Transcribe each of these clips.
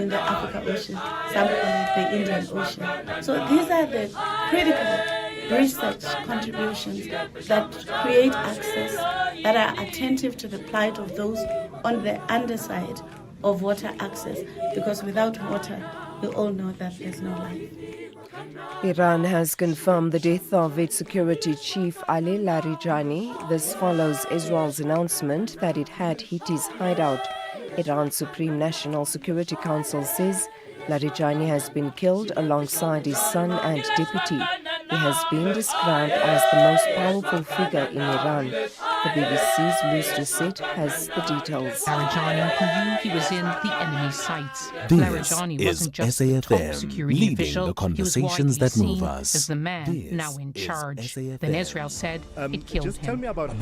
on the Africa Ocean, some call it the Indian Ocean. So these are the critical research contributions that create access, that are attentive to the plight of those on the underside of water access, because without water, we all know that there's no life. Iran has confirmed the death of its security chief Ali Larijani. This follows Israel's announcement that it had hit his hideout. Iran's Supreme National Security Council says Larijani has been killed alongside his son and deputy. He has been described as the most powerful figure in Iran. The BBC's Louis Doucet has the details. Larijani, who knew he was in the enemy's sights. This Larijani is wasn't just the top SAFM, security leading official, the conversations he was that widely move seen us. as the man This now in is charge. SAFM. Then Israel said it killed just tell him. me about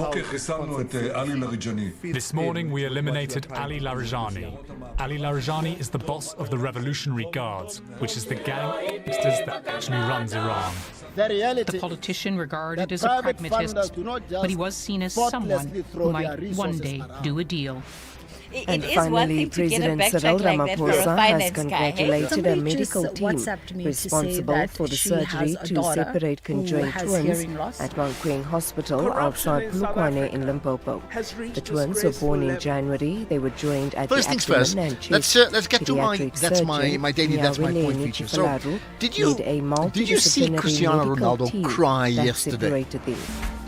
This morning we eliminated Ali Larijani. Ali Larijani is the boss of the Revolutionary Guards, which is the gangsters that actually runs Iran. The politician regarded as a pragmatist, but he was seen as someone who might one day do a deal. And finally, President Cyril Ramaphosa has congratulated a medical team responsible for the surgery to separate conjoined twins at Mount Queen Hospital outside Polokwane in Limpopo. The twins were born in January. They were joined at First the things first, abdomen and chest. let's get to my daily That's My Point feature. So, did you see Cristiano Ronaldo cry yesterday?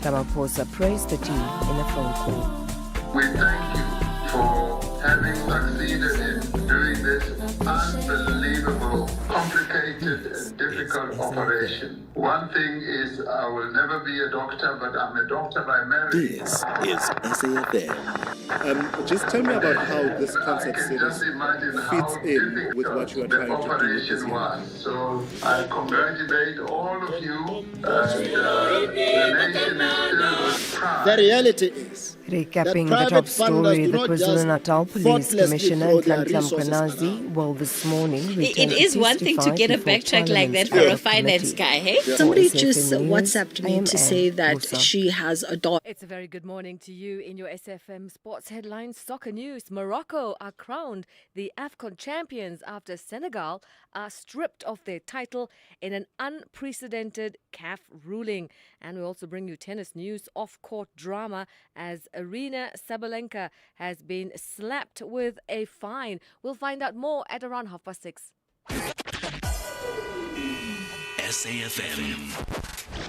Ramaphosa praised the team in a phone call. We thank you for having succeeded in doing this unbelievable, complicated and difficult operation. One thing is, I will never be a doctor, but I'm a doctor by marriage. This is SAFM. Just tell me about how this concept I can just series imagine fits how in with what you are the trying to do with this operation young was. So I congratulate all of you. The nation is still proud. The reality is, Recapping the top story, the KwaZulu-Natal Police Commissioner Nhlanhla Mkhwanazi will this morning return It is one thing to get a backtrack like that for a finance guy, hey? Somebody just WhatsApped me to say that she has a daughter. It's a very good morning to you in your SFM Sports Headlines Soccer News. Morocco are crowned the AFCON champions after Senegal are stripped of their title in an unprecedented CAF ruling. And we also bring you tennis news, off-court drama as Arina Sabalenka has been slapped with a fine. We'll find out more at around 6:30. SAFM,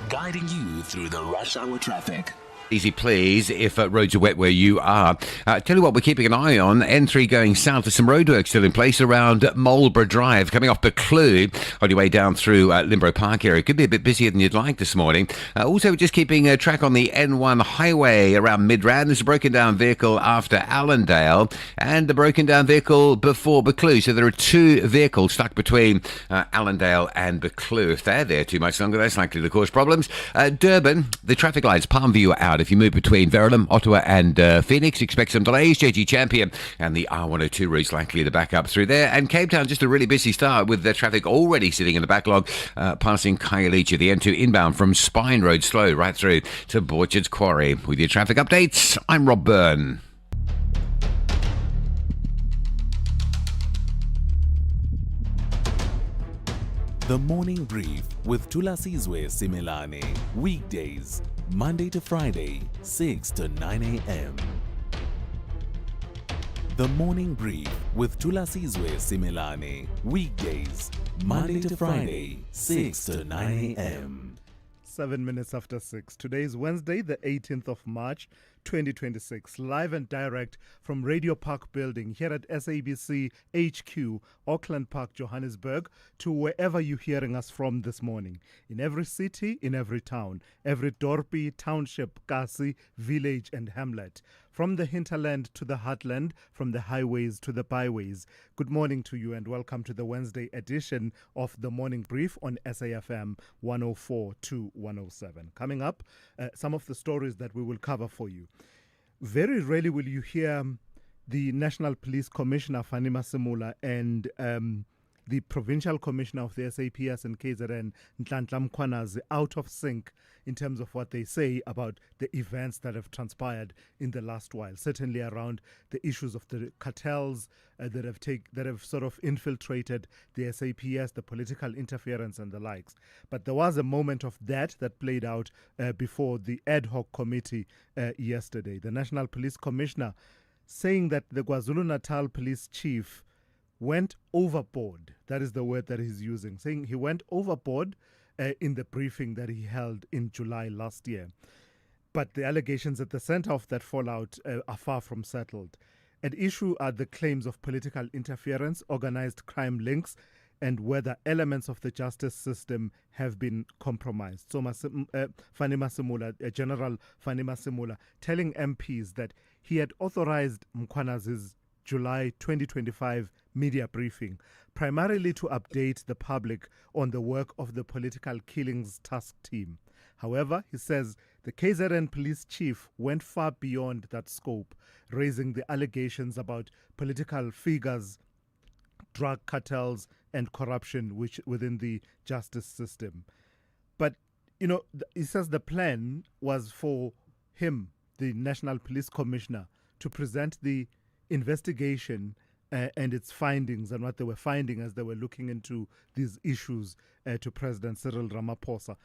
guiding you through the rush hour traffic. Easy, please, if roads are wet where you are. Tell you what, we're keeping an eye on. N3 going south. There's some roadwork still in place around Marlborough Drive, coming off Buccleuch on your way down through Limborough Park area. Could be a bit busier than you'd like this morning. Also, just keeping track on the N1 highway around Midrand. There's a broken down vehicle after Allendale and the broken down vehicle before Buccleuch. So there are two vehicles stuck between Allendale and Buccleuch. If they're there too much longer, that's likely to cause problems. Durban, the traffic lights, Palmview are out. If you move between Verulam, Ottawa and Phoenix, expect some delays. JG Champion and the R102 routes likely to back up through there. And Cape Town, just a really busy start with the traffic already sitting in the backlog, passing Khayelitsha, the N2 inbound from Spine Road, slow right through to Borchard's Quarry. With your traffic updates, I'm Rob Byrne. The Morning Brief with Thulasizwe Simelane. Weekdays, Monday to Friday, 6 to 9 a.m. The Morning Brief with Thulasizwe Simelane. Weekdays, Monday to Friday, 6 to 9 a.m. 7 minutes after 6. Today is Wednesday, the 18th of March, 2026. Live and direct from Radio Park Building here at SABC HQ, Auckland Park, Johannesburg, to wherever you're hearing us from this morning. In every city, in every town, every dorpy, township, kasi, village and hamlet. From the hinterland to the heartland, from the highways to the byways. Good morning to you and welcome to the Wednesday edition of the Morning Brief on SAFM 104 to 107. Coming up, some of the stories that we will cover for you. Very rarely will you hear the National Police Commissioner, Fanny Masemula, and the Provincial Commissioner of the SAPS in KZN, Nhlanhla Mkhwanazi, out of sync in terms of what they say about the events that have transpired in the last while, certainly around the issues of the cartels that have sort of infiltrated the SAPS, the political interference and the likes. But there was a moment of that played out before the ad hoc committee yesterday. The National Police Commissioner saying that the KwaZulu-Natal police chief went overboard. That is the word that he's using, saying he went overboard in the briefing that he held in July last year. But the allegations at the center of that fallout are far from settled. At issue are the claims of political interference, organized crime links, and whether elements of the justice system have been compromised. So Fani Masemula, General Fani Masemula, telling MPs that he had authorized Mkhwanazi's July 2025 media briefing, primarily to update the public on the work of the political killings task team. However, he says the KZN police chief went far beyond that scope, raising the allegations about political figures, drug cartels, and corruption within the justice system. But, he says the plan was for him, the National Police Commissioner, to present the investigation and its findings and what they were finding as they were looking into these issues to President Cyril Ramaphosa,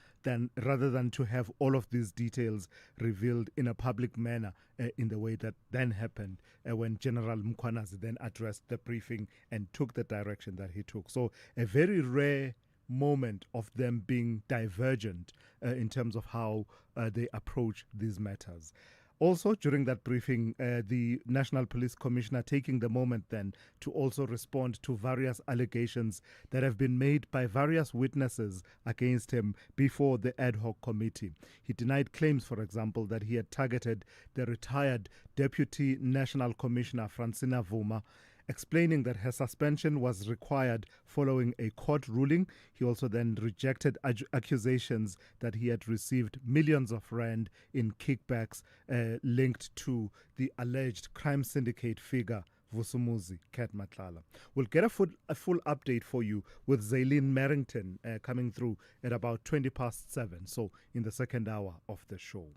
rather than to have all of these details revealed in a public manner in the way that then happened when General Mkhwanazi then addressed the briefing and took the direction that he took. So a very rare moment of them being divergent in terms of how they approach these matters. Also, during that briefing, the National Police Commissioner taking the moment then to also respond to various allegations that have been made by various witnesses against him before the ad hoc committee. He denied claims, for example, that he had targeted the retired Deputy National Commissioner, Francina Vuma, explaining that her suspension was required following a court ruling. He also then rejected accusations that he had received millions of rand in kickbacks linked to the alleged crime syndicate figure Vusumuzi Kat Matlala. We'll get a full update for you with Zaylene Merrington coming through at about 7:20, so in the second hour of the show.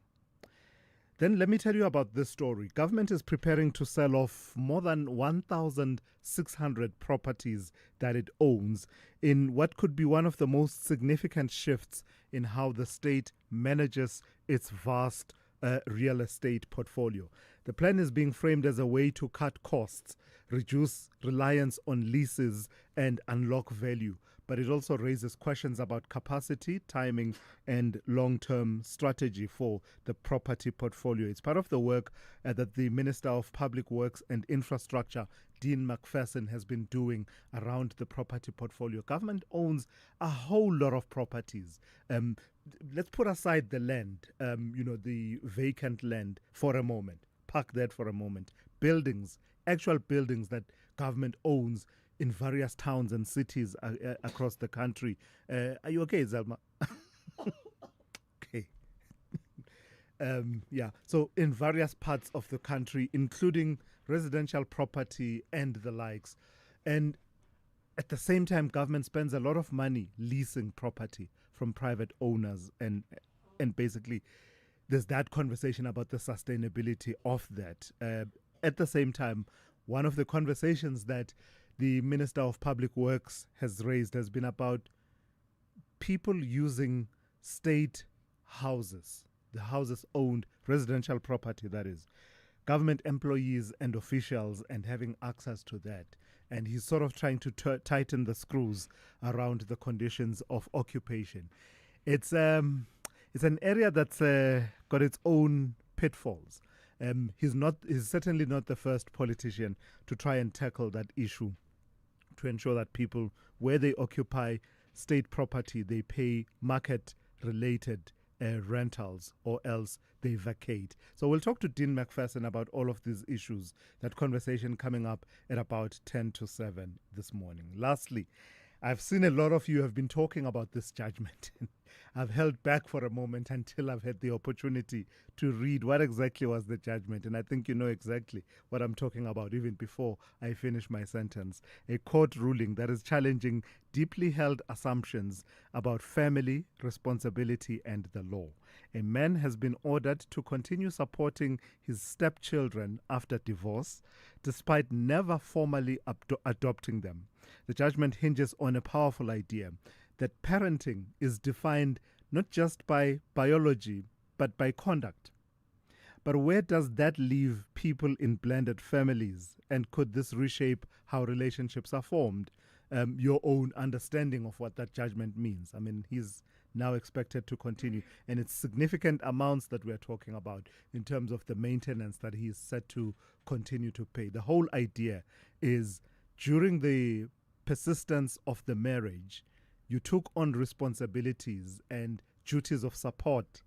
Then let me tell you about this story. Government is preparing to sell off more than 1,600 properties that it owns in what could be one of the most significant shifts in how the state manages its vast real estate portfolio. The plan is being framed as a way to cut costs, reduce reliance on leases, and unlock value. But it also raises questions about capacity, timing, and long-term strategy for the property portfolio. It's part of the work that the Minister of Public Works and Infrastructure, Dean McPherson, has been doing around the property portfolio. Government owns a whole lot of properties. Let's put aside the land, the vacant land for a moment. Park that for a moment. Buildings, actual buildings that government owns in various towns and cities across the country. Are you okay, Zelma? Okay. So in various parts of the country, including residential property and the likes. And at the same time, government spends a lot of money leasing property from private owners. And basically, there's that conversation about the sustainability of that. At the same time, one of the conversations that the Minister of Public Works has raised has been about people using state houses, the houses owned, residential property that is, government employees and officials, and having access to that. And he's sort of trying to tighten the screws around the conditions of occupation. It's an area that's got its own pitfalls. He's certainly not the first politician to try and tackle that issue, to ensure that people, where they occupy state property, they pay market-related rentals, or else they vacate. So we'll talk to Dean McPherson about all of these issues. That conversation coming up at about 7:10 this morning. Lastly, I've seen a lot of you have been talking about this judgment. I've held back for a moment until I've had the opportunity to read what exactly was the judgment. And I think you know exactly what I'm talking about even before I finish my sentence. A court ruling that is challenging deeply held assumptions about family, responsibility, and the law. A man has been ordered to continue supporting his stepchildren after divorce, despite never formally adopting them. The judgment hinges on a powerful idea that parenting is defined not just by biology, but by conduct. But where does that leave people in blended families? And could this reshape how relationships are formed? Your own understanding of what that judgment means. I mean, he's now expected to continue. And it's significant amounts that we're talking about in terms of the maintenance that he's set to continue to pay. The whole idea is during the persistence of the marriage, you took on responsibilities and duties of support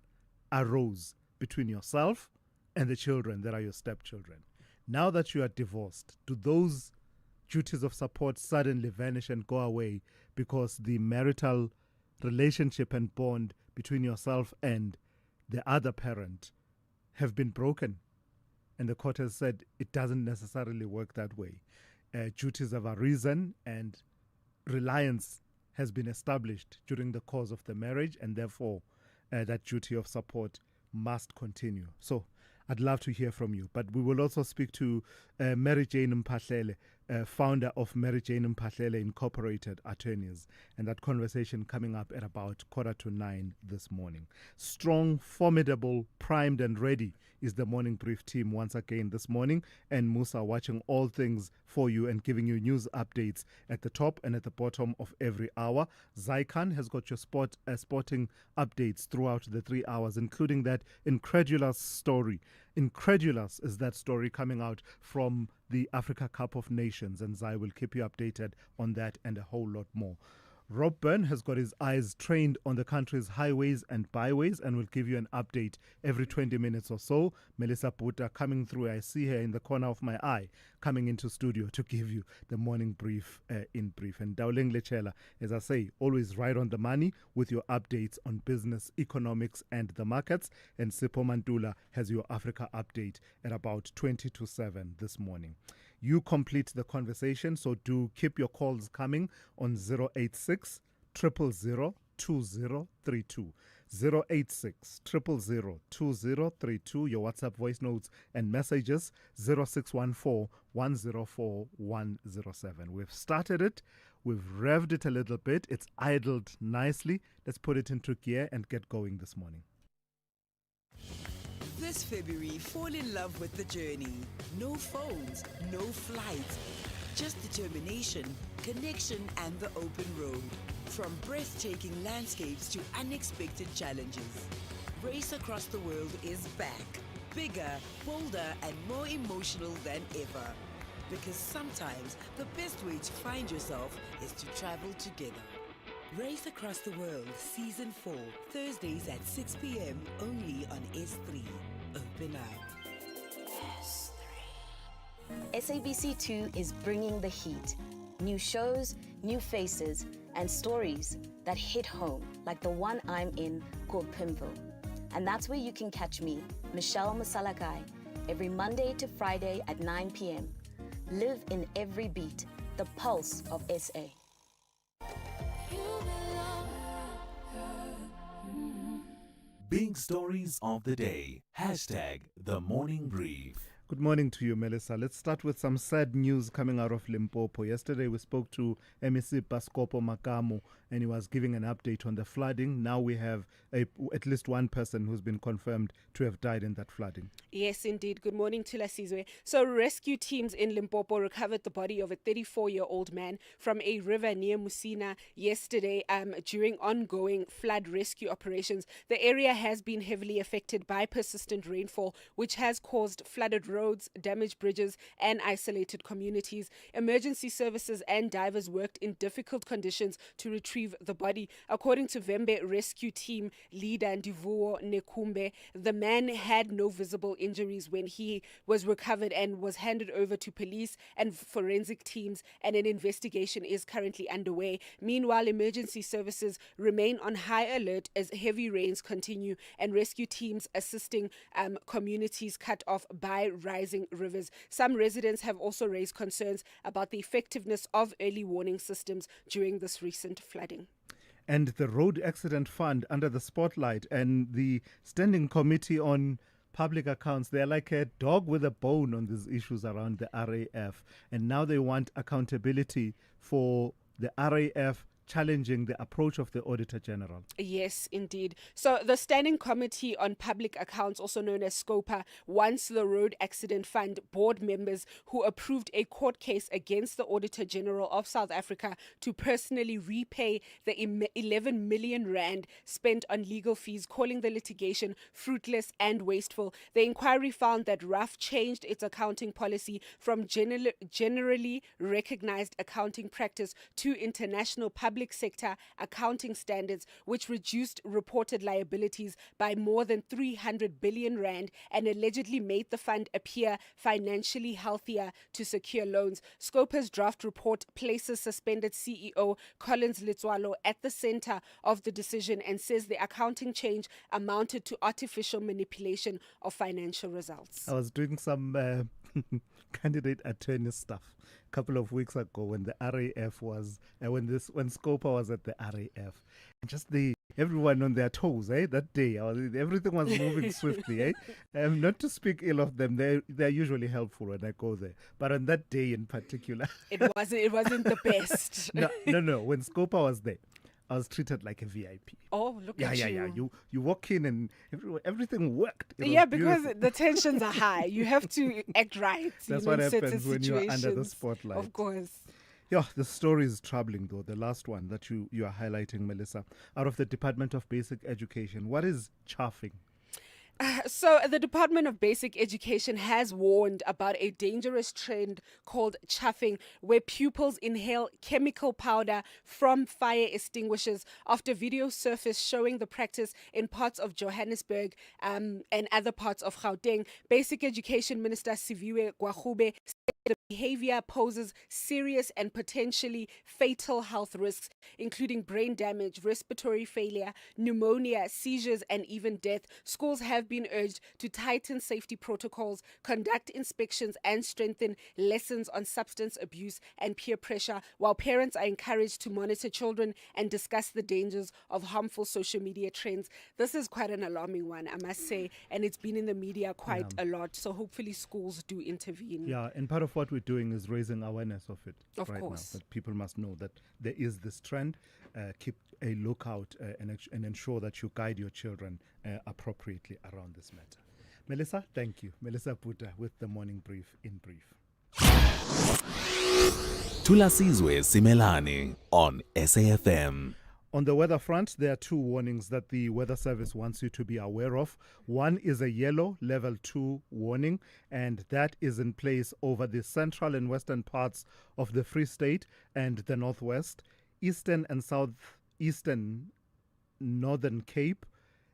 arose between yourself and the children that are your stepchildren. Now that you are divorced, do those duties of support suddenly vanish and go away because the marital relationship and bond between yourself and the other parent have been broken? And the court has said it doesn't necessarily work that way. Duties have arisen and reliance has been established during the course of the marriage, and therefore that duty of support must continue. So I'd love to hear from you. But we will also speak to Mary Jane Mphahlele, founder of Mary Jane Mphahlele Incorporated Attorneys, and that conversation coming up at about 8:45 this morning. Strong, formidable, primed and ready is the Morning Brief team once again this morning, and Musa watching all things for you and giving you news updates at the top and at the bottom of every hour. Zaikan has got your sporting updates throughout the 3 hours, including that incredulous story. Incredulous is that story coming out from the Africa Cup of Nations, and Zai will keep you updated on that and a whole lot more. Rob Byrne has got his eyes trained on the country's highways and byways and will give you an update every 20 minutes or so. Melissa Puta coming through, I see her in the corner of my eye, coming into studio to give you the morning brief in brief. And Dauleng Lechela, as I say, always right on the money with your updates on business, economics and the markets. And Sipho Mantula has your Africa update at about 20 to 7 this morning. You complete the conversation, so do keep your calls coming on 086 000 2032. 086 000 2032. Your WhatsApp voice notes and messages 0614 104 107. We've started it. We've revved it a little bit. It's idled nicely. Let's put it into gear and get going this morning. This February, fall in love with the journey. No phones, no flights, just determination, connection, and the open road. From breathtaking landscapes to unexpected challenges. Race Across the World is back. Bigger, bolder, and more emotional than ever. Because sometimes the best way to find yourself is to travel together. Race Across the World Season 4, Thursdays at 6 p.m. only on S3. Open up. SABC2 is bringing the heat. New shows, new faces, and stories that hit home, like the one I'm in called Pimville. And that's where you can catch me, Michelle Masalakai, every Monday to Friday at 9 p.m. Live in every beat, the pulse of SA. Big stories of the day. Hashtag the morning brief. Good morning to you, Melissa. Let's start with some sad news coming out of Limpopo. Yesterday we spoke to MEC Paskopo Makamu and he was giving an update on the flooding. Now we have at least one person who's been confirmed to have died in that flooding. Yes, indeed. Good morning, Thulasizwe. So rescue teams in Limpopo recovered the body of a 34-year-old man from a river near Musina yesterday during ongoing flood rescue operations. The area has been heavily affected by persistent rainfall, which has caused flooded roads roads, damaged bridges, and isolated communities. Emergency services and divers worked in difficult conditions to retrieve the body. According to Vembe rescue team leader Ndivuo Nekumbe, the man had no visible injuries when he was recovered and was handed over to police and forensic teams, and an investigation is currently underway. Meanwhile, emergency services remain on high alert as heavy rains continue and rescue teams assisting communities cut off by rising rivers. Some residents have also raised concerns about the effectiveness of early warning systems during this recent flooding. And the Road Accident Fund under the spotlight and the Standing Committee on Public Accounts, they're like a dog with a bone on these issues around the RAF. And now they want accountability for the RAF challenging the approach of the Auditor General. Yes, indeed. So the Standing Committee on Public Accounts, also known as SCOPA, wants the Road Accident Fund board members who approved a court case against the Auditor General of South Africa to personally repay the 11 million rand spent on legal fees, calling the litigation fruitless and wasteful. The inquiry found that RAF changed its accounting policy from generally recognized accounting practice to international public sector accounting standards, which reduced reported liabilities by more than 300 billion rand and allegedly made the fund appear financially healthier to secure loans. Scopa's draft report places suspended CEO Collins Litswalo at the center of the decision and says the accounting change amounted to artificial manipulation of financial results. I was doing some candidate attorney stuff a couple of weeks ago when the RAF was when Scopa was at the RAF, and just everyone on their toes, that day everything was moving swiftly. Not to speak ill of them, they're usually helpful when I go there, but on that day in particular, it wasn't the best. No, when Scopa was there, I was treated like a VIP. Oh, look at you. You walk in and everything worked. Because the tensions are high. You have to act right. That's what happens when you're under the spotlight. Of course. Yeah, the story is troubling though. The last one that you are highlighting, Melissa, out of the Department of Basic Education. What is chaffing? So the Department of Basic Education has warned about a dangerous trend called chaffing, where pupils inhale chemical powder from fire extinguishers after video surfaced showing the practice in parts of Johannesburg and other parts of Gauteng. Basic Education Minister Siviwe Gwagube said the behavior poses serious and potentially fatal health risks, including brain damage, respiratory failure, pneumonia, seizures, and even death. Schools have been urged to tighten safety protocols, conduct inspections, and strengthen lessons on substance abuse and peer pressure, while parents are encouraged to monitor children and discuss the dangers of harmful social media trends. This is quite an alarming one, I must say, and it's been in the media quite a lot, so hopefully schools do intervene. Yeah, and part of what we're doing is raising awareness of it of right course. now, that people must know that there is this trend. Keep a lookout and ensure that you guide your children appropriately around this matter. Melissa, thank you. Melissa Puta with the Morning Brief in brief. Thulasizwe Simelane on SAFM. On the weather front, there are two warnings that the Weather Service wants you to be aware of. One is a yellow level 2 warning, and that is in place over the central and western parts of the Free State and the Northwest, Eastern and Southeastern Northern Cape,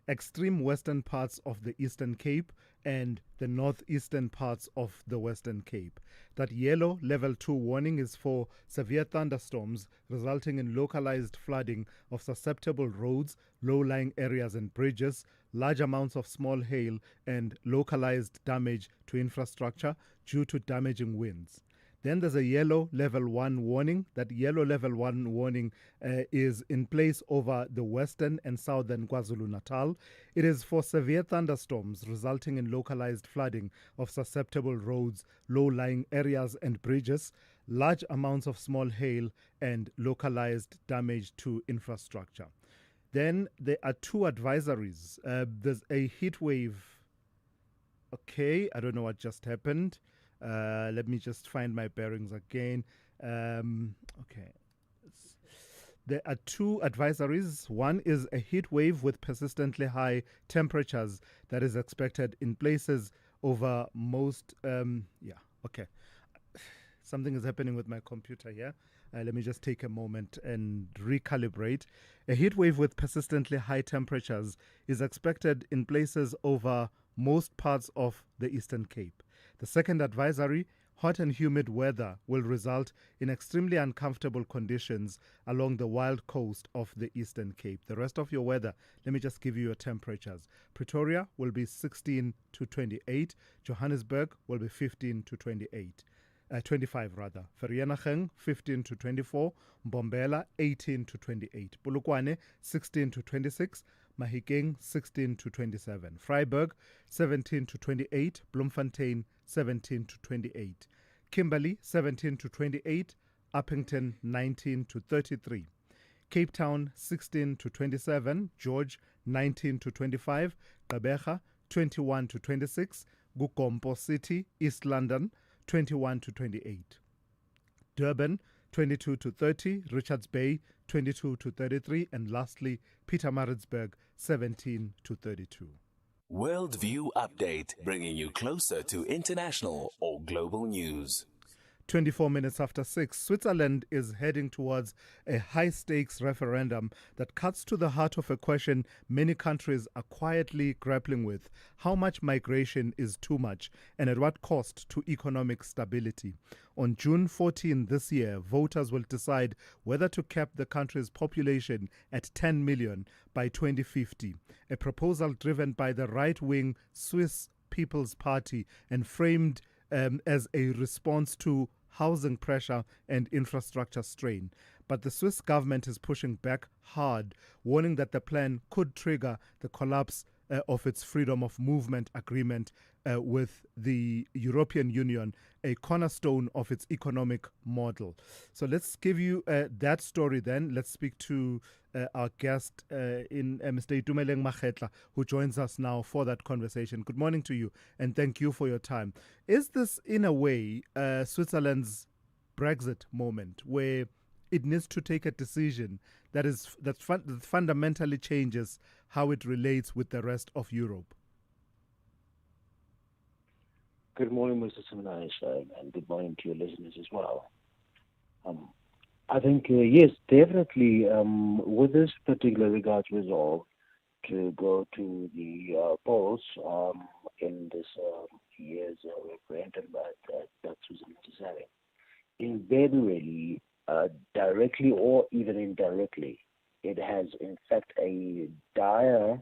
extreme western parts of the Eastern Cape, and the northeastern parts of the Western Cape. That yellow level 2 warning is for severe thunderstorms resulting in localized flooding of susceptible roads, low-lying areas and bridges, large amounts of small hail, and localized damage to infrastructure due to damaging winds. Then there's a yellow level 1 warning. That yellow level 1 warning is in place over the western and southern KwaZulu-Natal. It is for severe thunderstorms resulting in localized flooding of susceptible roads, low-lying areas and bridges, large amounts of small hail, and localized damage to infrastructure. Then there are two advisories. There's a heat wave. Okay, I don't know what just happened. Let me just find my bearings again. Okay. There are two advisories. One is a heat wave with persistently high temperatures that is expected in places over most. Okay. Something is happening with my computer here. Let me just take a moment and recalibrate. A heat wave with persistently high temperatures is expected in places over most parts of the Eastern Cape. The second advisory, hot and humid weather, will result in extremely uncomfortable conditions along the wild coast of the Eastern Cape. The rest of your weather, let me just give you your temperatures. Pretoria will be 16 to 28. Johannesburg will be 15 to 28. 25 rather. Vereeniging 15 to 24, Mbombela 18 to 28, Polokwane 16 to 26, Mahikeng 16 to 27, Vryburg 17 to 28, Bloemfontein 17 to 28, Kimberley 17 to 28, Uppington 19 to 33, Cape Town 16 to 27, George 19 to 25, Gqeberha 21 to 26, Gumpo City, East London 21 to 28. Durban, 22 to 30. Richards Bay, 22 to 33. And lastly, Pietermaritzburg, 17 to 32. Worldview Update, bringing you closer to international or global news. 24 minutes after 6, Switzerland is heading towards a high-stakes referendum that cuts to the heart of a question many countries are quietly grappling with. How much migration is too much, and at what cost to economic stability? On June 14 this year, voters will decide whether to cap the country's population at 10 million by 2050, a proposal driven by the right-wing Swiss People's Party and framed as a response to housing pressure and infrastructure strain. But the Swiss government is pushing back hard, warning that the plan could trigger the collapse of its freedom of movement agreement with the European Union, a cornerstone of its economic model. So let's give you that story then. Let's speak to our guest Mr. Itumeleng Makgetla, who joins us now for that conversation. Good morning to you, and thank you for your time. Is this, in a way, Switzerland's Brexit moment, where it needs to take a decision that fundamentally changes how it relates with the rest of Europe? Good morning, Mr. Simelane, and good morning to your listeners as well. I think, yes, definitely, with this particular regards resolve to go to the polls in this year's referendum that Switzerland is having, invariably, directly or even indirectly, it has in fact a dire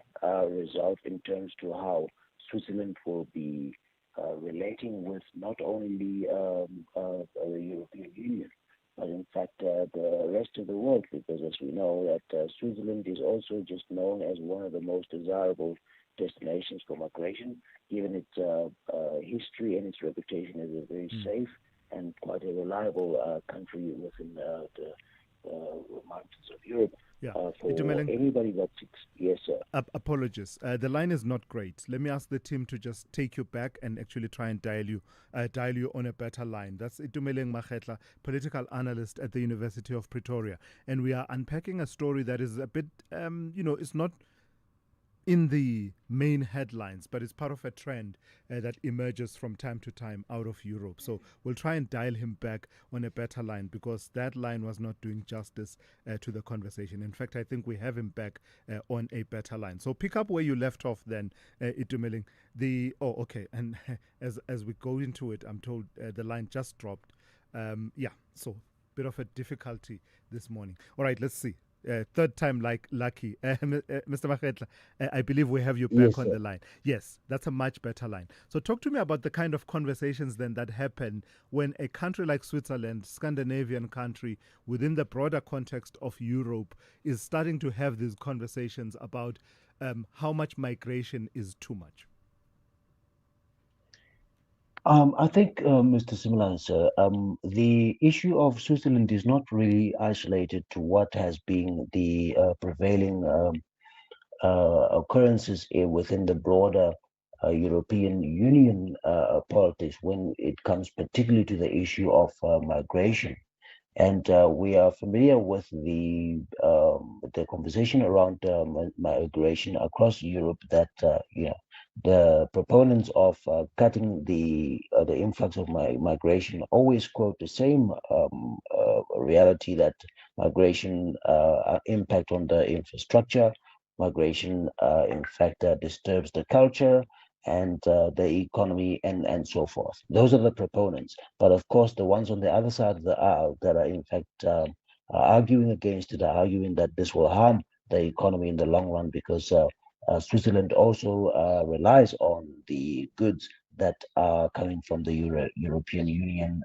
result in terms to how Switzerland will be relating with not only the European Union, but in fact the rest of the world, because as we know that Switzerland is also just known as one of the most desirable destinations for migration, given its history and its reputation as a very safe and quite a reliable country within the mountains of Europe. Yeah. For anybody that seeks. Yes, sir. Apologies. The line is not great. Let me ask the team to just take you back and actually try and dial you on a better line. That's Itumeleng Makgetla, political analyst at the University of Pretoria. And we are unpacking a story that is a bit, it's not in the main headlines, but it's part of a trend that emerges from time to time out of Europe. So we'll try and dial him back on a better line, because that line was not doing justice to the conversation. In fact, I think we have him back on a better line. So pick up where you left off then, Itumeleng. Okay. And as we go into it, I'm told the line just dropped. So bit of a difficulty this morning. All right, let's see. Third time lucky. Mr. Makgetla, I believe we have you back on the line. Yes, that's a much better line. So talk to me about the kind of conversations then that happen when a country like Switzerland, Scandinavian country, within the broader context of Europe, is starting to have these conversations about how much migration is too much. I think, Mr. Simelane, sir, the issue of Switzerland is not really isolated to what has been the prevailing occurrences within the broader European Union politics when it comes particularly to the issue of migration. And we are familiar with the conversation around migration across Europe that the proponents of cutting the influx of migration always quote the same reality that migration impact on the infrastructure, migration in fact disturbs the culture and the economy and so forth. Those are the proponents. But of course, the ones on the other side of the aisle that are in fact arguing against it are arguing that this will harm the economy in the long run because Switzerland also relies on the goods that are coming from the European Union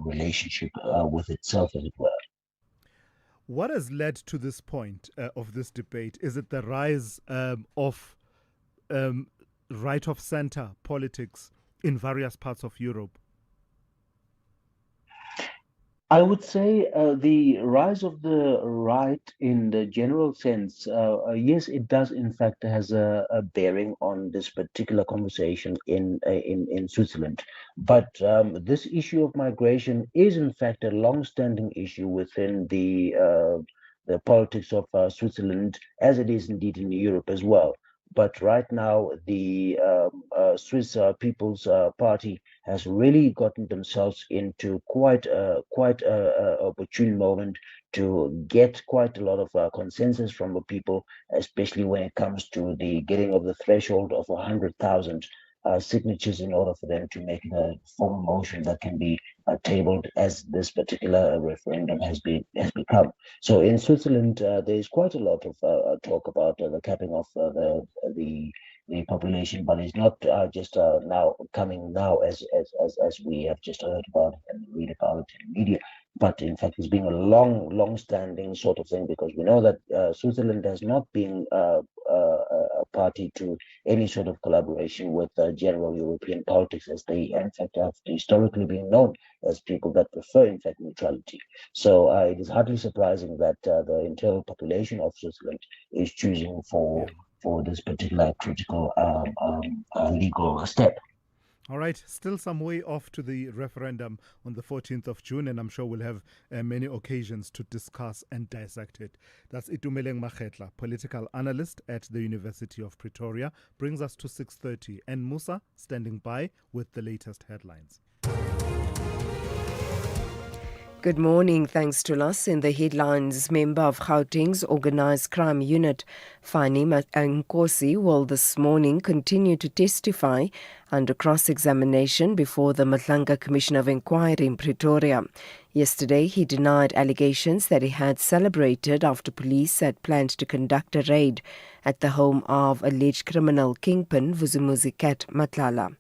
relationship with itself, as it were. What has led to this point of this debate? Is it the rise of right of center politics in various parts of Europe? I would say the rise of the right in the general sense, yes, it does in fact has a bearing on this particular conversation in Switzerland. But this issue of migration is in fact a long-standing issue within the politics of Switzerland, as it is indeed in Europe as well. But right now, the Swiss People's Party has really gotten themselves into quite a opportune moment to get quite a lot of consensus from the people, especially when it comes to the getting of the threshold of 100,000 signatures in order for them to make a formal motion that can be tabled as this particular referendum has become. So in Switzerland, there is quite a lot of talk about the capping of the population, but it's not just now coming now as we have just heard about and read about it in the media. But in fact, it's been a long-standing sort of thing because we know that Switzerland has not been a party to any sort of collaboration with general European politics, as they in fact have historically been known as people that prefer in fact neutrality. So it is hardly surprising that the internal population of Switzerland is choosing for this particular critical legal step. All right, still some way off to the referendum on the 14th of June, and I'm sure we'll have many occasions to discuss and dissect it. That's Itumeleng Makgetla, political analyst at the University of Pretoria, brings us to 6:30, and Musa standing by with the latest headlines. Good morning. Thanks to us. In the headlines, member of Gauteng's organised crime unit, Fani Nkosi, will this morning continue to testify under cross-examination before the Matlanga Commission of Inquiry in Pretoria. Yesterday, he denied allegations that he had celebrated after police had planned to conduct a raid at the home of alleged criminal kingpin Vuzumuzi Cat Matlala.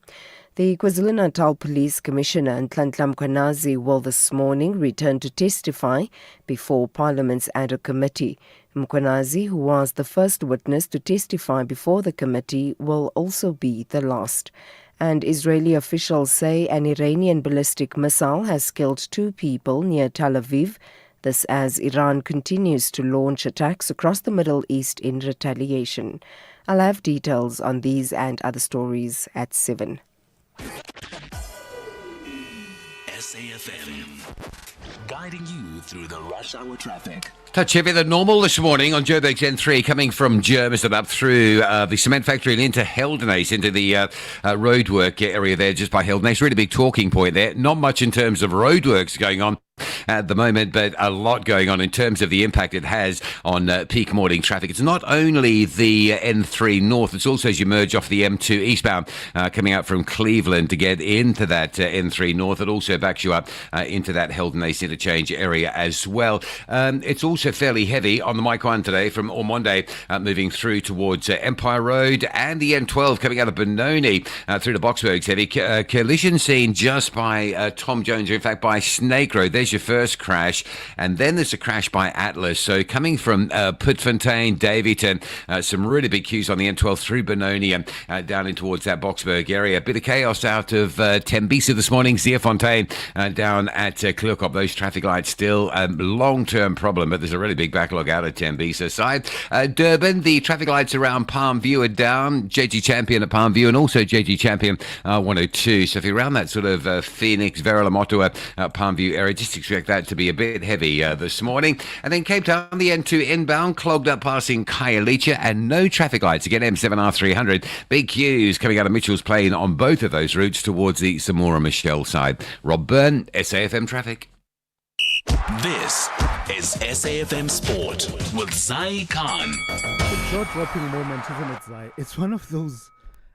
The KwaZulu-Natal Police Commissioner Nhlanhla Mkhwanazi will this morning return to testify before Parliament's ad hoc committee. Mkhwanazi, who was the first witness to testify before the committee, will also be the last. And Israeli officials say an Iranian ballistic missile has killed 2 people near Tel Aviv. This as Iran continues to launch attacks across the Middle East in retaliation. I'll have details on these and other stories at 7. SAFM, guiding you through the rush hour traffic. Touch heavier than normal this morning on Joburg's N3, coming from Germiston up through the cement factory and into Heldenace, into the roadwork area there just by Heldenace. Really big talking point there. Not much in terms of roadworks going on at the moment, but a lot going on in terms of the impact it has on peak morning traffic. It's not only the N3 North, it's also as you merge off the M2 eastbound, coming out from Cleveland to get into that N3 North. It also backs you up into that Heldenace interchange area as well. It's also fairly heavy on the Mike 1 today from Ormonde, moving through towards Empire Road, and the N12 coming out of Benoni through to Boksburg's heavy. Collision scene just by Tom Jones, or in fact by Snake Road. There's your first crash, and then there's a crash by Atlas. So coming from Putfontein, Davyton, some really big queues on the N12 through Benoni and down in towards that Boksburg area. A bit of chaos out of Tembisa this morning, Zeefontein down at Kleurkop. Those traffic lights still a long-term problem, but there's a really big backlog out at Tembisa side. Durban, the traffic lights around Palm View are down. JG Champion at Palm View and also JG Champion 102. So if you're around that sort of Phoenix, Veralamotua, Palm View area, just expect that to be a bit heavy this morning. And then Cape Town, the N2 inbound, clogged up passing Khayelitsha and no traffic lights. Again, M7R300. Big queues coming out of Mitchell's Plain on both of those routes towards the Samora Michelle side. Rob Byrne, SAFM Traffic. This is SAFM Sport with Zai Khan. The jaw-dropping moment, isn't it, Zai? It's one of those...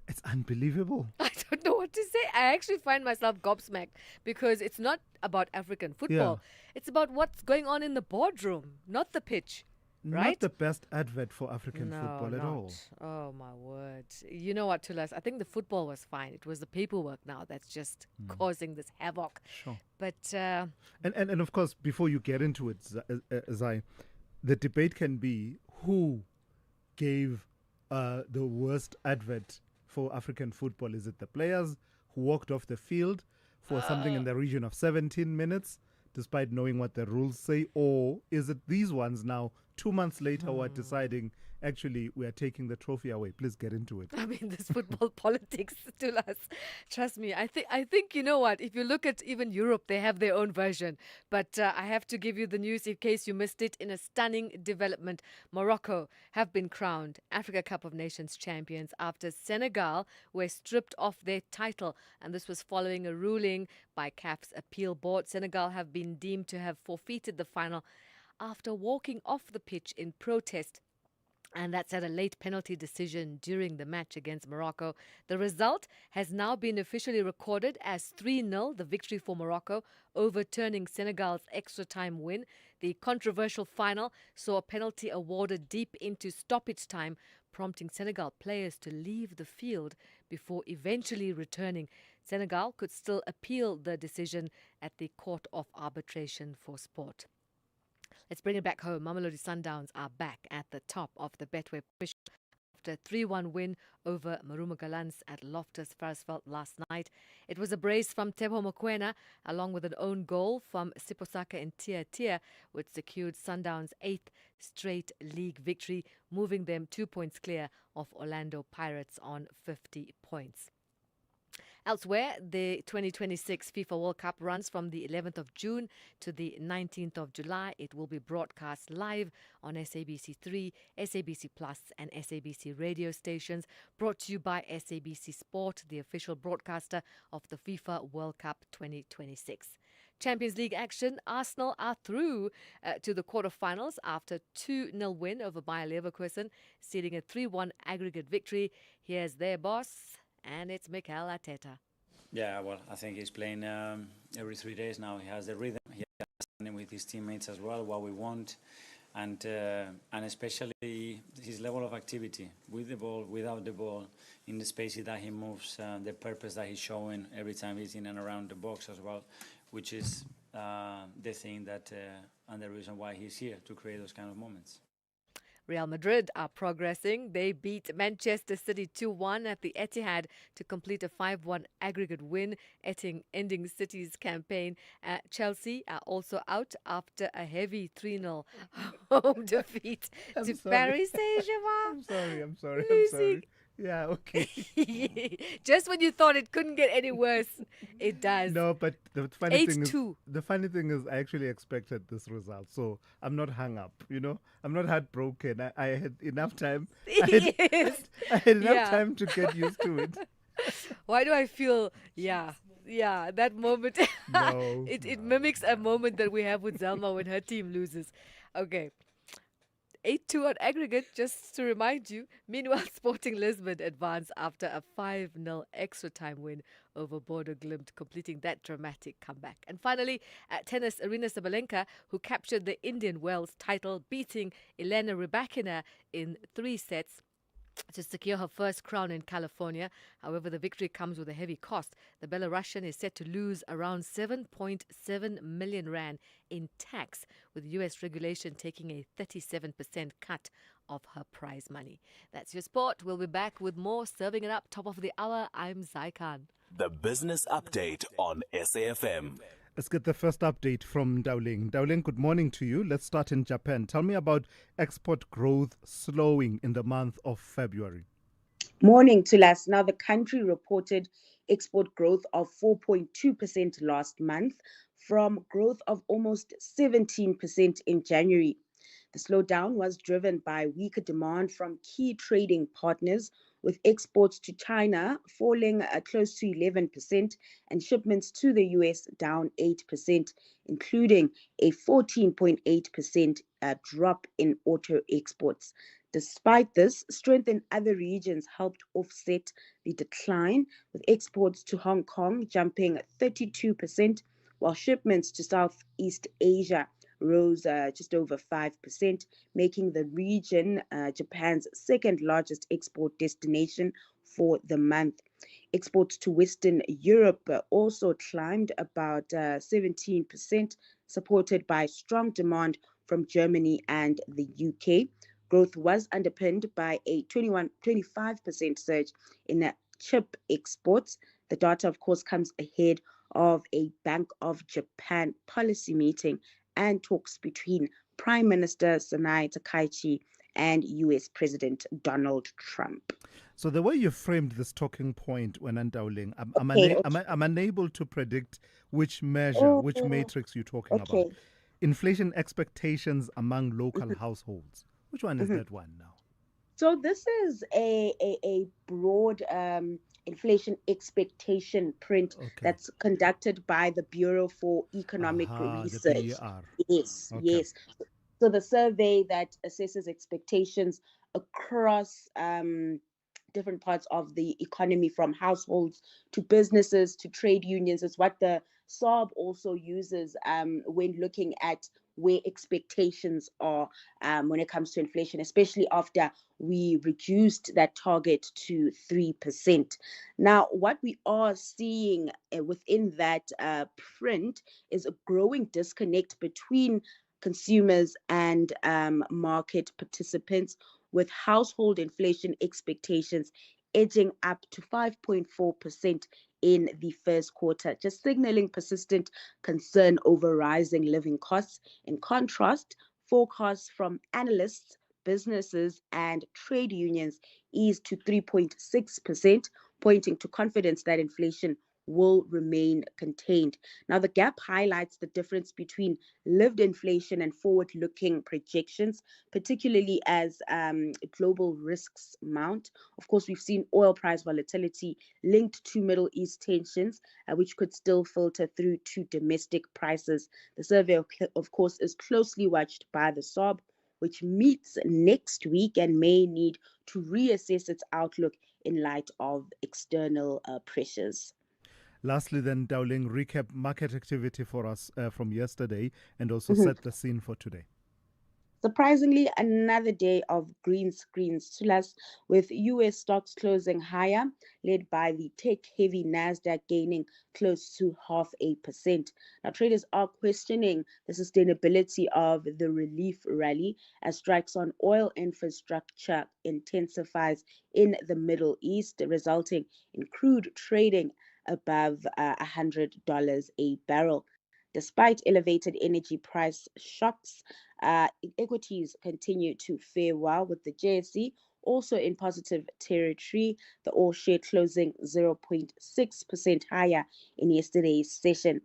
It's unbelievable. I don't know what to say. I actually find myself gobsmacked because it's not about African football. Yeah. It's about what's going on in the boardroom, not the pitch. Right? Not the best advert for African football at all. Oh, my word. You know what, Thulas? I think the football was fine. It was the paperwork now that's just causing this havoc. Sure. But... And of course, before you get into it, Zai, the debate can be who gave the worst advert for African football. Is it the players who walked off the field for something in the region of 17 minutes, despite knowing what the rules say? Or is it these ones now, 2 months later, who are deciding, actually, we are taking the trophy away? Please get into it. I mean, this football politics, Thulas. Trust me, I think you know what? If you look at even Europe, they have their own version. But I have to give you the news in case you missed it. In a stunning development, Morocco have been crowned Africa Cup of Nations champions after Senegal were stripped of their title. And this was following a ruling by CAF's appeal board. Senegal have been deemed to have forfeited the final after walking off the pitch in protest. And that's at a late penalty decision during the match against Morocco. The result has now been officially recorded as 3-0, the victory for Morocco, overturning Senegal's extra time win. The controversial final saw a penalty awarded deep into stoppage time, prompting Senegal players to leave the field before eventually returning. Senegal could still appeal the decision at the Court of Arbitration for Sport. Let's bring it back home. Mamelodi Sundowns are back at the top of the Betway push after a 3-1 win over Marumo Gallants at Loftus Versfeld last night. It was a brace from Teboho Mokoena along with an own goal from Siposaka and Tia, which secured Sundowns' 8th straight league victory, moving them 2 points clear of Orlando Pirates on 50 points. Elsewhere, the 2026 FIFA World Cup runs from the 11th of June to the 19th of July. It will be broadcast live on SABC3, SABC Plus and SABC radio stations. Brought to you by SABC Sport, the official broadcaster of the FIFA World Cup 2026. Champions League action. Arsenal are through to the quarterfinals after 2-0 win over Bayer Leverkusen, sealing a 3-1 aggregate victory. Here's their boss, and it's Mikel Arteta. Yeah, well, I think he's playing every 3 days now. He has the rhythm. He has understanding with his teammates as well, what we want, and especially his level of activity with the ball, without the ball, in the spaces that he moves, the purpose that he's showing every time he's in and around the box as well, which is the thing that and the reason why he's here, to create those kind of moments. Real Madrid are progressing. They beat Manchester City 2-1 at the Etihad to complete a 5-1 aggregate win, ending City's campaign. Chelsea are also out after a heavy 3-0 home defeat to Paris Saint-Germain. I'm sorry. Yeah, okay. Just when you thought it couldn't get any worse, it does. No, but the funny thing is I actually expected this result, so I'm not hung up, I'm not heartbroken. I had enough time. I had enough time to get used to it. Why do I feel, that moment, it mimics a moment that we have with Zelma when her team loses. Okay. 8-2 on aggregate, just to remind you. Meanwhile, Sporting Lisbon advanced after a 5-0 extra time win over Bodo Glimt, completing that dramatic comeback. And finally, at tennis, Aryna Sabalenka, who captured the Indian Wells title, beating Elena Rybakina in 3 sets to secure her first crown in California. However, the victory comes with a heavy cost. The Belarusian is set to lose around 7.7 million rand in tax, with US regulation taking a 37% cut of her prize money. That's your sport. We'll be back with more Serving It Up, top of the hour. I'm Zai Khan. The Business Update on SAFM. Let's get the first update from Dowling. Dowling, good morning to you. Let's start in Japan. Tell me about export growth slowing in the month of February. Morning, Thulas. Now, the country reported export growth of 4.2% last month from growth of almost 17% in January. The slowdown was driven by weaker demand from key trading partners, with exports to China falling close to 11% and shipments to the US down 8%, including a 14.8% drop in auto exports. Despite this, strength in other regions helped offset the decline, with exports to Hong Kong jumping 32%, while shipments to Southeast Asia rose just over 5%, making the region Japan's second largest export destination for the month. Exports to Western Europe also climbed about 17%, supported by strong demand from Germany and the UK. Growth was underpinned by a 25% surge in chip exports. The data, of course, comes ahead of a Bank of Japan policy meeting and talks between Prime Minister Sanai Takaichi and US President Donald Trump. So the way you framed this talking point when Dowling, I'm unable to predict which measure, which matrix you're talking about. Inflation expectations among local households. Which one is that one now? So this is a broad inflation expectation print that's conducted by the Bureau for Economic Research. Yes, yes. So the survey that assesses expectations across different parts of the economy, from households to businesses to trade unions, is what the SARB also uses when looking at where expectations are when it comes to inflation, especially after we reduced that target to 3%. Now, what we are seeing within that print is a growing disconnect between consumers and market participants, with household inflation expectations edging up to 5.4% in the first quarter, just signaling persistent concern over rising living costs. In contrast, forecasts from analysts, businesses, and trade unions eased to 3.6%, pointing to confidence that inflation will remain contained. Now, the gap highlights the difference between lived inflation and forward-looking projections, particularly as global risks mount. Of course, we've seen oil price volatility linked to Middle East tensions, which could still filter through to domestic prices. The survey, of course, is closely watched by the SARB, which meets next week and may need to reassess its outlook in light of external pressures. Lastly, then, Dowling, recap market activity for us from yesterday and also set the scene for today. Surprisingly, another day of green screens, with U.S. stocks closing higher, led by the tech-heavy NASDAQ gaining close to 0.5%. Now, traders are questioning the sustainability of the relief rally as strikes on oil infrastructure intensifies in the Middle East, resulting in crude trading above $100 a barrel. Despite elevated energy price shocks, equities continue to fare well, with the JSE also in positive territory, the all share closing 0.6% higher in yesterday's session.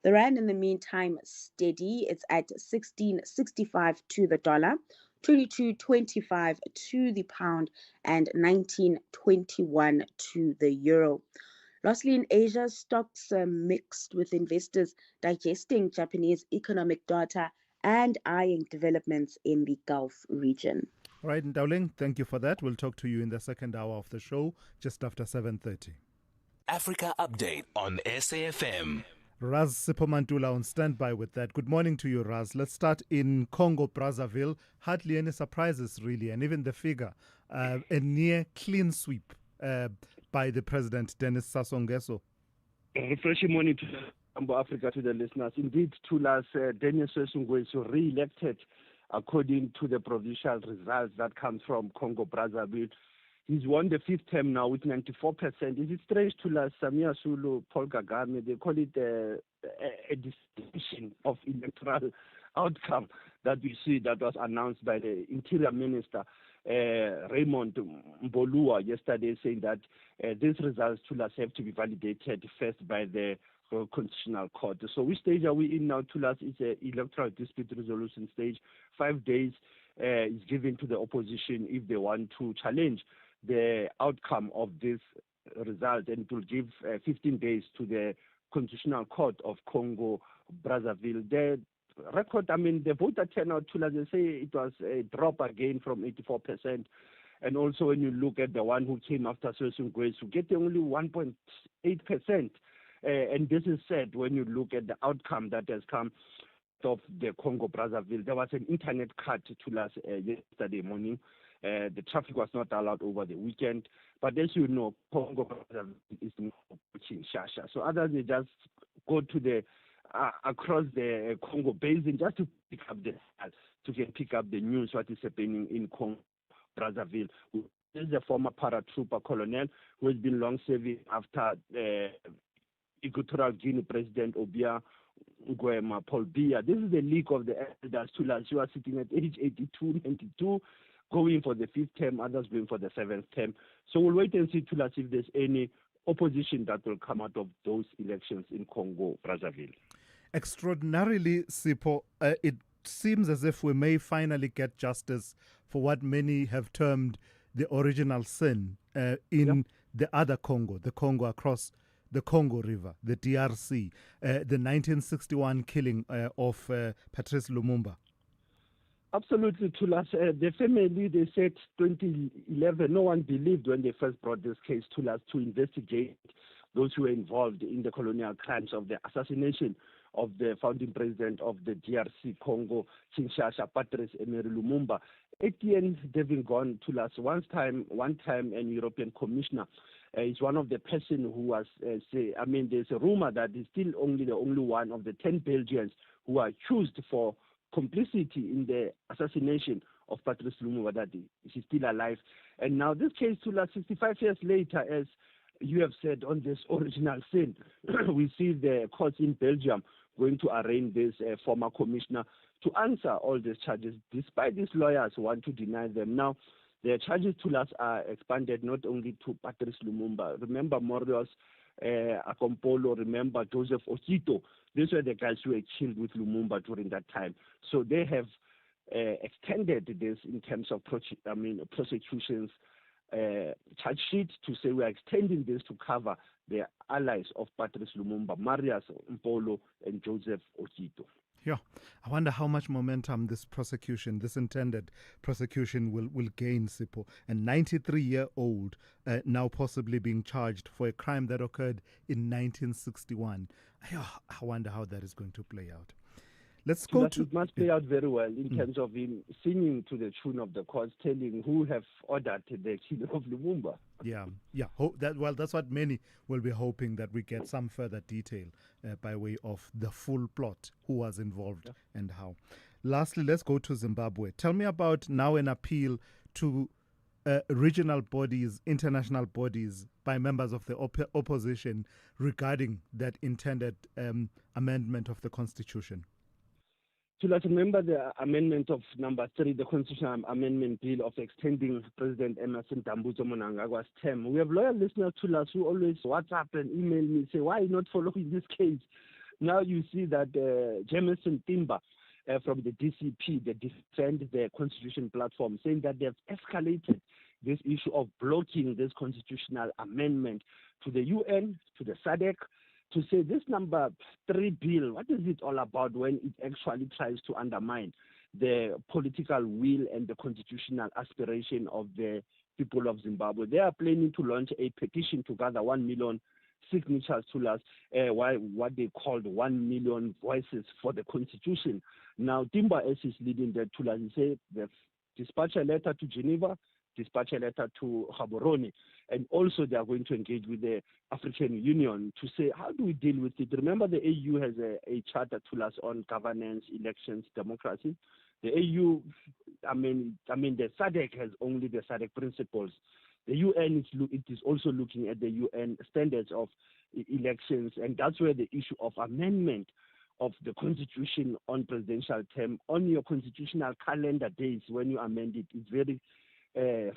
The rand, in the meantime, steady. It's at 16.65 to the dollar, 22.25 to the pound, and 19.21 to the euro. Lastly, in Asia, stocks are mixed, with investors digesting Japanese economic data and eyeing developments in the Gulf region. All right, Dowling, thank you for that. We'll talk to you in the second hour of the show, just after 7:30. Africa Update on SAFM. Raz Sipomantula on standby with that. Good morning to you, Raz. Let's start in Congo, Brazzaville. Hardly any surprises, really, and even the figure, a near clean sweep by the president, Denis Sassou Nguesso. Refreshing morning to Africa, to the listeners. Indeed, Thulas, Denis Sassou Nguesso re-elected according to the provincial results that come from Congo Brazzaville. He's won the fifth term now with 94%. Is it strange to Samia Sulu, Paul Kagame? They call it a distinction of electoral outcome that we see that was announced by the Interior Minister Raymond Mbolua yesterday, saying that these results Tulas have to be validated first by the Constitutional Court. So which stage are we in now? Tulas is an electoral dispute resolution stage. 5 days is given to the opposition if they want to challenge the outcome of this result, and it will give 15 days to the Constitutional Court of Congo Brazzaville. The record, the voter turnout, they say it was a drop again from 84%. And also when you look at the one who came after Sassou Nguesso, getting only 1.8%. And this is sad when you look at the outcome that has come of the Congo Brazzaville. There was an internet cut yesterday morning. The traffic was not allowed over the weekend. But as you know, Congo Brazzaville is not Kinshasa. So others, they just go to the across the Congo Basin just to pick up the news, what is happening in Congo Brazzaville. This is a former paratrooper colonel who has been long serving after Equatorial Guinea President Obia Nguema Paul Biya. This is the League of the Elders. Tulas, you are sitting at age 82, 92, going for the fifth term, others going for the seventh term. So we'll wait and see, Tulas, if there's any opposition that will come out of those elections in Congo Brazzaville. Extraordinarily, Sipho, it seems as if we may finally get justice for what many have termed the original sin in the other Congo, the Congo across the Congo River, the DRC, the 1961 killing of Patrice Lumumba. Absolutely, Tulas. The family, they said 2011, no one believed when they first brought this case to us to investigate those who were involved in the colonial crimes of the assassination of the founding president of the DRC Congo, Kinshasa, Patrice Emery Lumumba. Etienne Devin-Gon, Tulas, one time an European commissioner, is one of the person who was, there's a rumor that he's still the only one of the 10 Belgians who are accused for complicity in the assassination of Patrice Lumumba, that he's still alive. And now this case, Tulas, 65 years later, as you have said on this original sin, we see the courts in Belgium going to arraign this former commissioner to answer all these charges, despite these lawyers who want to deny them. Now, the charges to us are expanded not only to Patrice Lumumba. Remember Morios Akompolo, remember Joseph Okito. These were the guys who were killed with Lumumba during that time. So they have extended this in terms of prosecution's charge sheet to say we are extending this to cover the allies of Patrice Lumumba, Marius Mpolo and Joseph Okito. Yeah, I wonder how much momentum this intended prosecution will gain, Sipho. A 93-year-old now possibly being charged for a crime that occurred in 1961. I wonder how that is going to play out. Let's go to... It must play out very well in terms of him singing to the tune of the courts, telling who have ordered the killing of Lumumba. Yeah. That's what many will be hoping, that we get some further detail by way of the full plot, who was involved and how. Lastly, let's go to Zimbabwe. Tell me about now an appeal to regional bodies, international bodies, by members of the opposition regarding that intended amendment of the Constitution. So let's remember the amendment of number 3, the constitutional amendment bill of extending President Emerson Dambudzo Mnangagwa's term. We have loyal listeners to us who always WhatsApp and email me, say, why are you not following this case? Now you see that Jameson Timber from the DCP, they defend the Constitution platform, saying that they have escalated this issue of blocking this constitutional amendment to the UN, to the SADC, to say this number 3 bill, what is it all about when it actually tries to undermine the political will and the constitutional aspiration of the people of Zimbabwe? They are planning to launch a petition to gather 1 million signatures to us, what they called 1 million voices for the constitution. Now, Timber S is leading the Tulas. He said they've dispatched a letter to Geneva, dispatch a letter to Gaborone, and also they are going to engage with the African Union to say, how do we deal with it? Remember, the AU has a charter to us on governance, elections, democracy. The AU, the SADC has only the SADC principles. The UN it is also looking at the UN standards of elections, and that's where the issue of amendment of the constitution on presidential term on your constitutional calendar days when you amend it is very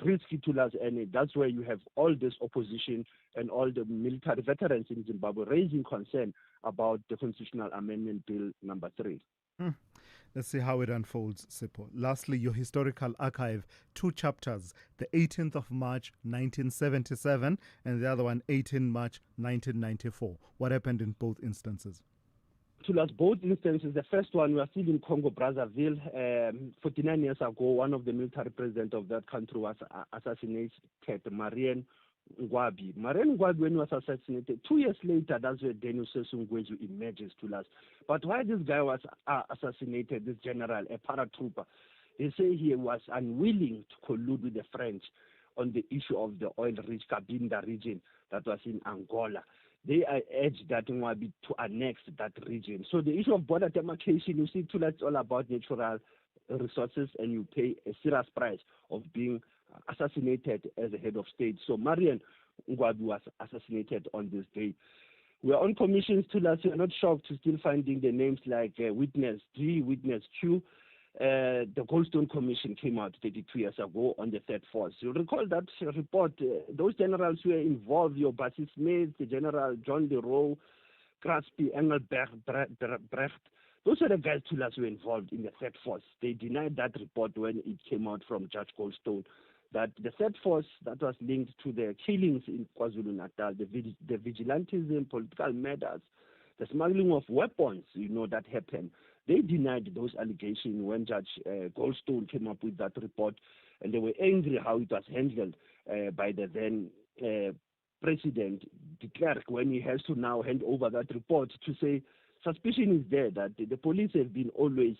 risky to us, and that's where you have all this opposition and all the military veterans in Zimbabwe raising concern about the constitutional amendment bill number 3. Let's see how it unfolds, Sipho. Lastly, your historical archive, 2 chapters, the 18th of March 1977 and the other one 18 March 1994. What happened in both instances? To us, both instances, the first one, we are still in Congo, Brazzaville. 49 years ago, one of the military presidents of that country was assassinated, Marien Ngwabi. Marien Ngwabi, when he was assassinated, 2 years later, that's where Daniel Sassou Nguesso emerges to us. But why this guy was assassinated, this general, a paratrooper, they say he was unwilling to collude with the French on the issue of the oil-rich Cabinda region that was in Angola. They urged that Ngwabi to annex that region. So the issue of border demarcation, you see, it's all about natural resources, and you pay a serious price of being assassinated as a head of state. So Marien Ngwabi was assassinated on this day. We are on commissions to us. We are not shocked to still finding the names like Witness G, Witness Q. The Goldstone Commission came out 32 years ago on the third force. You recall that report, those generals who were involved, your Bassi Smith, the General John DeRoe, Crosby, Engelbert, Brecht, those are the guys who were involved in the third force. They denied that report when it came out from Judge Goldstone, that the third force that was linked to the killings in KwaZulu-Natal, the vigilantism, political murders, the smuggling of weapons, that happened. They denied those allegations when Judge Goldstone came up with that report, and they were angry how it was handled by the then President de Klerk when he has to now hand over that report to say suspicion is there that the police have been always,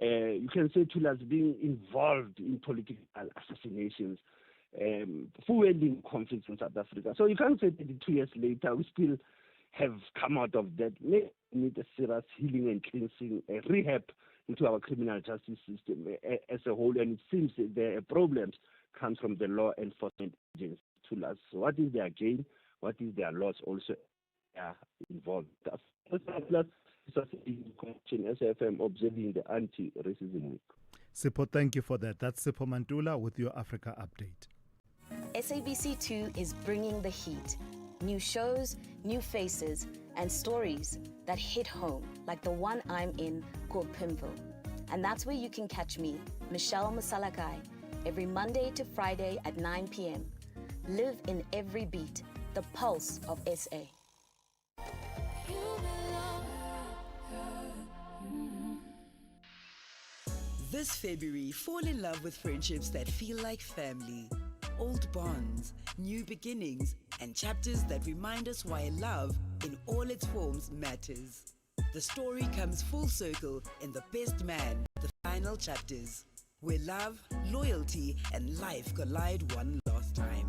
you can say, to us being involved in political assassinations, fueling conflicts in South Africa. So you can't say that 2 years later we still have come out of that. We need a serious healing and cleansing, a rehab into our criminal justice system as a whole, and it seems that the problems come from the law enforcement agencies to us. So what is their gain? What is their loss also involved? SFM observing the anti-racism week. Sipho, thank you for that. That's Sipho Mantula with your Africa update. SABC2 is bringing the heat. New shows, new faces, and stories that hit home, like the one I'm in called Pimville. And that's where you can catch me, Michelle Masalakai, every Monday to Friday at 9 p.m. Live in every beat, the pulse of SA. This February, fall in love with friendships that feel like family. Old bonds, new beginnings, and chapters that remind us why love, in all its forms, matters. The story comes full circle in The Best Man, the final chapters, where love, loyalty, and life collide one last time.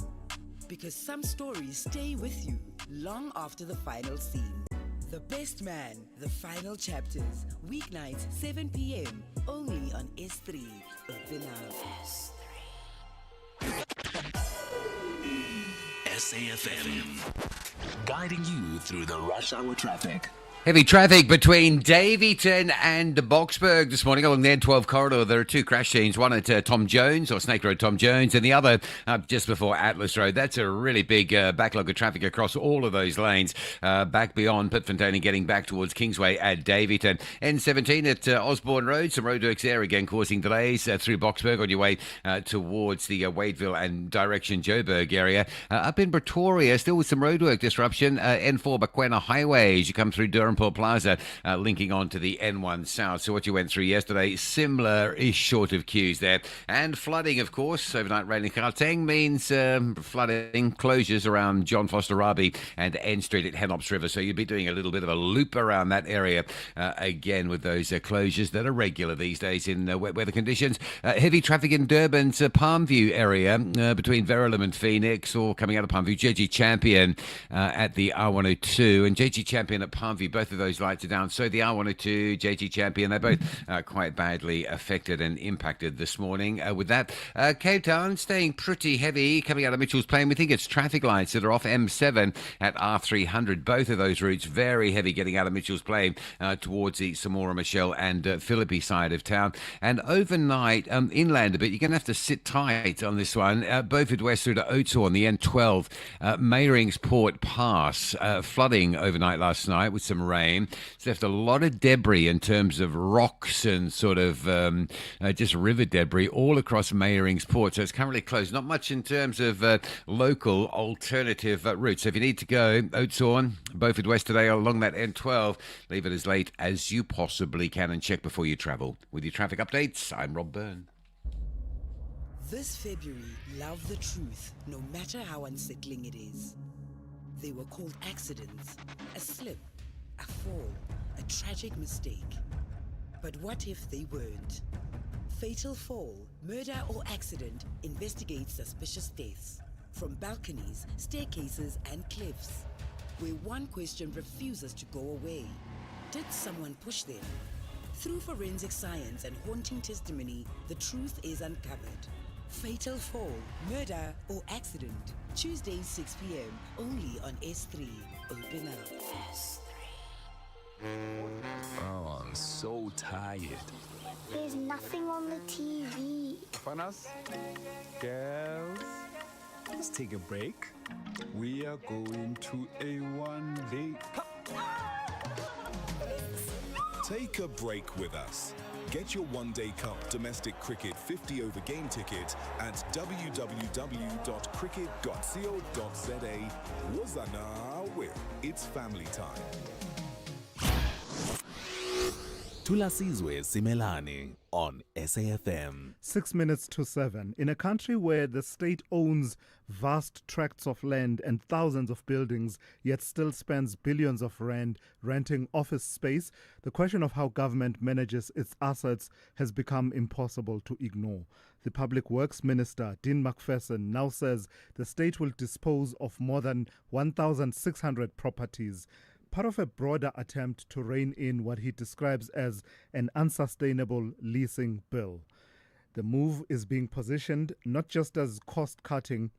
Because some stories stay with you long after the final scene. The Best Man, the final chapters, weeknights 7 p.m. only on S3. Open up. SAFM, guiding you through the rush hour traffic. Heavy traffic between Daveyton and Boksburg this morning along the N12 corridor. There are 2 crash scenes, one at Tom Jones, or Snake Road Tom Jones, and the other just before Atlas Road. That's a really big backlog of traffic across all of those lanes, back beyond Pitfontein and getting back towards Kingsway at Daveyton. N17 at Osborne Road, some roadworks there again causing delays through Boksburg on your way towards the Wadeville and direction Joburg area. Up in Pretoria, still with some roadwork disruption, N4 Bakwena Highway as you come through Durham Plaza, linking on to the N1 South. So what you went through yesterday, similar-ish short of queues there. And flooding, of course, overnight rain in Gauteng means flooding, closures around John Foster Raby and N Street at Henops River. So you'll be doing a little bit of a loop around that area again with those closures that are regular these days in wet weather conditions. Heavy traffic in Durban's Palmview area between Verulam and Phoenix, or coming out of Palmview, JG Champion at the R102 and JG Champion at Palmview, both both of those lights are down. So the R102, JG Champion, they're both quite badly affected and impacted this morning. With that, Cape Town staying pretty heavy coming out of Mitchell's Plain. We think it's traffic lights that are off M7 at R300. Both of those routes very heavy getting out of Mitchell's Plain towards the Samora Machel and Philippi side of town. And overnight, inland a bit, you're going to have to sit tight on this one. Beaufort West through to Oudtshoorn, the N12, Meyeringsport Pass, flooding overnight last night with some rain. It's left a lot of debris in terms of rocks and sort of just river debris all across Meyeringsport. So it's currently closed. Not much in terms of local alternative routes. So if you need to go Oudtshoorn, Beaufort West today along that N12, leave it as late as you possibly can and check before you travel. With your traffic updates, I'm Rob Byrne. This February, love the truth, no matter how unsettling it is. They were called accidents, a slip, a fall, a tragic mistake. But what if they weren't? Fatal fall, murder or accident, investigate suspicious deaths. From balconies, staircases and cliffs. Where one question refuses to go away. Did someone push them? Through forensic science and haunting testimony, the truth is uncovered. Fatal fall, murder or accident. Tuesdays 6 p.m. only on S3. Open up. S3. Oh, I'm so tired. There's nothing on the TV. Fanas, girls, let's take a break. We are going to A1 Lake. Take a break with us. Get your One Day Cup domestic cricket 50 over game ticket at www.cricket.co.za. Wozana with it's family time. Thulasizwe Simelane on SAFM. 6 minutes to 7. In a country where the state owns vast tracts of land and thousands of buildings, yet still spends billions of rand renting office space, the question of how government manages its assets has become impossible to ignore. The Public Works Minister, Dean McPherson, now says the state will dispose of more than 1,600 properties, part of a broader attempt to rein in what he describes as an unsustainable leasing bill. The move is being positioned not just as cost-cutting,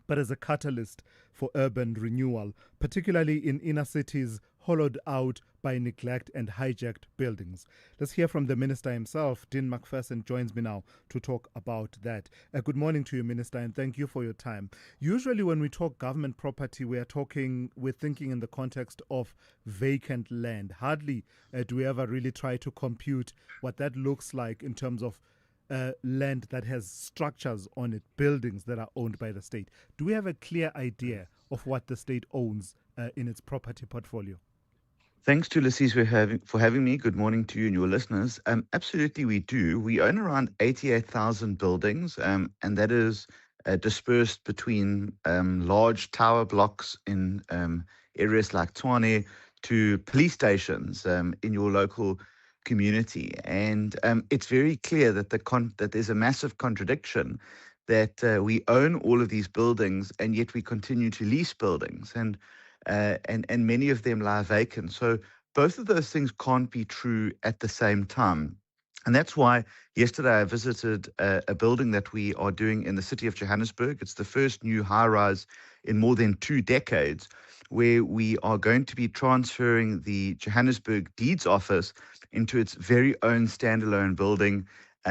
but as a catalyst for urban renewal, particularly in inner cities hollowed out by neglect and hijacked buildings. Let's hear from the Minister himself. Dean McPherson joins me now to talk about that. Good morning to you, Minister, and thank you for your time. Usually when we talk government property, we're thinking in the context of vacant land. Hardly do we ever really try to compute what that looks like in terms of land that has structures on it, buildings that are owned by the state. Do we have a clear idea of what the state owns in its property portfolio? Thanks to Thulasizwe for having me. Good morning to you and your listeners. Absolutely, we do. We own around 88,000 buildings, and that is dispersed between large tower blocks in areas like Tshwane to police stations in your local community. And it's very clear that that there's a massive contradiction that we own all of these buildings and yet we continue to lease buildings. And many of them lie vacant. So both of those things can't be true at the same time. And that's why yesterday I visited a building that we are doing in the city of Johannesburg. It's the first new high-rise in more than 2 decades, where we are going to be transferring the Johannesburg Deeds Office into its very own standalone building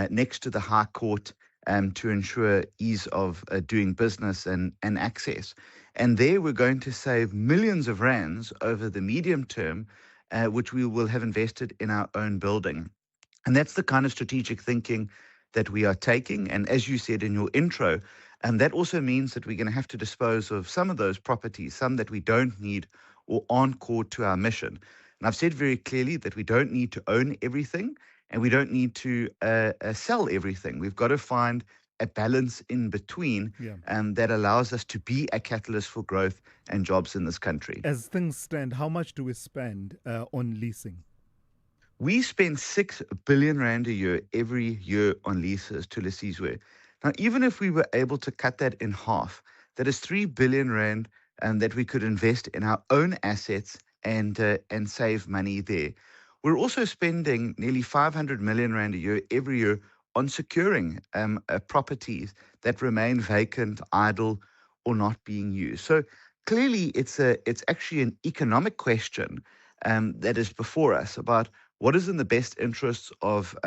next to the High Court to ensure ease of doing business and access. And there we're going to save millions of rands over the medium term, which we will have invested in our own building. And that's the kind of strategic thinking that we are taking. And as you said in your intro, that also means that we're going to have to dispose of some of those properties, some that we don't need or aren't core to our mission. And I've said very clearly that we don't need to own everything and we don't need to sell everything. We've got to find a balance in between that allows us to be a catalyst for growth and jobs in this country. As things stand, how much do we spend on leasing? We spend 6 billion rand a year every year on leases to Thulasizwe. Now, even if we were able to cut that in half, that is 3 billion rand that we could invest in our own assets and save money there. We're also spending nearly 500 million rand a year every year on securing properties that remain vacant, idle, or not being used. So clearly, it's actually an economic question that is before us about what is in the best interests of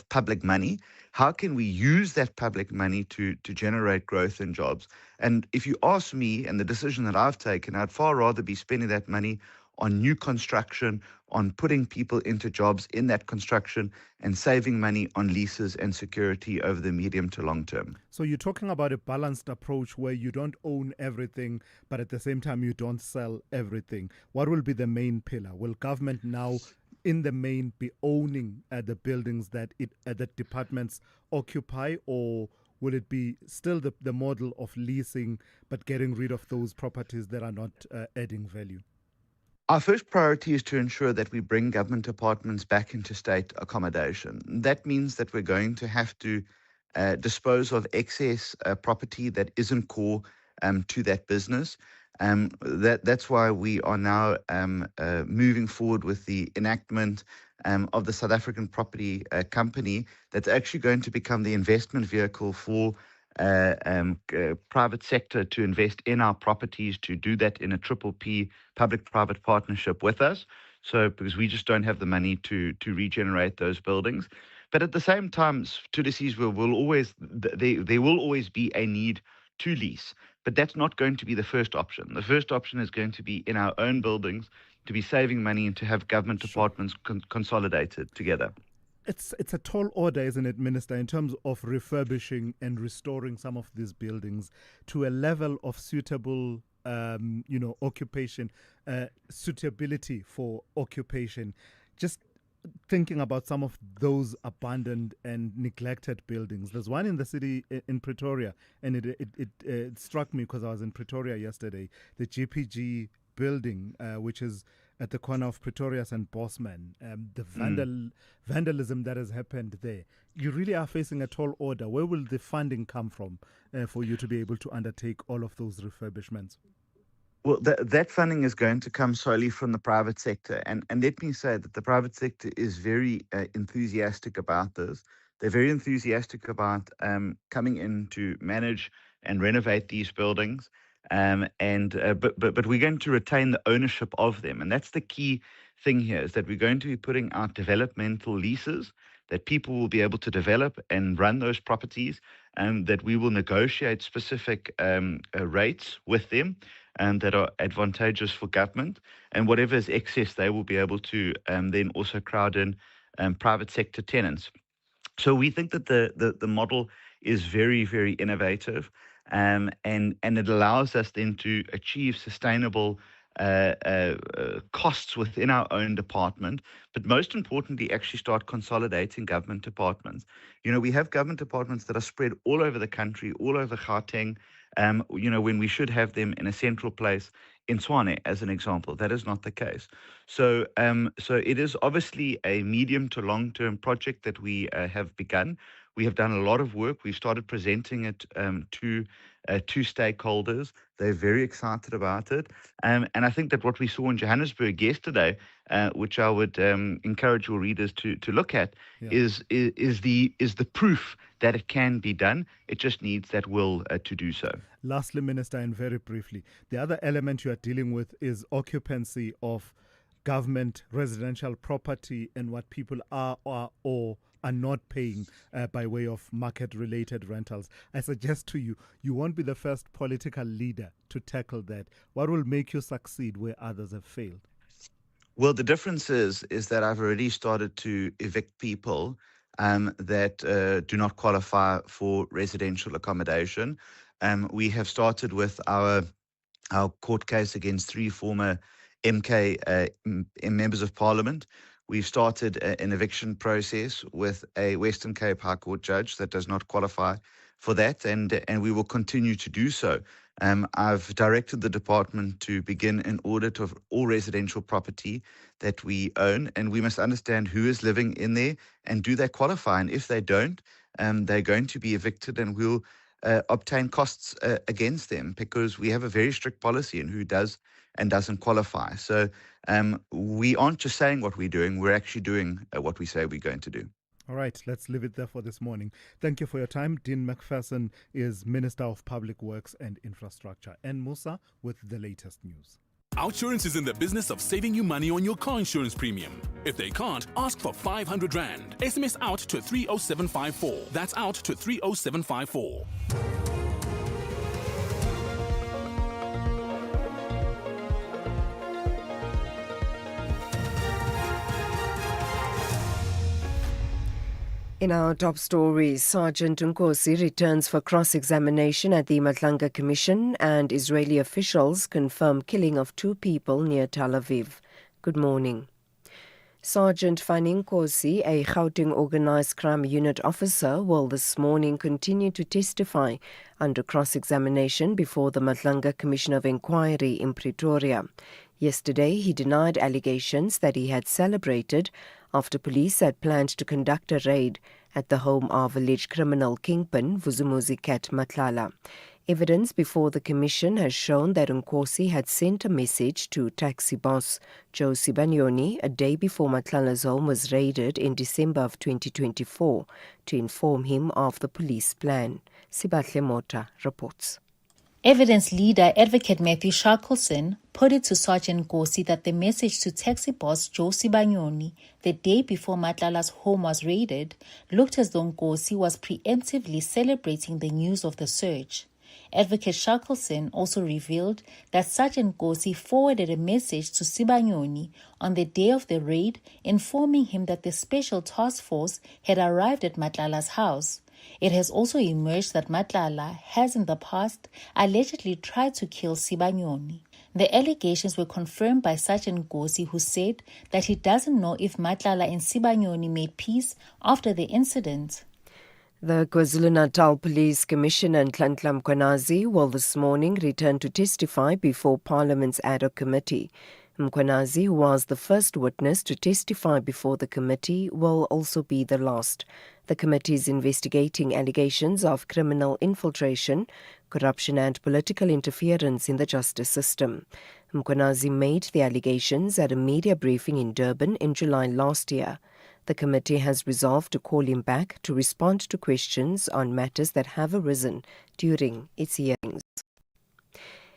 public money. How can we use that public money to generate growth and jobs? And if you ask me, and the decision that I've taken, I'd far rather be spending that money on new construction, on putting people into jobs in that construction, and saving money on leases and security over the medium to long term. So you're talking about a balanced approach where you don't own everything, but at the same time you don't sell everything. What will be the main pillar? Will government now, in the main, be owning the buildings that that departments occupy, or will it be still the model of leasing but getting rid of those properties that are not adding value? Our first priority is to ensure that we bring government apartments back into state accommodation. That means that we're going to have to dispose of excess property that isn't core to that business. That's why we are now moving forward with the enactment of the South African Property Company that's actually going to become the investment vehicle for private sector to invest in our properties, to do that in a triple P public-private partnership with us. So because we just don't have the money to regenerate those buildings. But at the same time, Thulasizwe there will always be a need to lease. But that's not going to be the first option. The first option is going to be in our own buildings, to be saving money and to have government apartments consolidated together. It's a tall order, isn't it, Minister, in terms of refurbishing and restoring some of these buildings to a level of suitable, occupation, suitability for occupation. Just thinking about some of those abandoned and neglected buildings. There's one in the city in Pretoria, and it struck me because I was in Pretoria yesterday. The GPG building, which is at the corner of Pretoria and Bosman, the vandalism that has happened there. You really are facing a tall order. Where will the funding come from for you to be able to undertake all of those refurbishments? Well, that funding is going to come solely from the private sector. And let me say that the private sector is very enthusiastic about this. They're very enthusiastic about coming in to manage and renovate these buildings. But we're going to retain the ownership of them. And that's the key thing here, is that we're going to be putting out developmental leases that people will be able to develop and run those properties, and that we will negotiate specific rates with them that are advantageous for government. And whatever is excess, they will be able to then also crowd in private sector tenants. So we think that the model is very, very innovative, and it allows us then to achieve sustainable costs within our own department, but most importantly, actually start consolidating government departments. We have government departments that are spread all over the country, all over Gauteng, when we should have them in a central place in Tshwane, as an example. That is not the case. So it is obviously a medium to long-term project that we have begun. We have done a lot of work. We've started presenting it to stakeholders. They're very excited about it. And I think that what we saw in Johannesburg yesterday, which I would encourage your readers to look at, is the proof that it can be done. It just needs that will to do so. Lastly, Minister, and very briefly, the other element you are dealing with is occupancy of government residential property and what people are or are not paying by way of market-related rentals. I suggest to you, you won't be the first political leader to tackle that. What will make you succeed where others have failed? Well, the difference is that I've already started to evict people that do not qualify for residential accommodation. We have started with our court case against 3 former MK members of Parliament. We've started an eviction process with a Western Cape High Court judge that does not qualify for that, and we will continue to do so. I've directed the department to begin an audit of all residential property that we own, and we must understand who is living in there and do they qualify. And if they don't, they're going to be evicted, and we'll obtain costs against them, because we have a very strict policy in who does and doesn't qualify. So we aren't just saying what we're doing, we're actually doing what we say we're going to do. All right, let's leave it there for this morning. Thank you for your time. Dean McPherson is Minister of Public Works and Infrastructure. And Musa with the latest news. Outsurance is in the business of saving you money on your car insurance premium. If they can't, ask for 500 Rand. SMS out to 30754. That's out to 30754. In our top stories, Sergeant Nkosi returns for cross-examination at the Matlanga Commission, and Israeli officials confirm killing of 2 people near Tel Aviv. Good morning. Sergeant Fani Nkosi, a Gauteng Organised Crime Unit officer, will this morning continue to testify under cross-examination before the Matlanga Commission of Inquiry in Pretoria. Yesterday, he denied allegations that he had celebrated after police had planned to conduct a raid at the home of alleged criminal kingpin Vuzumuzi Cat Matlala. Evidence before the commission has shown that Nkosi had sent a message to taxi boss Joe Sibanyoni a day before Matlala's home was raided in December of 2024 to inform him of the police plan. Sibahle Mota reports. Evidence leader Advocate Matthew Shackleson put it to Sergeant Nkosi that the message to taxi boss Joe Sibanyoni the day before Matlala's home was raided looked as though Nkosi was preemptively celebrating the news of the search. Advocate Shackleson also revealed that Sergeant Nkosi forwarded a message to Sibanyoni on the day of the raid informing him that the Special Task Force had arrived at Matlala's house. It has also emerged that Matlala has in the past allegedly tried to kill Sibanyoni. The allegations were confirmed by Sergeant Nkosi, who said that he doesn't know if Matlala and Sibanyoni made peace after the incident. The KwaZulu-Natal Police Commissioner Nhlanhla Mkhwanazi will this morning return to testify before Parliament's ad hoc committee. Mkhwanazi, who was the first witness to testify before the committee, will also be the last. The committee is investigating allegations of criminal infiltration, corruption and political interference in the justice system. Mkhwanazi made the allegations at a media briefing in Durban in July last year. The committee has resolved to call him back to respond to questions on matters that have arisen during its hearings.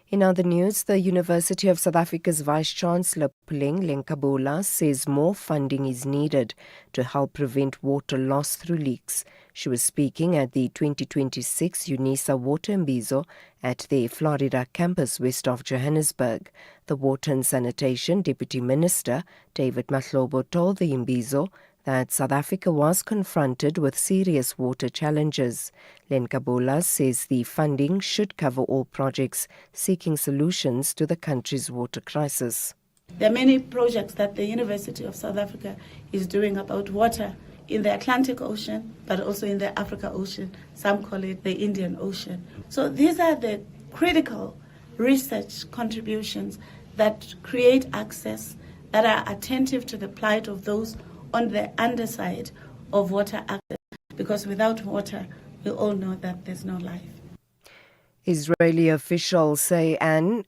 In other news, the University of South Africa's Vice-Chancellor Puleng Lenkabula says more funding is needed to help prevent water loss through leaks. She was speaking at the 2026 UNISA Water Imbizo at the Florida campus west of Johannesburg. The Water and Sanitation Deputy Minister, David Mahlobo, told the Imbizo that South Africa was confronted with serious water challenges. Lenkabula says the funding should cover all projects seeking solutions to the country's water crisis. There are many projects that the University of South Africa is doing about water in the Atlantic Ocean, but also in the Africa Ocean. Some call it the Indian Ocean. So these are the critical research contributions that create access, that are attentive to the plight of those on the underside of water access, because without water, we all know that there's no life. Israeli officials say an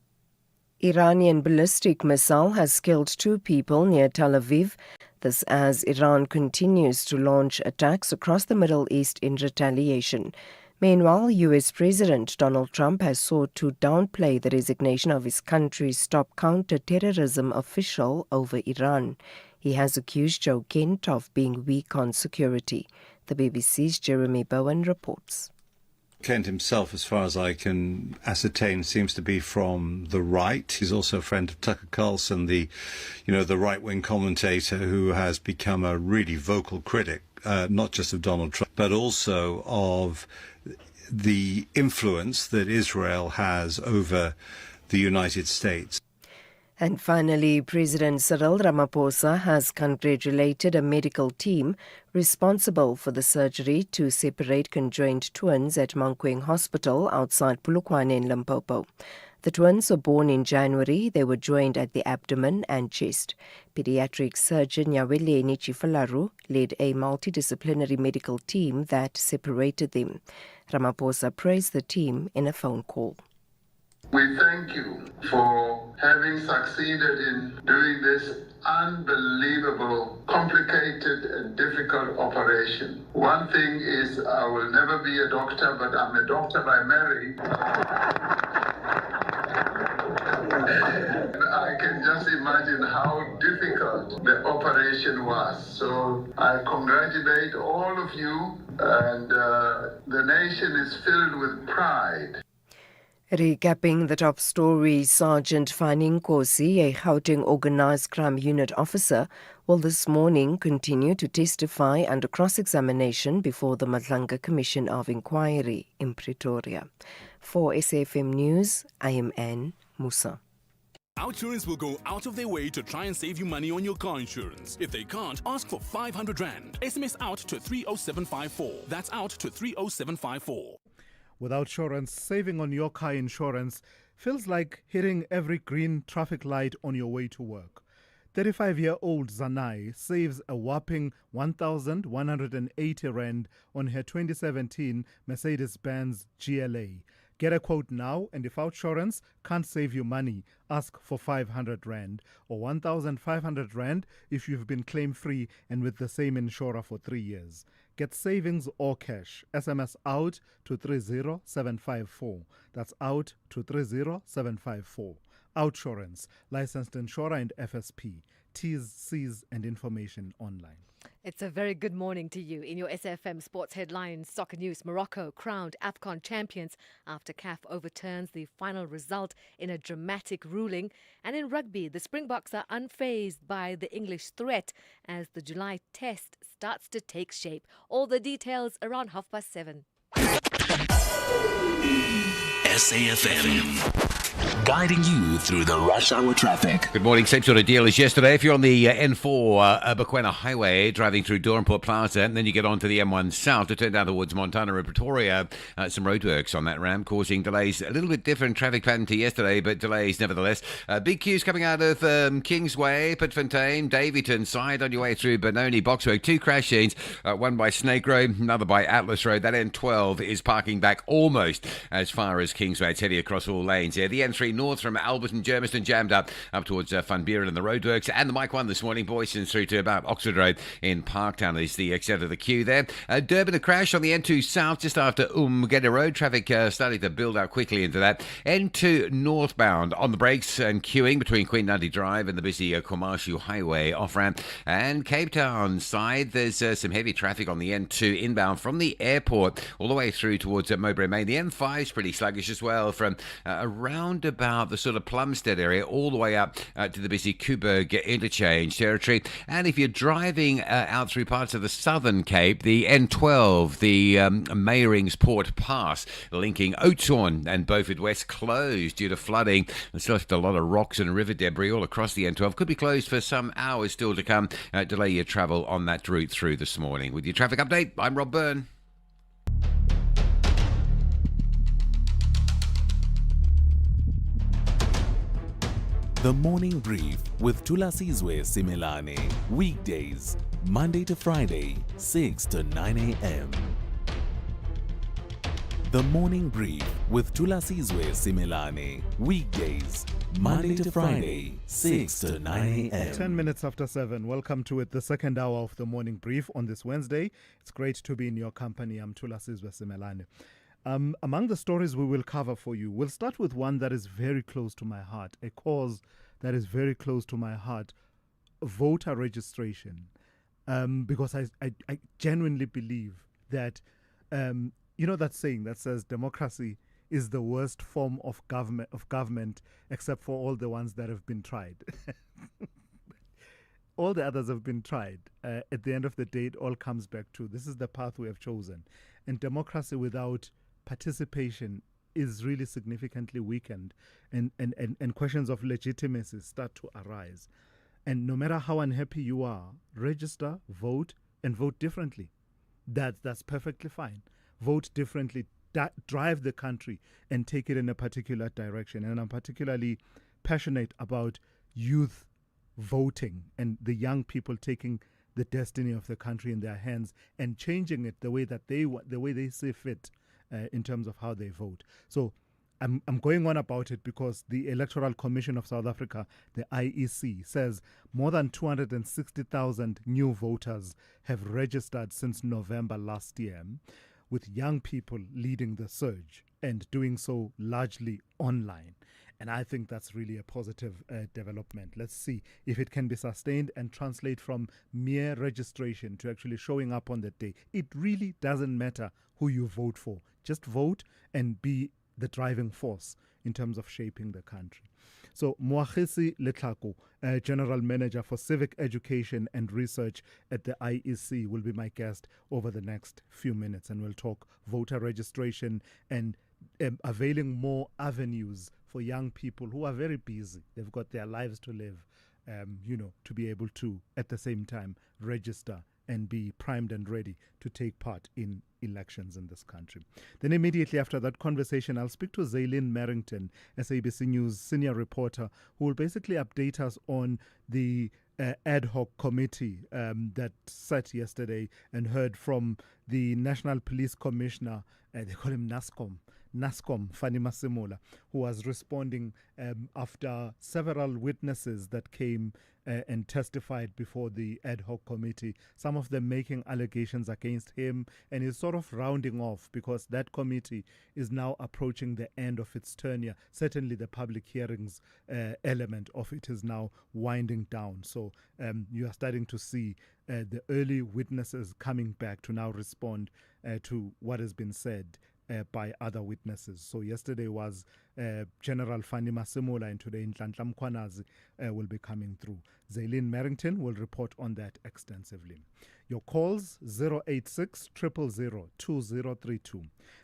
Iranian ballistic missile has killed 2 people near Tel Aviv. This as Iran continues to launch attacks across the Middle East in retaliation. Meanwhile, US President Donald Trump has sought to downplay the resignation of his country's top counter-terrorism official over Iran. He has accused Joe Kent of being weak on security. The BBC's Jeremy Bowen reports. Kent himself, as far as I can ascertain, seems to be from the right. He's also a friend of Tucker Carlson, the right-wing commentator who has become a really vocal critic, not just of Donald Trump, but also of the influence that Israel has over the United States. And finally, President Cyril Ramaphosa has congratulated a medical team responsible for the surgery to separate conjoined twins at Mankweng Hospital outside Polokwane in Limpopo. The twins were born in January. They were joined at the abdomen and chest. Pediatric surgeon Nyaweleni Chifalaru led a multidisciplinary medical team that separated them. Ramaphosa praised the team in a phone call. We thank you for having succeeded in doing this unbelievable, complicated and difficult operation. One thing is I will never be a doctor, but I'm a doctor by marriage. I can just imagine how difficult the operation was. So I congratulate all of you, and the nation is filled with pride. Recapping the top story, Sergeant Fani Nkosi, a Gauteng Organised Crime Unit officer, will this morning continue to testify under cross-examination before the Madlanga Commission of Inquiry in Pretoria. For SAFM News, I am Anne Musa. Outsurance will go out of their way to try and save you money on your car insurance. If they can't, ask for 500 Rand. SMS out to 30754. That's out to 30754. Without insurance, saving on your car insurance feels like hitting every green traffic light on your way to work. 35-year-old Zanai saves a whopping 1,180 Rand on her 2017 Mercedes-Benz GLA. Get a quote now, and if outsurance can't save you money, ask for 500 Rand or 1,500 Rand if you've been claim-free and with the same insurer for 3 years. Get savings or cash. SMS out to 30754. That's out to 30754. Outsurance, licensed insurer and FSP. T's, C's and information online. It's a very good morning to you. In your SFM Sports Headlines, soccer news, Morocco crowned AFCON champions after CAF overturns the final result in a dramatic ruling. And in rugby, the Springboks are unfazed by the English threat as the July test starts to take shape. All the details around 7:30. SAFM. Guiding you through the rush hour traffic. Good morning. Same sort of deal as yesterday. If you're on the N4 Bakwena Highway driving through Doornpoort Plaza, and then you get onto the M1 South to turn down towards Montana and Pretoria, some roadworks on that ramp causing delays. A little bit different traffic pattern to yesterday, but delays nevertheless. Big queues coming out of Kingsway, Pitfontein, Davyton side on your way through Benoni, Boxwork. 2 crash scenes, one by Snake Road, another by Atlas Road. That N12 is parking back almost as far as Kingsway. It's heavy across all lanes here. The N3 north from Alberton, Germiston jammed up towards Van Buren and the roadworks, and the Mike 1 this morning, Boyston through to about Oxford Road in Parktown is the extent of the queue there. Durban, a crash on the N2 south just after Umgeda Road. Traffic starting to build out quickly into that. N2 northbound on the brakes and queuing between Queen Nandi Drive and the busy Komashu Highway off-ramp. And Cape Town side, there's some heavy traffic on the N2 inbound from the airport all the way through towards Mowbray Main. The N5 is pretty sluggish as well from around about the sort of Plumstead area all the way up to the busy Kuberg interchange territory. And if you're driving out through parts of the Southern Cape, the N12, the Mayring's Port Pass linking Oudtshoorn and Beaufort West closed due to flooding. There's left a lot of rocks and river debris all across the N12. Could be closed for some hours still to come. Delay your travel on that route through this morning. With your traffic update, I'm Rob Byrne. The Morning Brief with Thulasizwe Simelane. Weekdays, Monday to Friday, 6 to 9 a.m. The Morning Brief with Thulasizwe Simelane. Weekdays, Monday to Friday, 6 to 9 a.m. 10 minutes after 7. Welcome to it, the second hour of the Morning Brief on this Wednesday. It's great to be in your company. I'm Thulasizwe Simelane. Among the stories we will cover for you, we'll start with one that is very close to my heart, a cause that is very close to my heart, voter registration, because I genuinely believe that, you know that saying that says democracy is the worst form of government except for all the ones that have been tried. All the others have been tried. At the end of the day, it all comes back to this is the path we have chosen. And democracy without participation is really significantly weakened, and questions of legitimacy start to arise. And no matter how unhappy you are, register, vote, and vote differently. That's perfectly fine. Vote differently drive the country and take it in a particular direction. And I'm particularly passionate about youth voting and the young people taking the destiny of the country in their hands and changing it the way that the way they see fit in terms of how they vote. So I'm going on about it because the Electoral Commission of South Africa, the IEC, says more than 260,000 new voters have registered since November last year, with young people leading the surge and doing so largely online. And I think that's really a positive development. Let's see if it can be sustained and translate from mere registration to actually showing up on the day. It really doesn't matter who you vote for. Just vote and be the driving force in terms of shaping the country. So Moagesi Letlhako, General Manager for Civic Education and Research at the IEC, will be my guest over the next few minutes, and we'll talk voter registration and availing more avenues for young people who are very busy. They've got their lives to live, to be able to, at the same time, register and be primed and ready to take part in elections in this country. Then immediately after that conversation, I'll speak to Cimelane Merrington, SABC News senior reporter, who will basically update us on the ad hoc committee that sat yesterday and heard from the National Police Commissioner, they call him NASCOM, Fani Masemola, who was responding after several witnesses that came and testified before the ad hoc committee, some of them making allegations against him, and he's sort of rounding off because that committee is now approaching the end of its tenure. Certainly the public hearings element of it is now winding down. So you are starting to see the early witnesses coming back to now respond to what has been said by other witnesses. So yesterday was General Fani Masemola, and today Nhlanhla Mkhwanazi will be coming through. Cimelane Merrington will report on that extensively. Your calls 086 000 2032,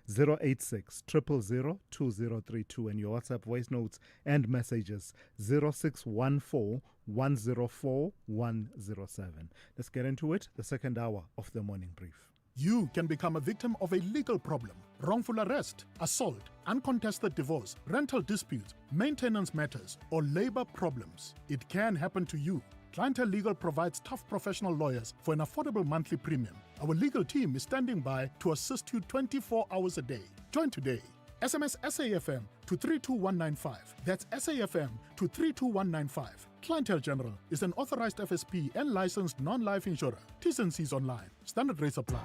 086 000 2032, and your WhatsApp voice notes and messages 0614 104 107. Let's get into it, the second hour of the morning brief. You can become a victim of a legal problem: wrongful arrest, assault, uncontested divorce, rental disputes, maintenance matters, or labor problems. It can happen to you. Clientele Legal provides tough professional lawyers for an affordable monthly premium. Our legal team is standing by to assist you 24 hours a day. Join today. SMS SAFM to 32195. That's SAFM to 32195. Clientele General is an authorized FSP and licensed non-life insurer. T's and C's online. Standard rates apply.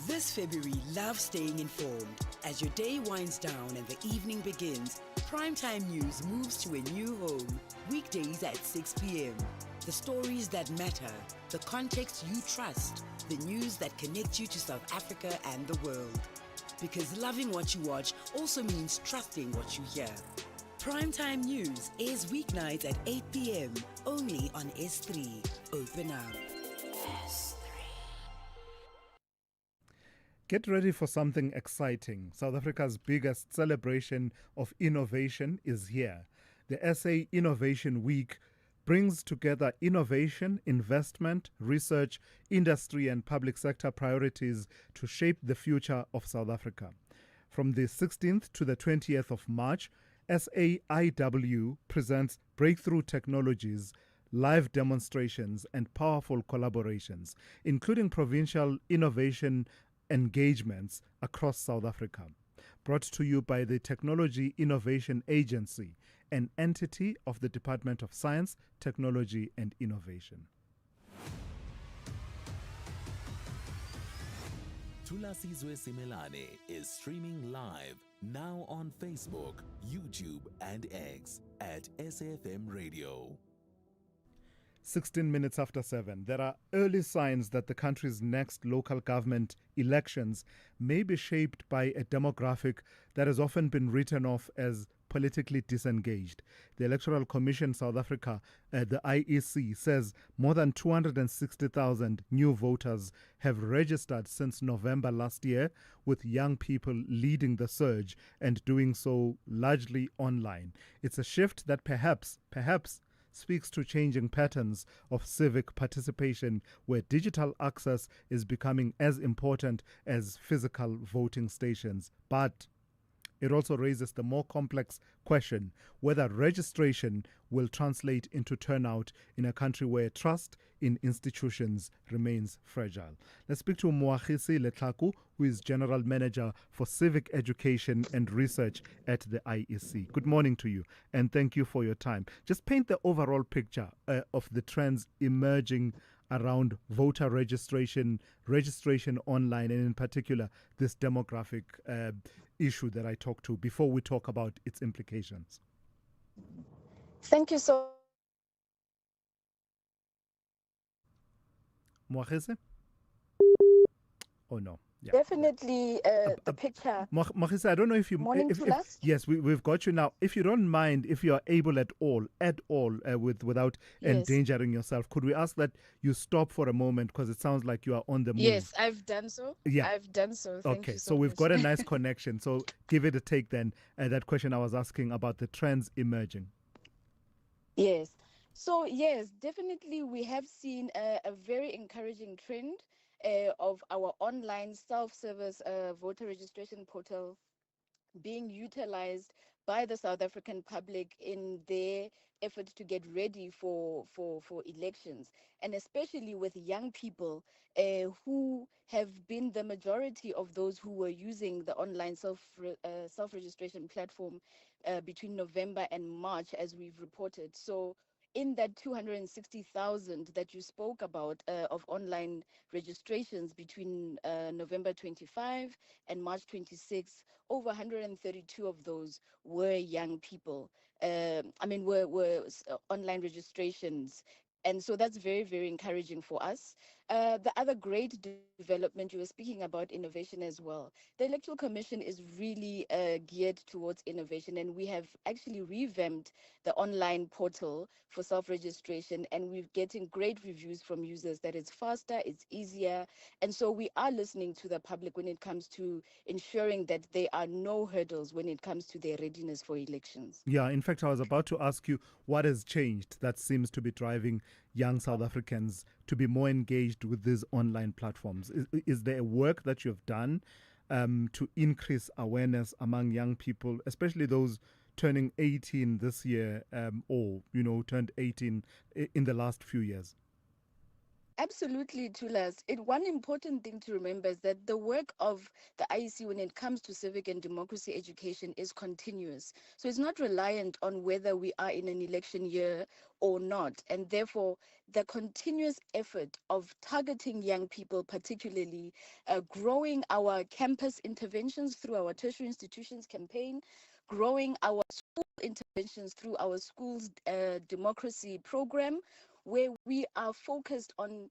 This February, love staying informed. As your day winds down and the evening begins, Primetime News moves to a new home. Weekdays at 6 p.m. The stories that matter, the context you trust, the news that connects you to South Africa and the world. Because loving what you watch also means trusting what you hear. Primetime News is weeknights at 8 p.m. only on S3. Open up. S3. Get ready for something exciting. South Africa's biggest celebration of innovation is here. The SA Innovation Week brings together innovation, investment, research, industry, and public sector priorities to shape the future of South Africa. From the 16th to the 20th of March, SAIW presents breakthrough technologies, live demonstrations, and powerful collaborations, including provincial innovation engagements across South Africa. Brought to you by the Technology Innovation Agency, an entity of the Department of Science, Technology and Innovation. Thulasizwe Simelane is streaming live now on Facebook, YouTube and X at SAFM Radio. 16 minutes after 7. There are early signs that the country's next local government elections may be shaped by a demographic that has often been written off as politically disengaged. The Electoral Commission South Africa, the IEC, says more than 260,000 new voters have registered since November last year, with young people leading the surge and doing so largely online. It's a shift that perhaps speaks to changing patterns of civic participation where digital access is becoming as important as physical voting stations. But it also raises the more complex question whether registration will translate into turnout in a country where trust in institutions remains fragile. Let's speak to Moagisi Letlaku, who is General Manager for Civic Education and Research at the IEC. Good morning to you, and thank you for your time. Just paint the overall picture of the trends emerging around voter registration online, and in particular this demographic issue that I talked to before we talk about its implications. Thank you so Moagese? Oh no. Yeah. Definitely the picture. Moagese, I don't know if you... Morning, Thulas. Yes, we've got you now. If you don't mind, if you are able at all, without endangering yourself, could we ask that you stop for a moment, because it sounds like you are on the move. Yes, I've done so. Yeah. I've done so. Thank okay, you so much. we've got a nice connection. So give it a take then. That question I was asking about the trends emerging. Yes. So yes, definitely we have seen a very encouraging trend of our online self-service voter registration portal being utilized by the South African public in their effort to get ready for elections, and especially with young people who have been the majority of those who were using the online self-registration platform between November and March, as we've reported. So in that 260,000 that you spoke about of online registrations between November 25 and March 26, over 132 of those were young people. Were online registrations. And so that's very, very encouraging for us. The other great development, you were speaking about innovation as well. The Electoral Commission is really geared towards innovation, and we have actually revamped the online portal for self-registration, and we're getting great reviews from users that it's faster, it's easier. And so we are listening to the public when it comes to ensuring that there are no hurdles when it comes to their readiness for elections. Yeah, in fact, I was about to ask you what has changed that seems to be driving young South Africans to be more engaged with these online platforms. Is there a work that you've done to increase awareness among young people, especially those turning 18 this year or, turned 18 in the last few years? Absolutely, Thulas. One important thing to remember is that the work of the IEC when it comes to civic and democracy education is continuous. So it's not reliant on whether we are in an election year or not. And therefore, the continuous effort of targeting young people, particularly growing our campus interventions through our tertiary institutions campaign, growing our school interventions through our schools democracy program, where we are focused on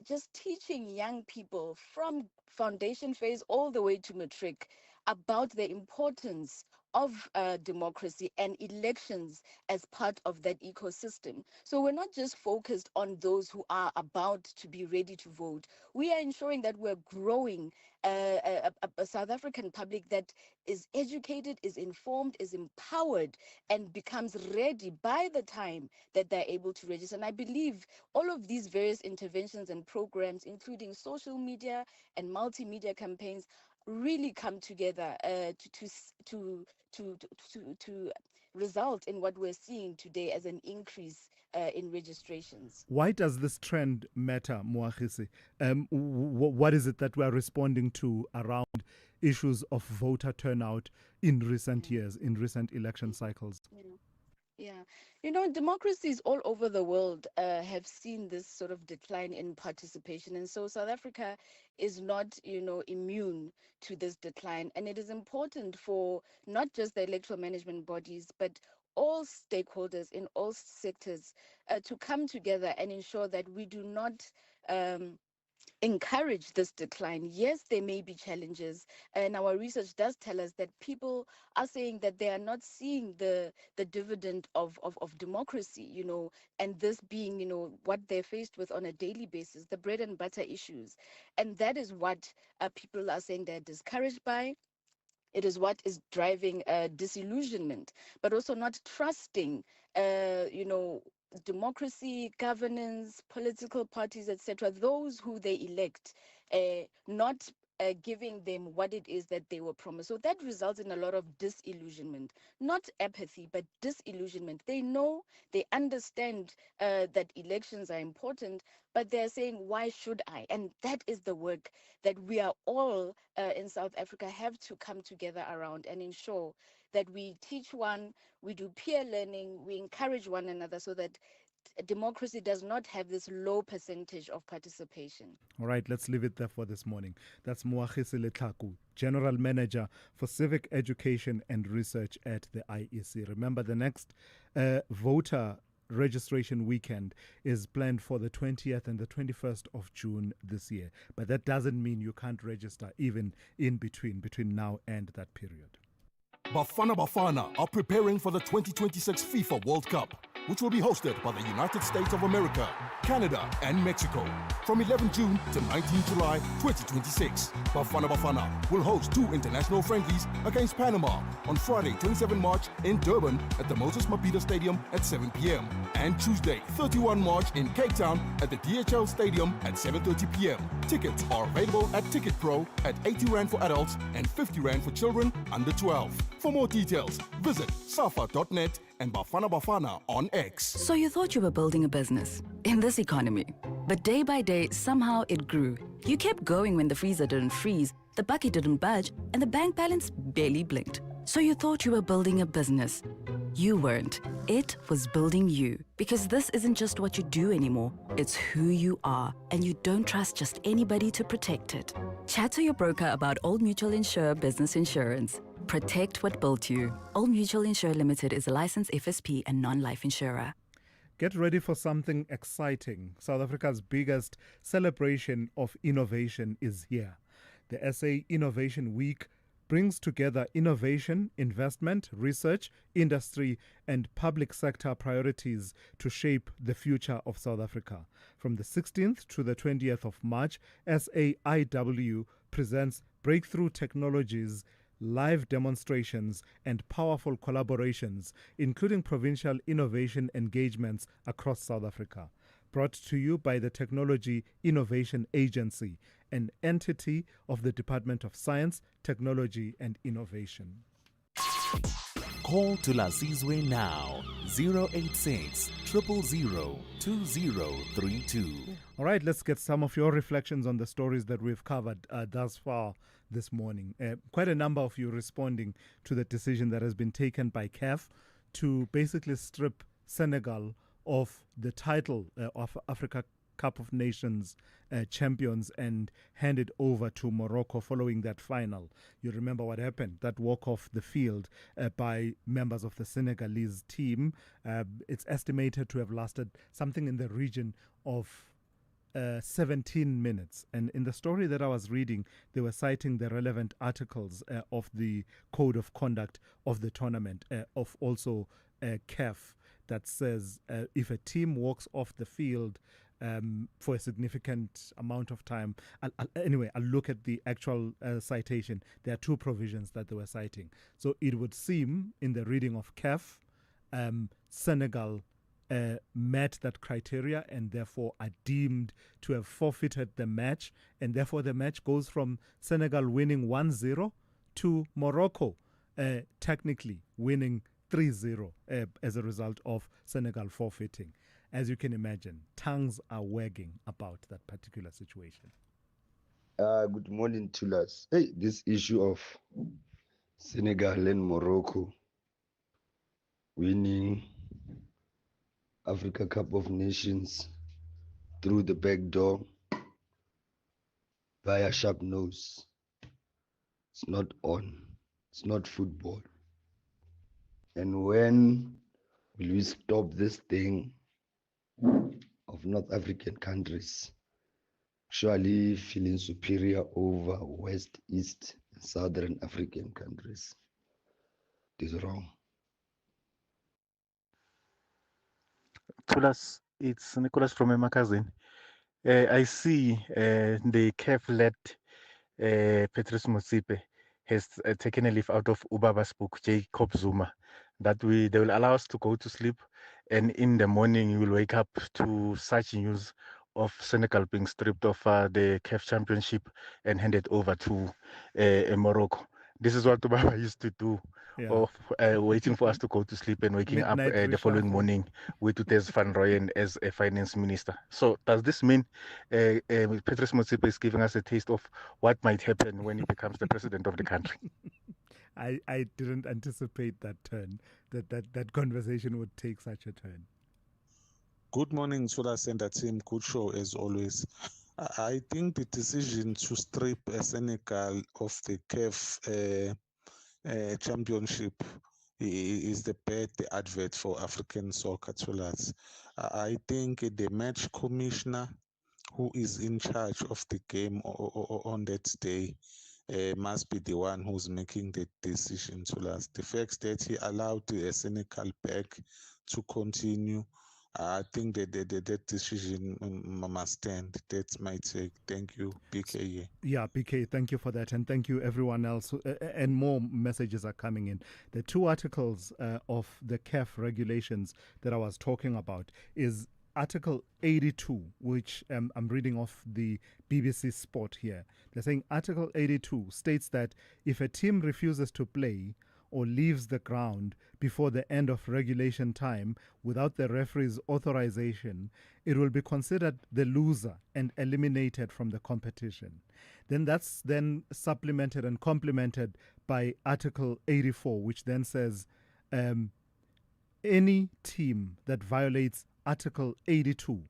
just teaching young people from foundation phase all the way to matric about the importance of democracy and elections as part of that ecosystem. So we're not just focused on those who are about to be ready to vote. We are ensuring that we're growing a South African public that is educated, is informed, is empowered, and becomes ready by the time that they're able to register. And I believe all of these various interventions and programs, including social media and multimedia campaigns, really come together to result in what we're seeing today as an increase in registrations. Why does this trend matter, Moagisi? What is it that we are responding to around issues of voter turnout in recent years, in recent election cycles? Yeah, democracies all over the world have seen this sort of decline in participation. And so South Africa is not, immune to this decline. And it is important for not just the electoral management bodies, but all stakeholders in all sectors to come together and ensure that we do not encourage this decline. Yes, there may be challenges, and our research does tell us that people are saying that they are not seeing the dividend of democracy, and this being, what they're faced with on a daily basis, the bread and butter issues. And that is what people are saying they're discouraged by. It is what is driving disillusionment, but also not trusting, democracy, governance, political parties, etc., those who they elect, not giving them what it is that they were promised. So that results in a lot of disillusionment, not apathy, but disillusionment. They know, they understand that elections are important, but they're saying, why should I? And that is the work that we are all in South Africa have to come together around and ensure that we teach one, we do peer learning, we encourage one another so that democracy does not have this low percentage of participation. All right, let's leave it there for this morning. That's Moagisile Tlaku, General Manager for Civic Education and Research at the IEC. Remember, the next voter registration weekend is planned for the 20th and the 21st of June this year. But that doesn't mean you can't register even in between now and that period. Bafana are preparing for the 2026 FIFA World Cup, which will be hosted by the United States of America, Canada, and Mexico from 11 June to 19 July 2026. Bafana will host 2 international friendlies against Panama on Friday, 27 March in Durban at the Moses Mabhida Stadium at 7 p.m. and Tuesday, 31 March in Cape Town at the DHL Stadium at 7:30 p.m. Tickets are available at Ticket Pro at 80 Rand for adults and 50 Rand for children under 12. For more details, visit safa.net and Bafana on X. So you thought you were building a business in this economy, but day by day, somehow it grew. You kept going when the freezer didn't freeze, the bucket didn't budge, and the bank balance barely blinked. So you thought you were building a business. You weren't. It was building you. Because this isn't just what you do anymore, it's who you are, and you don't trust just anybody to protect it. Chat to your broker about Old Mutual Insure Business Insurance. Protect what built you. Old Mutual Insure Limited is a licensed FSP and non-life insurer. Get ready for something exciting. South Africa's biggest celebration of innovation is here. The SA Innovation Week brings together innovation, investment, research, industry, and public sector priorities to shape the future of South Africa. From the 16th to the 20th of March, SAIW presents breakthrough technologies, live demonstrations, and powerful collaborations, including provincial innovation engagements across South Africa. Brought to you by the Technology Innovation Agency, an entity of the Department of Science, Technology and Innovation. Call Thulasizwe now, 086 000 2032. All right, let's get some of your reflections on the stories that we've covered thus far this morning. Quite a number of you responding to the decision that has been taken by CAF to basically strip Senegal of the title of Africa Cup of Nations champions and hand it over to Morocco following that final. You remember what happened, that walk off the field by members of the Senegalese team. It's estimated to have lasted something in the region of 17 minutes. And in the story that I was reading, they were citing the relevant articles of the Code of Conduct of the tournament, of also CAF, that says if a team walks off the field for a significant amount of time. I'll look at the actual citation. There are 2 provisions that they were citing. So it would seem in the reading of CAF, Senegal met that criteria and therefore are deemed to have forfeited the match, and therefore the match goes from Senegal winning 1-0 to Morocco technically winning 3-0 as a result of Senegal forfeiting. As you can imagine, tongues are wagging about that particular situation. Good morning, Thulas. Hey, this issue of Senegal and Morocco winning Africa Cup of Nations through the back door by a sharp nose. It's not on. It's not football. And when will we stop this thing of North African countries surely feeling superior over West, East, and Southern African countries? It is wrong. Thulas, it's Nicholas from Emakazin. I see the CAF-led Patrice Motsepe has taken a leaf out of Ubaba's book, Jacob Zuma, that they will allow us to go to sleep and in the morning you will wake up to such news of Senegal being stripped of the CAF Championship and handed over to Morocco. This is what Baba used to do, of waiting for us to go to sleep and waking up Midnight the following reshuffle. morning with Utez van Rooyen as a finance minister. So does this mean Patrice Motsepe is giving us a taste of what might happen when he becomes the president of the country? I didn't anticipate that turn, that conversation would take such a turn. Good morning, Thulas and the team. Good show as always. I think the decision to strip Senegal of the CAF championship is the bad advert for African soccer, Thulas. I think the match commissioner who is in charge of the game on that day must be the one who's making the decision, Thulas. The fact that he allowed Senegal back to continue, I think that decision must stand. That's my take. Thank you, BK. Yeah, BK, thank you for that. And thank you, everyone else. And more messages are coming in. The two articles of the CAF regulations that I was talking about is Article 82, which I'm reading off the BBC Sport here. They're saying Article 82 states that if a team refuses to play or leaves the ground before the end of regulation time without the referee's authorization, it will be considered the loser and eliminated from the competition. Then that's then supplemented and complemented by Article 84, which then says any team that violates Article 82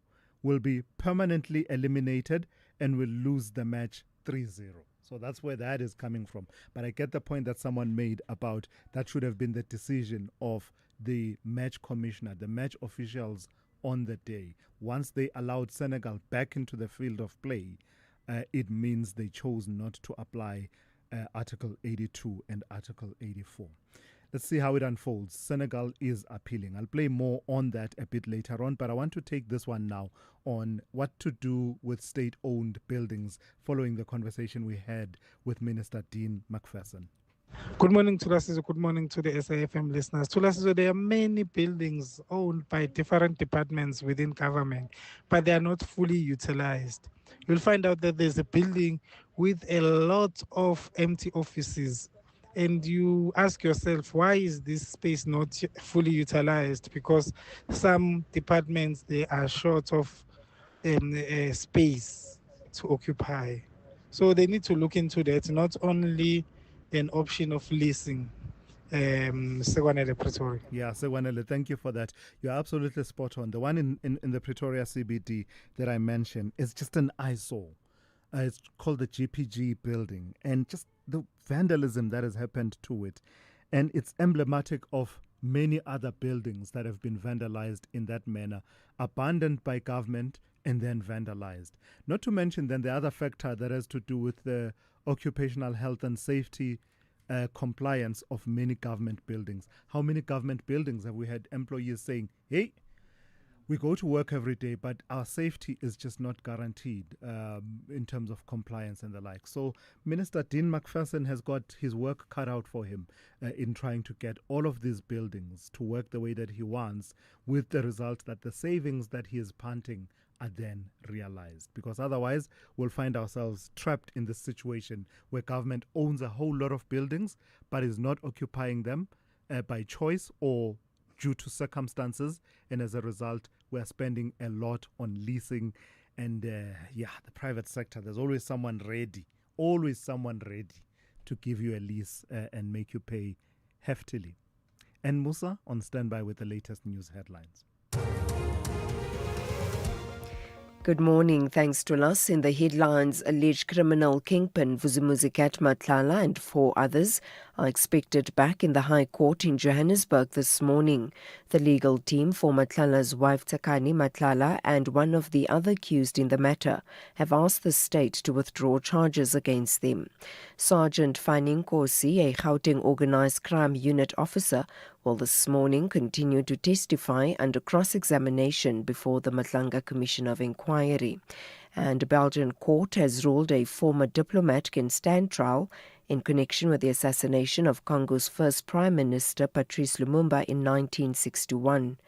will be permanently eliminated and will lose the match 3-0. So that's where that is coming from. But I get the point that someone made about that should have been the decision of the match commissioner, the match officials on the day. Once they allowed Senegal back into the field of play, it means they chose not to apply Article 82 and Article 84. Let's see how it unfolds. Senegal is appealing. I'll play more on that a bit later on, but I want to take this one now on what to do with state-owned buildings following the conversation we had with Minister Dean McPherson. Good morning, Thulasizwe. Good morning to the SAFM listeners. Thulasizwe, there are many buildings owned by different departments within government, but they are not fully utilized. You'll find out that there's a building with a lot of empty offices. And you ask yourself, why is this space not fully utilized? Because some departments, they are short of space to occupy. So they need to look into that, not only an option of leasing. Sekwanele, Pretoria. Yeah, Sekwanele, thank you for that. You're absolutely spot on. The one in the Pretoria CBD that I mentioned is just an eyesore. It's called the GPG building, and just the vandalism that has happened to it. And it's emblematic of many other buildings that have been vandalized in that manner, abandoned by government and then vandalized. Not to mention then the other factor that has to do with the occupational health and safety compliance of many government buildings. How many government buildings have we had employees saying, hey, we go to work every day, but our safety is just not guaranteed in terms of compliance and the like. So Minister Dean McPherson has got his work cut out for him in trying to get all of these buildings to work the way that he wants, with the result that the savings that he is punting are then realized. Because otherwise, we'll find ourselves trapped in this situation where government owns a whole lot of buildings, but is not occupying them by choice or due to circumstances, and as a result, we're spending a lot on leasing. And the private sector, there's always someone ready to give you a lease and make you pay heftily. And Musa on standby with the latest news headlines. Good morning. Thanks to us. In the headlines, alleged criminal kingpin Vusumuzi Matlala and 4 others are expected back in the High Court in Johannesburg this morning. The legal team for Matlala's wife Takani Matlala and one of the other accused in the matter have asked the state to withdraw charges against them. Sergeant Fanning Nkosi, a Gauteng Organised Crime Unit officer, will this morning continue to testify under cross-examination before the Matlanga Commission of Inquiry. And a Belgian court has ruled a former diplomat can stand trial in connection with the assassination of Congo's first Prime Minister Patrice Lumumba in 1961.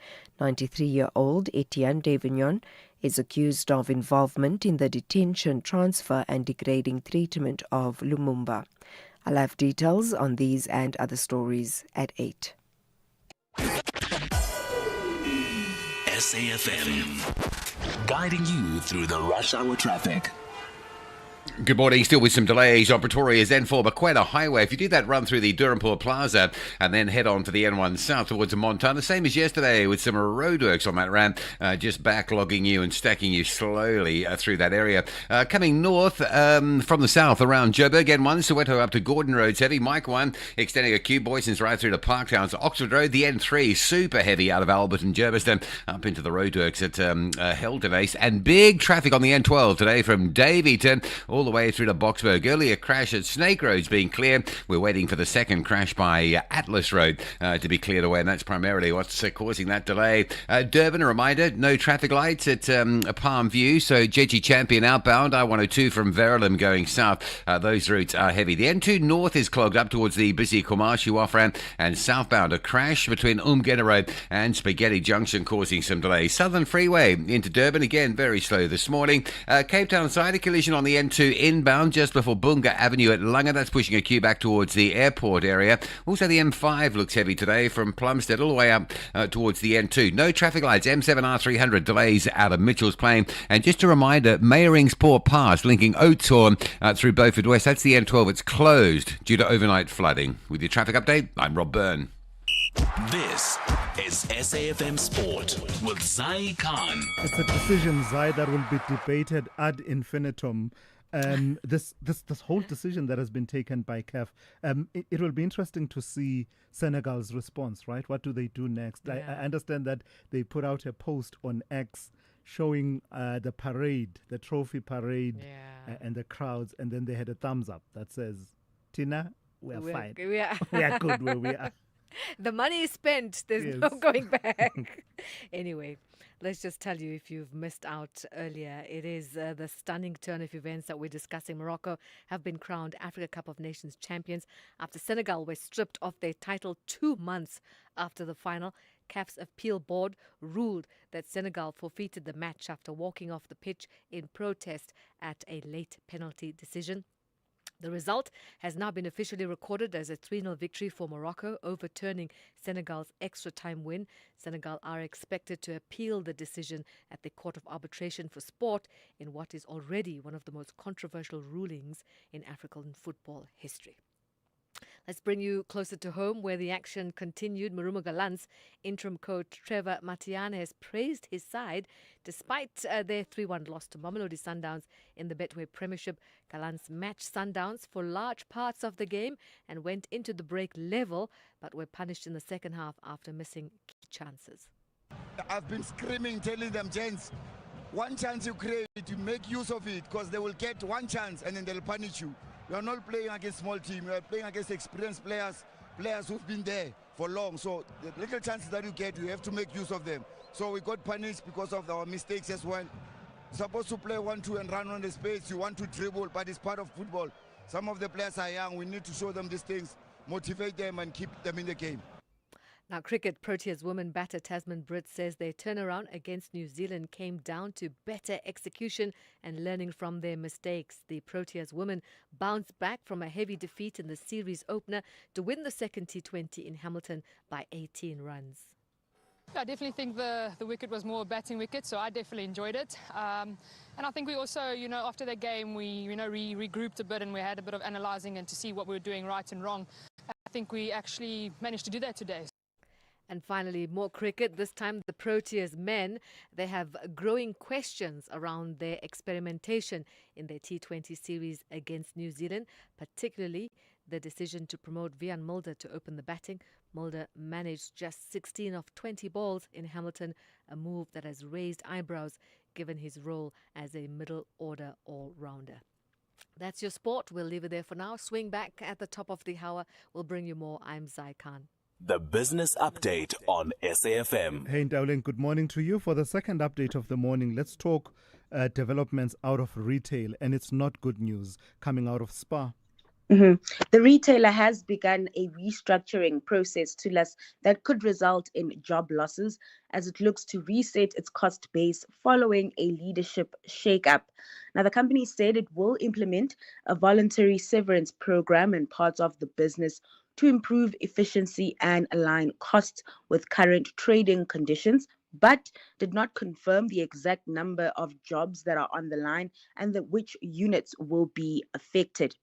93-year-old Etienne Davignon is accused of involvement in the detention, transfer and degrading treatment of Lumumba. I'll have details on these and other stories at 8. SAFM, guiding you through the rush hour traffic. Good morning. Still with some delays on Pretoria's N4 Bakwena Highway. If you do that run through the Durhampool Plaza and then head on to the N1 South towards Montana, same as yesterday with some roadworks on that ramp, just backlogging you and stacking you slowly through that area. Coming north from the south around Joburg, N1 Soweto up to Gordon Road's heavy. Mike 1 extending a Q Boyson's right through to Parktown to Oxford Road. The N3 super heavy out of Albert and Germiston up into the roadworks at Heldenace. And big traffic on the N12 today from Davyton all the way through to Boksburg. Earlier crash at Snake Road's being clear. We're waiting for the second crash by Atlas Road to be cleared away, and that's primarily what's causing that delay. Durban, a reminder, no traffic lights at Palm View, so Jeji Champion outbound, I-102 from Verulam going south. Those routes are heavy. The N2 North is clogged up towards the busy Komashu off-ramp, and southbound a crash between Umgena Road and Spaghetti Junction causing some delays. Southern Freeway into Durban, again very slow this morning. Cape Town side, a collision on the N2 inbound just before Bunga Avenue at Langa. That's pushing a queue back towards the airport area. Also, the M5 looks heavy today from Plumstead all the way up towards the N2. No traffic lights. M7R300 delays out of Mitchell's Plain. And just a reminder, Meyering's Port Pass linking Oudtshoorn through Beaufort West. That's the N12. It's closed due to overnight flooding. With your traffic update, I'm Rob Byrne. This is SAFM Sport with Zai Khan. It's a decision, Zai, that will be debated ad infinitum. This whole decision that has been taken by CAF, it will be interesting to see Senegal's response, right? What do they do next? Yeah. I understand that they put out a post on X showing the parade, the trophy parade, and the crowds, and then they had a thumbs up that says, Tina, we're fine. We are good where we are. The money is spent. There's no going back. Anyway, let's just tell you, if you've missed out earlier, it is the stunning turn of events that we're discussing. Morocco have been crowned Africa Cup of Nations champions after Senegal were stripped of their title 2 months after the final. CAF's appeal board ruled that Senegal forfeited the match after walking off the pitch in protest at a late penalty decision. The result has now been officially recorded as a 3-0 victory for Morocco, overturning Senegal's extra-time win. Senegal are expected to appeal the decision at the Court of Arbitration for Sport in what is already one of the most controversial rulings in African football history. Let's bring you closer to home, where the action continued. Marumo Gallant's interim coach Trevor Matiane has praised his side despite their 3-1 loss to Mamelodi Sundowns in the Betway Premiership. Gallant's matched Sundowns for large parts of the game and went into the break level, but were punished in the second half after missing key chances. I've been screaming, telling them, gents, one chance you create, you make use of it, because they will get one chance and then they'll punish you. We are not playing against small team. We are playing against experienced players who've been there for long. So the little chances that you get, you have to make use of them. So we got punished because of our mistakes as well. Supposed to play 1-2 and run on the space. You want to dribble, but it's part of football. Some of the players are young. We need to show them these things, motivate them and keep them in the game. Now, cricket, Proteas woman batter Tasman Britt says their turnaround against New Zealand came down to better execution and learning from their mistakes. The Proteas women bounced back from a heavy defeat in the series opener to win the second T20 in Hamilton by 18 runs. I definitely think the wicket was more a batting wicket, so I definitely enjoyed it. And I think we also, after that game, we, regrouped a bit and we had a bit of analysing and to see what we were doing right and wrong. I think we actually managed to do that today. And finally, more cricket. This time, the Proteas men, they have growing questions around their experimentation in their T20 series against New Zealand, particularly the decision to promote Vian Mulder to open the batting. Mulder managed just 16 of 20 balls in Hamilton, a move that has raised eyebrows given his role as a middle-order all-rounder. That's your sport. We'll leave it there for now. Swing back at the top of the hour. We'll bring you more. I'm Zai Khan. The Business Update on SAFM. Hey, Dowling, good morning to you. For the second update of the morning, let's talk developments out of retail, and it's not good news coming out of Spa. The retailer has begun a restructuring process to us that could result in job losses as it looks to reset its cost base following a leadership shakeup. Now, the company said it will implement a voluntary severance program in parts of the business to improve efficiency and align costs with current trading conditions, but did not confirm the exact number of jobs that are on the line and which units will be affected.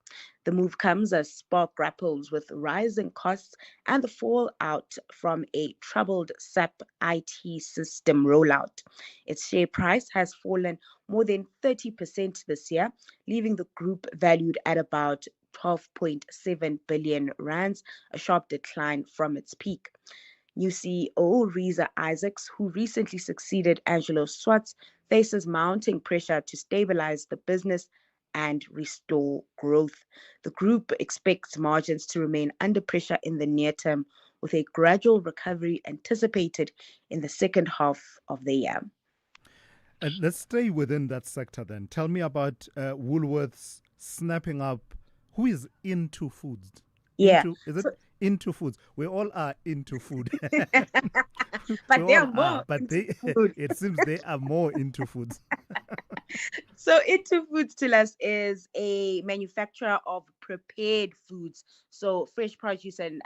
The move comes as Spark grapples with rising costs and the fallout from a troubled SAP IT system rollout. Its share price has fallen more than 30% this year, leaving the group valued at about 12.7 billion rands, a sharp decline from its peak. New CEO Reza Isaacs, who recently succeeded Angelo Swartz, faces mounting pressure to stabilize the business and restore growth. The group expects margins to remain under pressure in the near term, with a gradual recovery anticipated in the second half of the year. And let's stay within that sector then. Tell me about Woolworths snapping up. Who is into foods? Yeah. Into foods? We all are into food. But they are more into food. It seems they are more into foods. So Into Foods to us is a manufacturer of prepared foods, so fresh produce and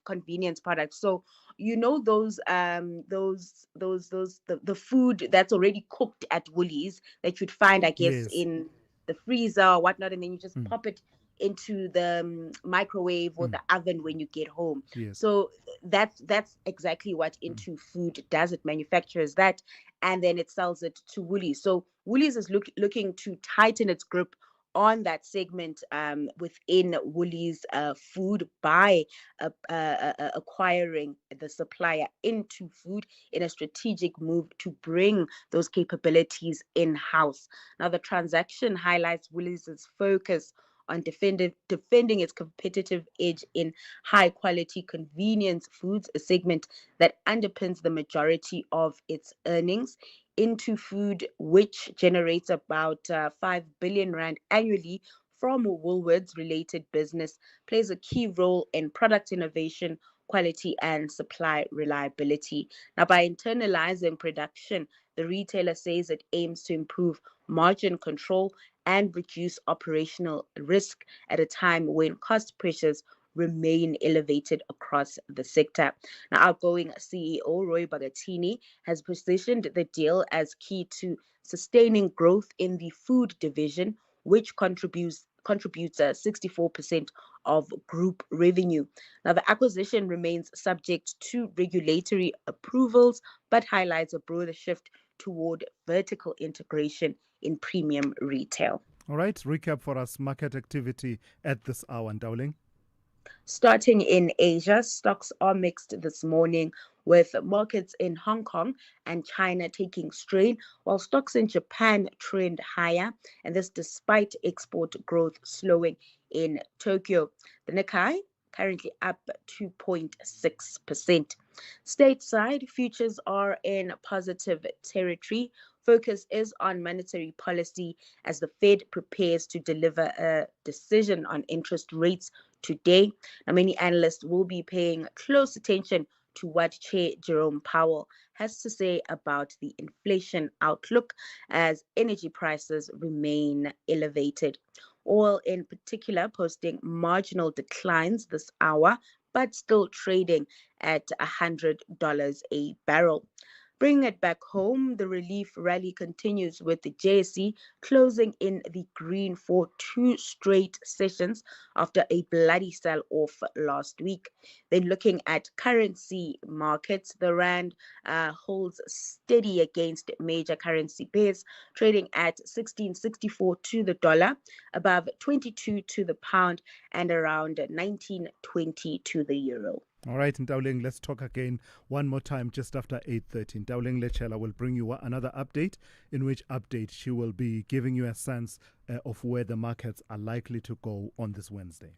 convenience products. So you know the food that's already cooked at Woolies that you'd find, I guess, in the freezer or whatnot, and then you just pop it into the microwave or the oven when you get home. Yes. So that's exactly what Into Food does. It manufactures that and then it sells it to Woolies. So Woolies is looking to tighten its grip on that segment within Woolies food by acquiring the supplier Into Food in a strategic move to bring those capabilities in-house. Now, the transaction highlights Woolies' focus on defending its competitive edge in high-quality convenience foods, a segment that underpins the majority of its earnings. Into Food, which generates about 5 billion rand annually from Woolworths-related business, plays a key role in product innovation, quality, and supply reliability. Now, by internalizing production, the retailer says it aims to improve margin control and reduce operational risk at a time when cost pressures remain elevated across the sector. Now, outgoing CEO Roy Bagatini has positioned the deal as key to sustaining growth in the food division, which contributes 64% of group revenue. Now, the acquisition remains subject to regulatory approvals, but highlights a broader shift toward vertical integration in premium retail. All right, recap for us market activity at this hour, Dowling. Starting in Asia, stocks are mixed this morning, with markets in Hong Kong and China taking strain, while stocks in Japan trend higher, and this despite export growth slowing in Tokyo. The Nikkei currently up 2.6%. Stateside, futures are in positive territory. Focus is on monetary policy as the Fed prepares to deliver a decision on interest rates today. Now, many analysts will be paying close attention to what Chair Jerome Powell has to say about the inflation outlook as energy prices remain elevated. Oil in particular posting marginal declines this hour, but still trading at $100 a barrel. Bringing it back home, the relief rally continues with the JSE closing in the green for 2 straight sessions after a bloody sell-off last week. Then looking at currency markets, the rand holds steady against major currency pairs, trading at 16.64 to the dollar, above 22 to the pound, and around 19.20 to the euro. All right, Ndawling, let's talk again one more time just after 8:30. Ndawling Lechela will bring you another update, in which update she will be giving you a sense of where the markets are likely to go on this Wednesday.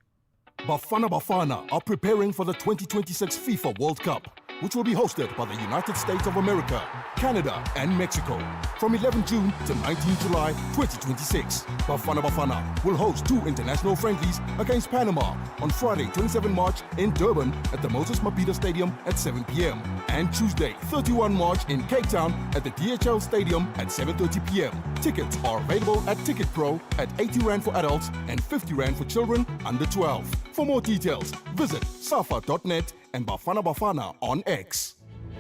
Bafana Bafana are preparing for the 2026 FIFA World Cup, which will be hosted by the United States of America, Canada, and Mexico from 11 June to 19 July 2026. Bafana Bafana will host 2 international friendlies against Panama on Friday, 27 March in Durban at the Moses Mabhida Stadium at 7 p.m. and Tuesday, 31 March in Cape Town at the DHL Stadium at 7:30 p.m. Tickets are available at Ticket Pro at 80 Rand for adults and 50 Rand for children under 12. For more details, visit safa.net and Bafana Bafana on X.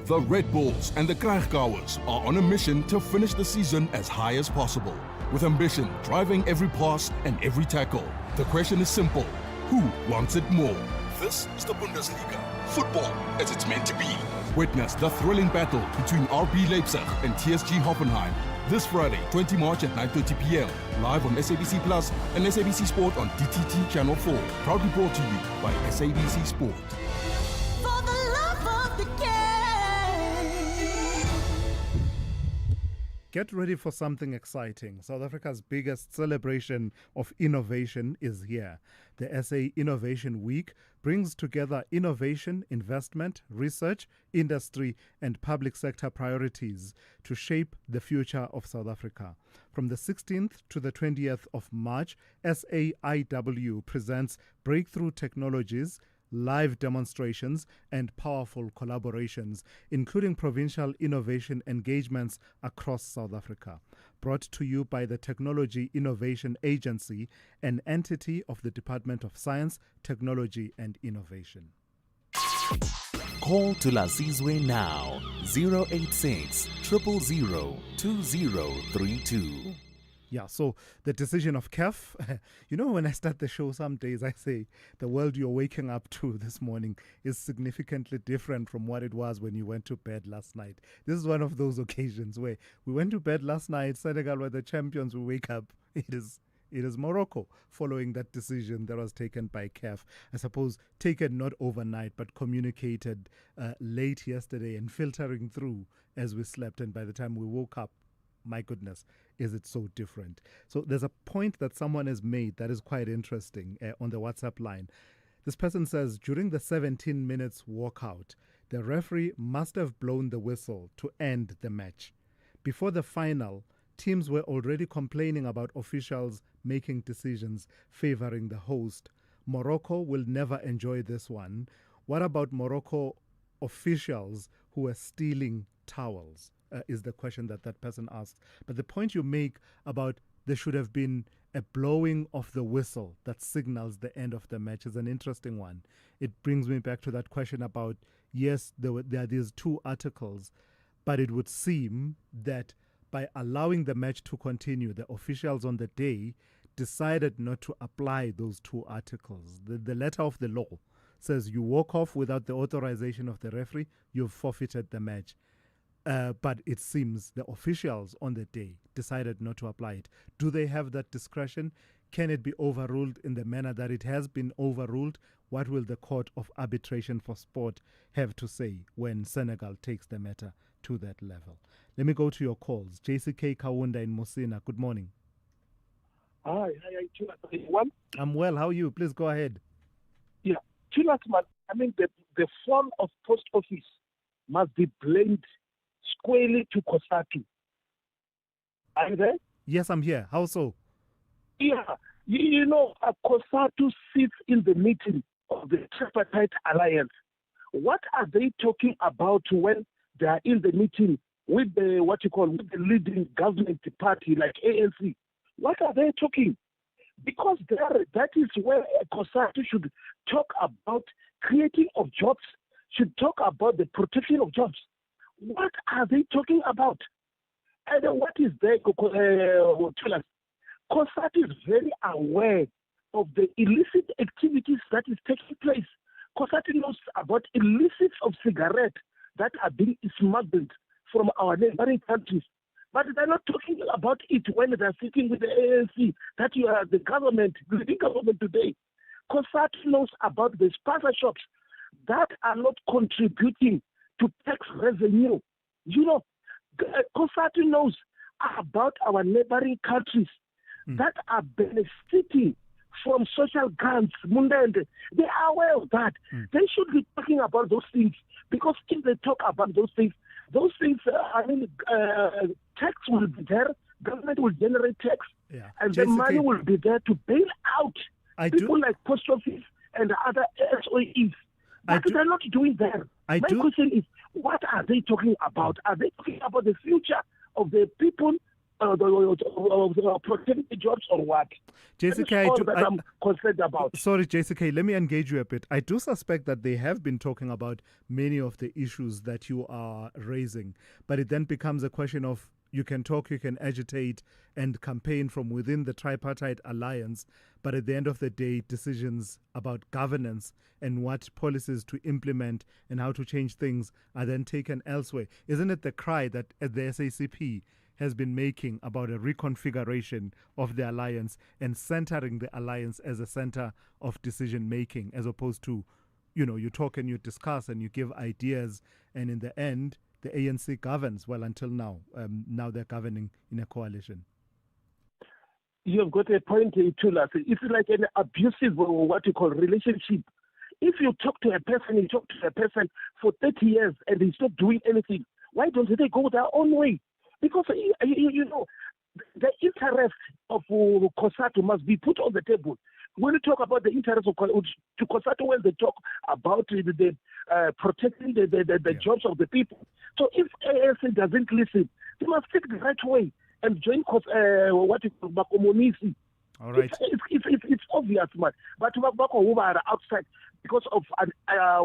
The Red Bulls and the Krijgkouwers are on a mission to finish the season as high as possible, with ambition driving every pass and every tackle. The question is simple: who wants it more? This is the Bundesliga. Football as it's meant to be. Witness the thrilling battle between RB Leipzig and TSG Hoffenheim this Friday, 20 March at 9:30 p.m. live on SABC Plus and SABC Sport on DTT Channel 4. Proudly brought to you by SABC Sport. For the love of the game. Get ready for something exciting. South Africa's biggest celebration of innovation is here. The SA Innovation Week brings together innovation, investment, research, industry, and public sector priorities to shape the future of South Africa. From the 16th to the 20th of March, SAIW presents breakthrough technologies, live demonstrations, and powerful collaborations, including provincial innovation engagements across South Africa. Brought to you by the Technology Innovation Agency, an entity of the Department of Science, Technology and Innovation. Call Thulasizwe now, 086 000 2032. Yeah, so the decision of CAF, when I start the show some days, I say the world you're waking up to this morning is significantly different from what it was when you went to bed last night. This is one of those occasions where we went to bed last night, Senegal were the champions, we wake up, it is Morocco following that decision that was taken by CAF. I suppose taken not overnight, but communicated late yesterday and filtering through as we slept. And by the time we woke up, my goodness, is it so different? So there's a point that someone has made that is quite interesting on the WhatsApp line. This person says, during the 17 minutes walkout, the referee must have blown the whistle to end the match. Before the final, teams were already complaining about officials making decisions favoring the host. Morocco will never enjoy this one. What about Morocco officials who were stealing towels? Is the question that person asked. But the point you make about there should have been a blowing of the whistle that signals the end of the match is an interesting one. It brings me back to that question about, yes, there are these 2 articles, but it would seem that by allowing the match to continue, the officials on the day decided not to apply those 2 articles. The letter of the law says you walk off without the authorization of the referee, you've forfeited the match. But it seems the officials on the day decided not to apply it. Do they have that discretion? Can it be overruled in the manner that it has been overruled? What will the Court of Arbitration for Sport have to say when Senegal takes the matter to that level? Let me go to your calls. JCK Kawunda in Musina, good morning. Hi, well? I'm well. How are you? Please go ahead. Yeah, the fall of post office must be blamed squarely to COSATU. Are you there? Yes, I'm here. How so? Yeah, COSATU sits in the meeting of the Tripartite Alliance. What are they talking about when they are in the meeting with the with the leading government party like ANC? What are they talking? Because that is where COSATU should talk about creating of jobs, should talk about the protection of jobs. What are they talking about? And what is there to tell us? COSATU is very aware of the illicit activities that is taking place. COSATU knows about illicit of cigarettes that are being smuggled from our neighboring countries. But they're not talking about it when they're sitting with the ANC, that you are the government, the leading government today. COSATU knows about the sponsorships that are not contributing to tax revenue. COSATU knows about our neighboring countries that are benefiting from social grants, Mundende, they are aware of that. They should be talking about those things, because if they talk about those things, tax will be there, government will generate tax, and the money will be there to bail out people like post office and other SOEs. But they're not doing that. My question is, what are they talking about? Are they talking about the future of the people, protecting the jobs, or what? Jessica, I'm concerned about. Sorry, Jessica, let me engage you a bit. I do suspect that they have been talking about many of the issues that you are raising, but it then becomes a question of you can talk, you can agitate and campaign from within the tripartite alliance, but at the end of the day, decisions about governance and what policies to implement and how to change things are then taken elsewhere. Isn't it the cry that the SACP has been making about a reconfiguration of the alliance and centering the alliance as a center of decision making, as opposed to, you talk and you discuss and you give ideas, and in the end, the ANC governs, well, until now. Now they're governing in a coalition. You've got a point, Thulas. It's like an abusive, or what you call, relationship. If you talk to a person for 30 years and he's not doing anything, why don't they go their own way? Because, the interest of COSATU must be put on the table. When you talk about the interest of COSATU, when they talk about the protecting the jobs of the people. So if ANC doesn't listen, they must take the right way and join what you call Bakomonisi. All right. It's obvious, man. But who are outside because of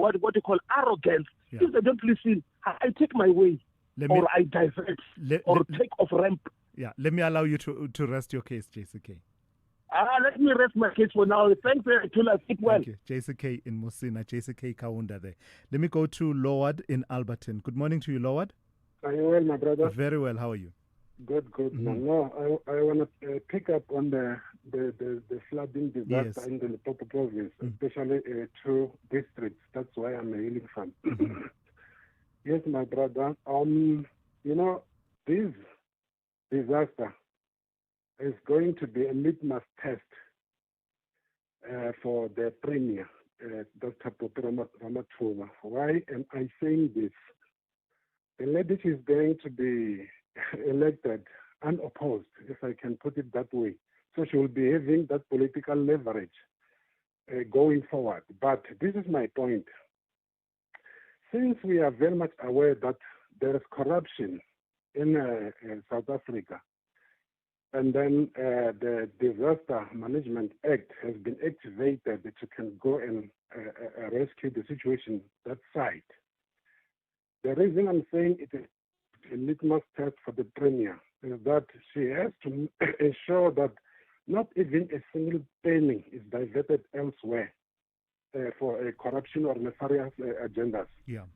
what you call arrogance. Yeah. If they don't listen, I take my way, I divert, take off ramp. Yeah, let me allow you to rest your case, JCK. Let me rest my case for now. Thanks, Thulas. Keep well. Thank you. JCK in Musina, JCK Kaunda there. Let me go to Loward in Alberton. Good morning to you, Loward. Are you well, my brother? Very well. How are you? Good. No, I want to pick up on the flooding disaster in the Limpopo province, especially 2 districts. That's why I'm hailing from. Yes, my brother. This disaster is going to be a litmus test for the Premier, Dr. Popero Ramathuba. Why am I saying this? The lady is going to be elected unopposed, if I can put it that way. So she will be having that political leverage going forward. But this is my point. Since we are very much aware that there is corruption in South Africa, and then the Disaster Management Act has been activated to can go and rescue the situation that side. The reason I'm saying it is a litmus test for the Premier is that she has to ensure that not even a single penny is diverted elsewhere for corruption or nefarious agendas. Yeah.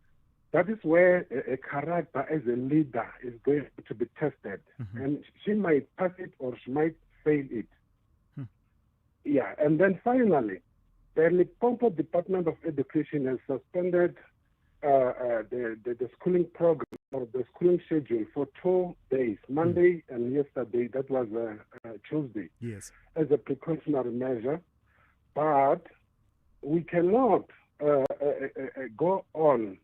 That is where a character as a leader is going to be tested. And she might pass it or she might fail it. Yeah, and then finally, the Limpopo Department of Education has suspended the schooling program or the schooling schedule for 2 days, Monday and yesterday, that was Tuesday, yes, as a precautionary measure. But we cannot go on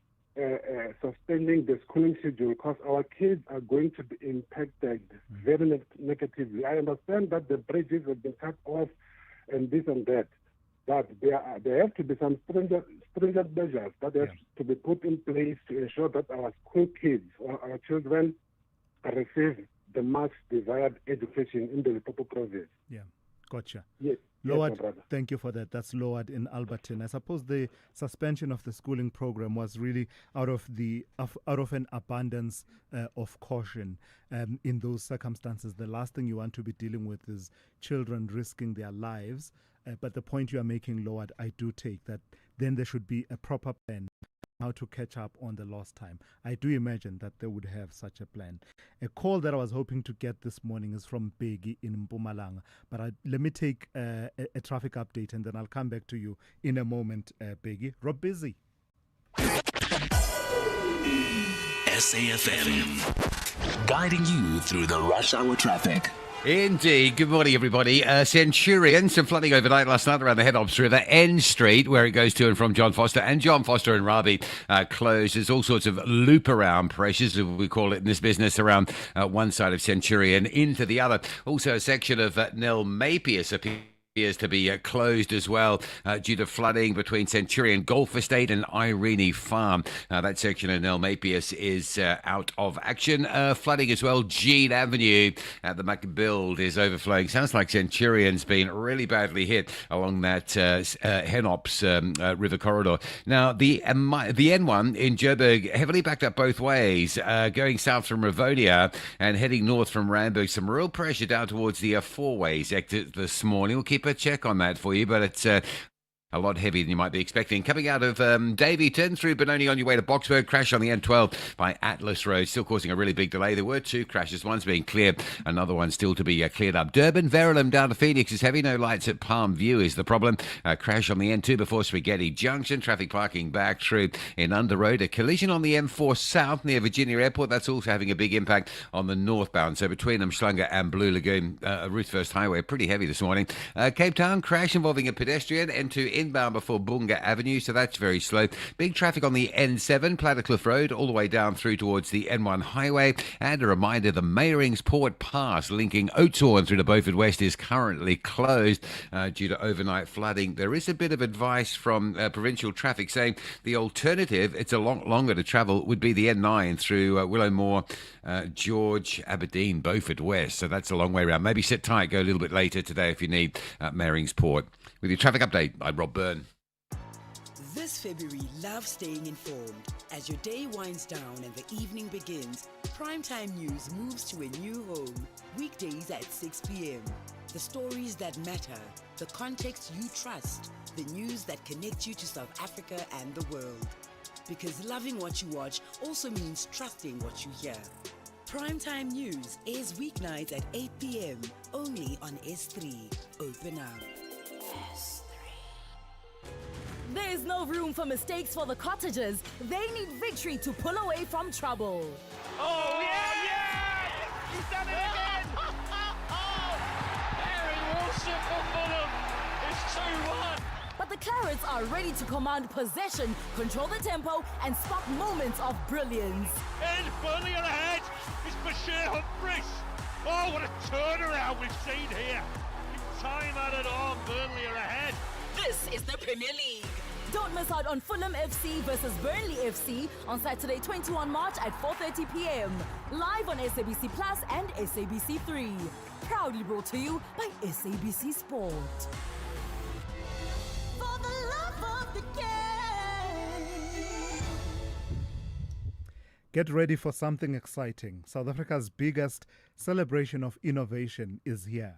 suspending the schooling schedule because our kids are going to be impacted very negatively. I understand that the bridges have been cut off and this and that, but there have to be some stringent measures that have to be put in place to ensure that our school kids or our children receive the much desired education in the Limpopo province. Yeah, gotcha. Yes. Loward, thank you for that. That's Loward in Alberton. I suppose the suspension of the schooling program was really out of an abundance of caution. In those circumstances, the last thing you want to be dealing with is children risking their lives. But the point you are making, Loward, I do take that. Then there should be a proper plan how to catch up on the lost time. I do imagine that they would have such a plan. A call that I was hoping to get this morning is from Begi in Mpumalanga. But let me take a traffic update and then I'll come back to you in a moment, Begi. Rob Busy. SAFM, guiding you through the rush hour traffic. Indeed. Good morning, everybody. Centurion, some flooding overnight last night around the Head Ops River, N Street, where it goes to and from John Foster. And John Foster and Rabi closed. There's all sorts of loop-around pressures, as we call it in this business, around one side of Centurion into the other. Also, a section of Nell Mapius appears to be closed as well due to flooding between Centurion Golf Estate and Irene Farm. That section of Nell Mapius is out of action. Flooding as well. Jean Avenue at the McBuild is overflowing. Sounds like Centurion's been really badly hit along that Henops River corridor. Now, the N1 in Joburg heavily backed up both ways, going south from Ravonia and heading north from Randburg. Some real pressure down towards the four-ways exit this morning. We'll keep a check on that for you, but it's a lot heavier than you might be expecting. Coming out of Davyton through Benoni on your way to Boxburg, crash on the N12 by Atlas Road, still causing a really big delay. There were two crashes, one's being cleared, another one still to be cleared up. Durban, Verulam down to Phoenix is heavy, no lights at Palm View is the problem. Crash on the N2 before Spaghetti Junction, traffic parking back through in Under Road. A collision on the M4 South near Virginia Airport, that's also having a big impact on the northbound. So between Umhlanga and Blue Lagoon, Ruth First Highway, pretty heavy this morning. Cape Town, crash involving a pedestrian, N2 inbound before Bunga Avenue, so that's very slow. Big traffic on the N7, Plattercliff Road, all the way down through towards the N1 Highway. And a reminder, the Meyering's Port Pass linking Oudtshoorn through to Beaufort West is currently closed due to overnight flooding. There is a bit of advice from provincial traffic saying the alternative, it's a lot longer to travel, would be the N9 through Willowmore, George, Aberdeen, Beaufort West. So that's a long way around. Maybe sit tight, go a little bit later today if you need Meyering's Port. With your traffic update, I'm Rob Byrne. This February, love staying informed. As your day winds down and the evening begins, Primetime News moves to a new home. Weekdays at 6 p.m. The stories that matter, the context you trust, the news that connects you to South Africa and the world. Because loving what you watch also means trusting what you hear. Primetime News airs weeknights at 8 p.m. only on S3. Open up. There is no room for mistakes for the Cottagers. They need victory to pull away from trouble. Oh, yeah! He's done it again! Harry Wilson for Fulham. It's 2-1. But the Clarets are ready to command possession, control the tempo, and spark moments of brilliance. And Burnley are ahead. It's Bashir Humphries. Oh, what a turnaround we've seen here. In time added on, Burnley are ahead. This is the Premier League. Don't miss out on Fulham FC versus Burnley FC on Saturday, 21 March at 4:30 p.m. Live on SABC Plus and SABC 3. Proudly brought to you by SABC Sport. For the love of the game. Get ready for something exciting. South Africa's biggest celebration of innovation is here.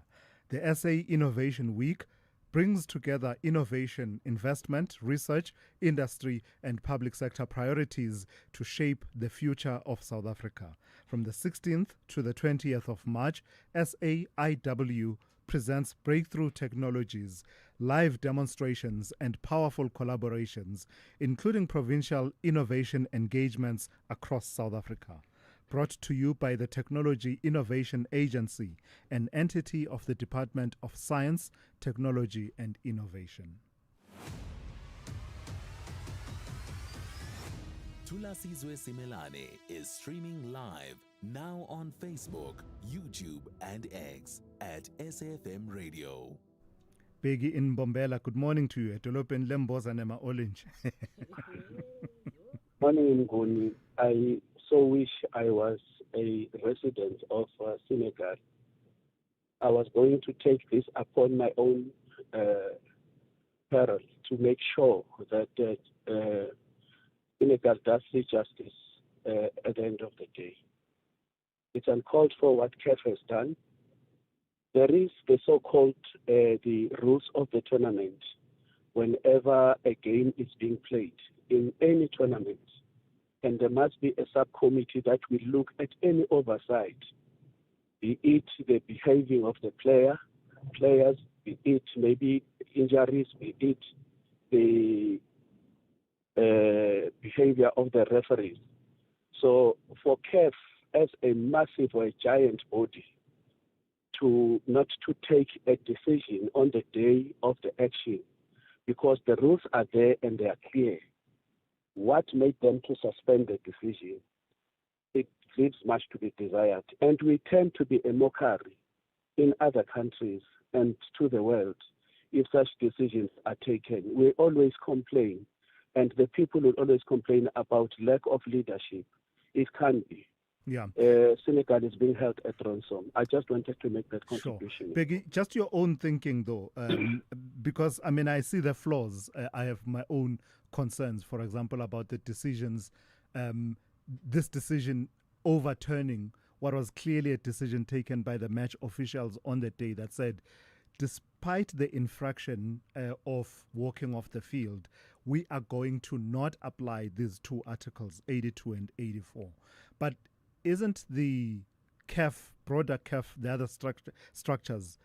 The SA Innovation Week brings together innovation, investment, research, industry, and public sector priorities to shape the future of South Africa. From the 16th to the 20th of March, SAIW presents breakthrough technologies, live demonstrations, and powerful collaborations, including provincial innovation engagements across South Africa. Brought to you by the Technology Innovation Agency, an entity of the Department of Science, Technology and Innovation. Thulasizwe Simelane is streaming live now on Facebook, YouTube and X at SAFM Radio. Begi in Bombela, good morning to you. Etolopeni lemboza nema orange. Morning, Nguni. I so wish I was a resident of Senegal. I was going to take this upon my own peril to make sure that Senegal does the justice at the end of the day. It's uncalled for what CAF has done. There is the so-called the rules of the tournament. Whenever a game is being played in any tournament, and there must be a subcommittee that will look at any oversight, be it the behavior of the players, be it maybe injuries, be it the behavior of the referees. So for CAF as a massive or a giant body to not to take a decision on the day of the action, because the rules are there and they are clear. What made them to suspend the decision? It leaves much to be desired, and we tend to be a mockery in other countries and to the world if such decisions are taken. We always complain, and the people will always complain about lack of leadership. It can be. Yeah. Senegal is being held at ransom. I just wanted to make that contribution. Sure. Peggy, just your own thinking though, because I mean, I see the flaws. I have my own concerns, for example, about the decisions, this decision overturning what was clearly a decision taken by the match officials on the day that said, despite the infraction of walking off the field, we are going to not apply these two articles, 82 and 84. But isn't the broader CAF, the other structures,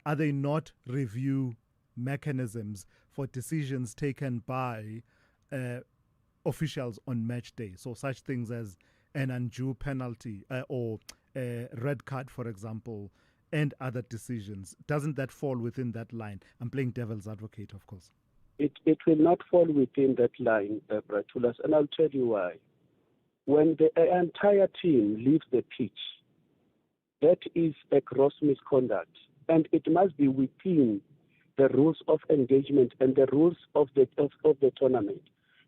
are they not review mechanisms for decisions taken by officials on match day? So such things as an undue penalty or a red card, for example, and other decisions. Doesn't that fall within that line? I'm playing devil's advocate, of course. It will not fall within that line, Bratulas, and I'll tell you why. When the entire team leaves the pitch, that is a gross misconduct, and it must be within the rules of engagement and the rules of the tournament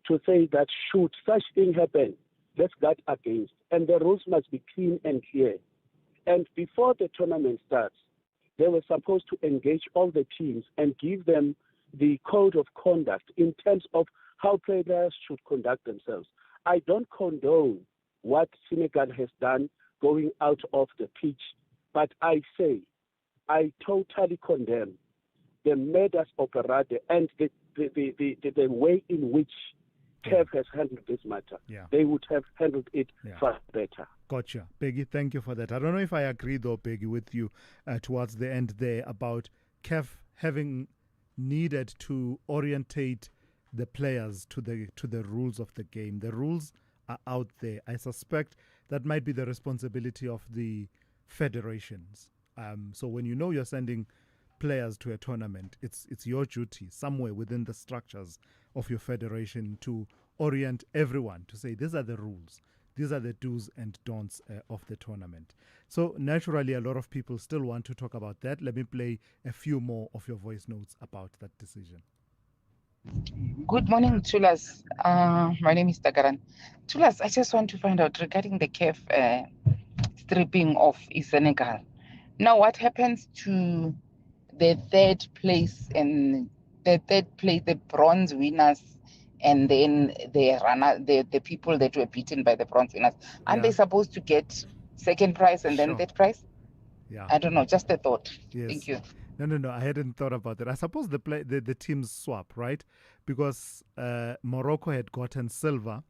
to say that should such thing happen, let's guard against. And the rules must be clean and clear. And before the tournament starts, they were supposed to engage all the teams and give them the code of conduct in terms of how players should conduct themselves. I don't condone what Senegal has done going out of the pitch, but I say I totally condemn the modus operandi and the way in which CAF has handled this matter. Yeah. They would have handled it far better. Gotcha. Peggy, thank you for that. I don't know if I agree, though, Peggy, with you towards the end there about CAF having needed to orientate the players to the rules of the game. The rules are out there. I suspect that might be the responsibility of the federations. So when you know you're sending players to a tournament, it's your duty somewhere within the structures of your federation to orient everyone to say these are the rules, these are the do's and don'ts of the tournament. So naturally, a lot of people still want to talk about that. Let me play a few more of your voice notes about that decision. Good morning, Tulas. My name is Dagaran. Tulas, I just want to find out regarding the CAF stripping of Senegal. Now, what happens to the third place and the bronze winners, and then the people that were beaten by the bronze winners? Aren't they supposed to get second prize and then third prize? Yeah. I don't know, just a thought. Yes. Thank you. No, I hadn't thought about that. I suppose the teams swap, right? Because Morocco had gotten silver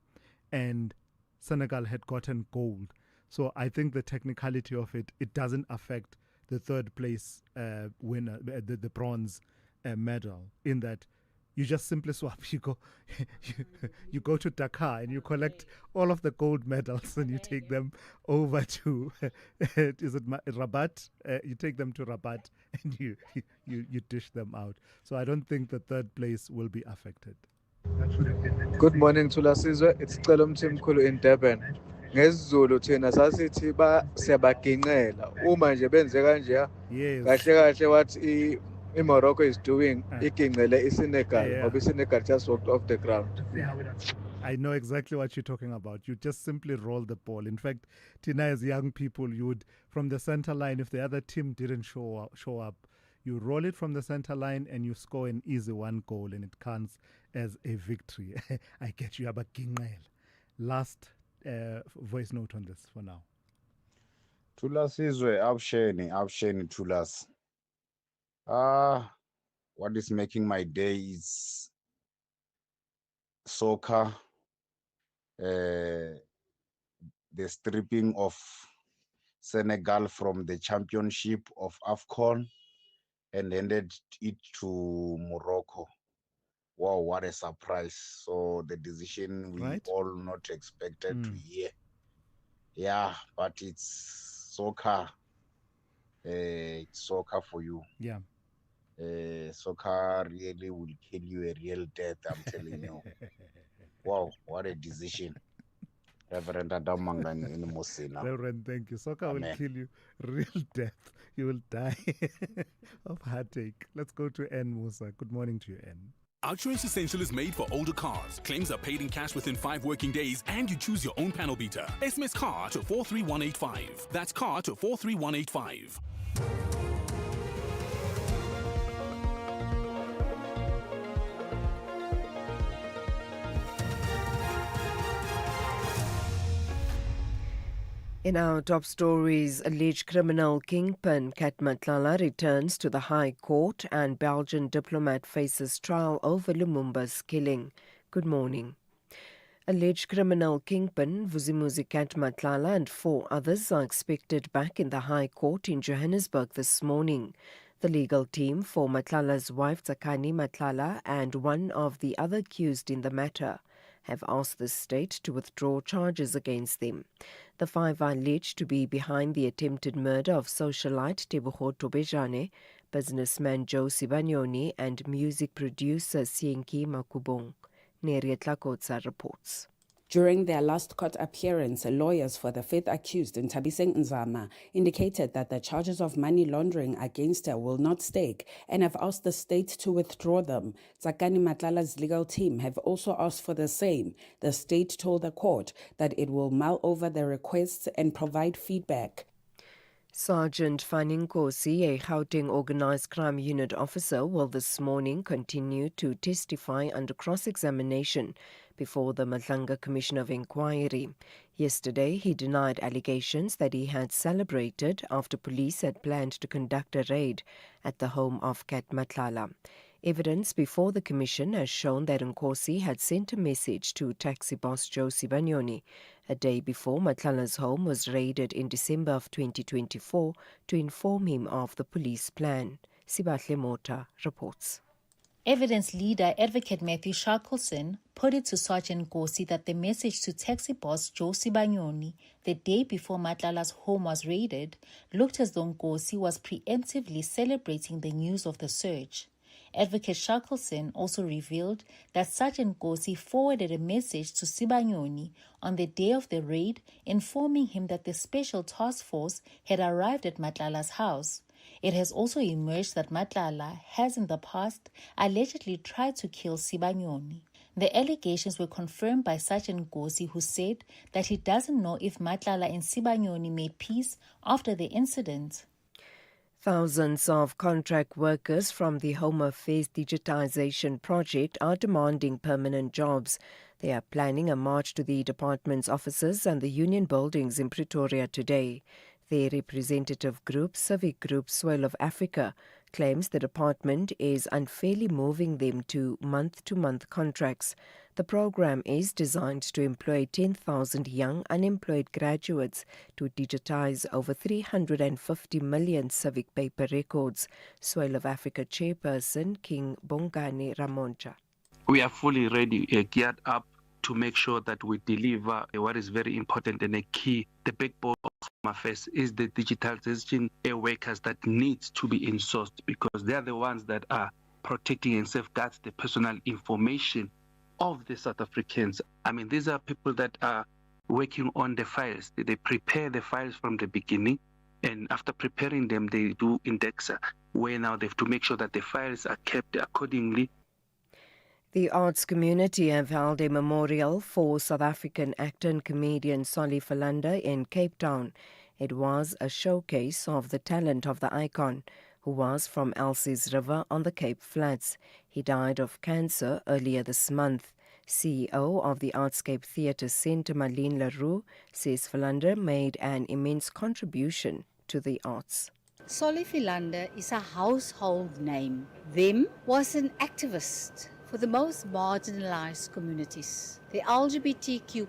and Senegal had gotten gold. So I think the technicality of it doesn't affect the third place winner, the bronze medal, in that you just simply swap. You go to Dakar and you collect all of the gold medals and you take them over to is it Rabat? You take them to Rabat and you dish them out. So I don't think the third place will be affected. Good morning, Thulasizwe. It's Celum Timkhulu in Durban. NgesiZulu thina sasithi siyabaginqela uma nje benze kanje kahle kahle what Morocco is doing iginqele iSenegal ngoba iSenegal just walked off the ground. I know exactly what you're talking about. You just simply roll the ball. In fact, Tina, as young people, you would, from the center line, if the other team didn't show up, you roll it from the center line and you score an easy one goal and it counts as a victory. I get you, Abaginqela. Last voice note on this for now. Thulasizwe, awusheni Thulas. What is making my day is soccer, the stripping of Senegal from the championship of AFCON and handed it to Morocco. Wow, what a surprise. So the decision we all not expected to hear. Yeah, but it's soccer. soccer for you. Yeah. Soccer really will kill you a real death, I'm telling you. Wow, what a decision. Reverend Adam Mangani in Mosina. Reverend, thank you. Soccer will kill you real death. You will die of heartache. Let's go to N Musa. Good morning to you, N. Outsurance Essential is made for older cars. Claims are paid in cash within 5 working days, and you choose your own panel beater. SMS CAR to 43185. That's CAR to 43185. In our top stories, alleged criminal kingpin Kat Matlala returns to the High Court and Belgian diplomat faces trial over Lumumba's killing. Good morning. Alleged criminal kingpin Vuzimuzi Kat Matlala and 4 others are expected back in the High Court in Johannesburg this morning. The legal team for Matlala's wife Tsakani Matlala and one of the other accused in the matter have asked the state to withdraw charges against them. The 5 are alleged to be behind the attempted murder of socialite Tebogo Tobejane, businessman Joe Sibanyoni, and music producer Sienki Makubong. Neriet Lakotsa reports. During their last court appearance, lawyers for the 5th accused, Ntabiseng Nzama, indicated that the charges of money laundering against her will not stake and have asked the state to withdraw them. Tsakani Matlala's legal team have also asked for the same. The state told the court that it will mull over the requests and provide feedback. Sergeant Faninkosi, a Gauteng Organised Crime Unit officer, will this morning continue to testify under cross-examination before the Madlanga Commission of Inquiry. Yesterday, he denied allegations that he had celebrated after police had planned to conduct a raid at the home of Kat Matlala. Evidence before the commission has shown that Nkosi had sent a message to taxi boss Joe Sibanyoni a day before Matlala's home was raided in December of 2024 to inform him of the police plan. Sibahle Mota reports. Evidence leader Advocate Matthew Shackleton put it to Sergeant Nkosi that the message to taxi boss Joe Sibanyoni the day before Matlala's home was raided looked as though Nkosi was preemptively celebrating the news of the search. Advocate Shackleton also revealed that Sergeant Nkosi forwarded a message to Sibanyoni on the day of the raid informing him that the special task force had arrived at Matlala's house. It has also emerged that Matlala has in the past allegedly tried to kill Sibanyoni. The allegations were confirmed by Sergeant Nkosi, who said that he doesn't know if Matlala and Sibanyoni made peace after the incident. Thousands of contract workers from the Home Affairs Digitization Project are demanding permanent jobs. They are planning a march to the department's offices and the union buildings in Pretoria today. Their representative group, Civic Group Swell of Africa, claims the department is unfairly moving them to month-to-month contracts. The program is designed to employ 10,000 young unemployed graduates to digitize over 350 million civic paper records. Swell of Africa chairperson King Bongani Ramonja. We are fully ready, geared up to make sure that we deliver what is very important and a key. The backbone of Home Affairs is the digitalization workers that needs to be insourced, because they are the ones that are protecting and safeguard the personal information of the South Africans. I mean, these are people that are working on the files. They prepare the files from the beginning, and after preparing them, they do index, where now they have to make sure that the files are kept accordingly. The arts community have held a memorial for South African actor and comedian Solly Philanda in Cape Town. It was a showcase of the talent of the icon, who was from Elsie's River on the Cape Flats. He died of cancer earlier this month. CEO of the Artscape Theatre Centre, Marlene Leroux, says Philanda made an immense contribution to the arts. Solly Philanda is a household name. Them was an activist for the most marginalized communities, the LGBTQ+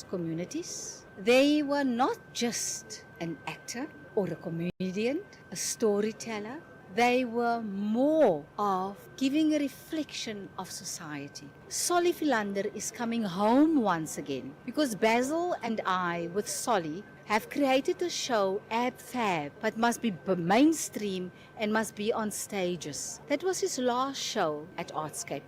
communities. They were not just an actor or a comedian, a storyteller. They were more of giving a reflection of society. Solly Philander is coming home once again because Basil and I, with Solly, have created a show Ab Fab, but must be mainstream and must be on stages. That was his last show at Artscape.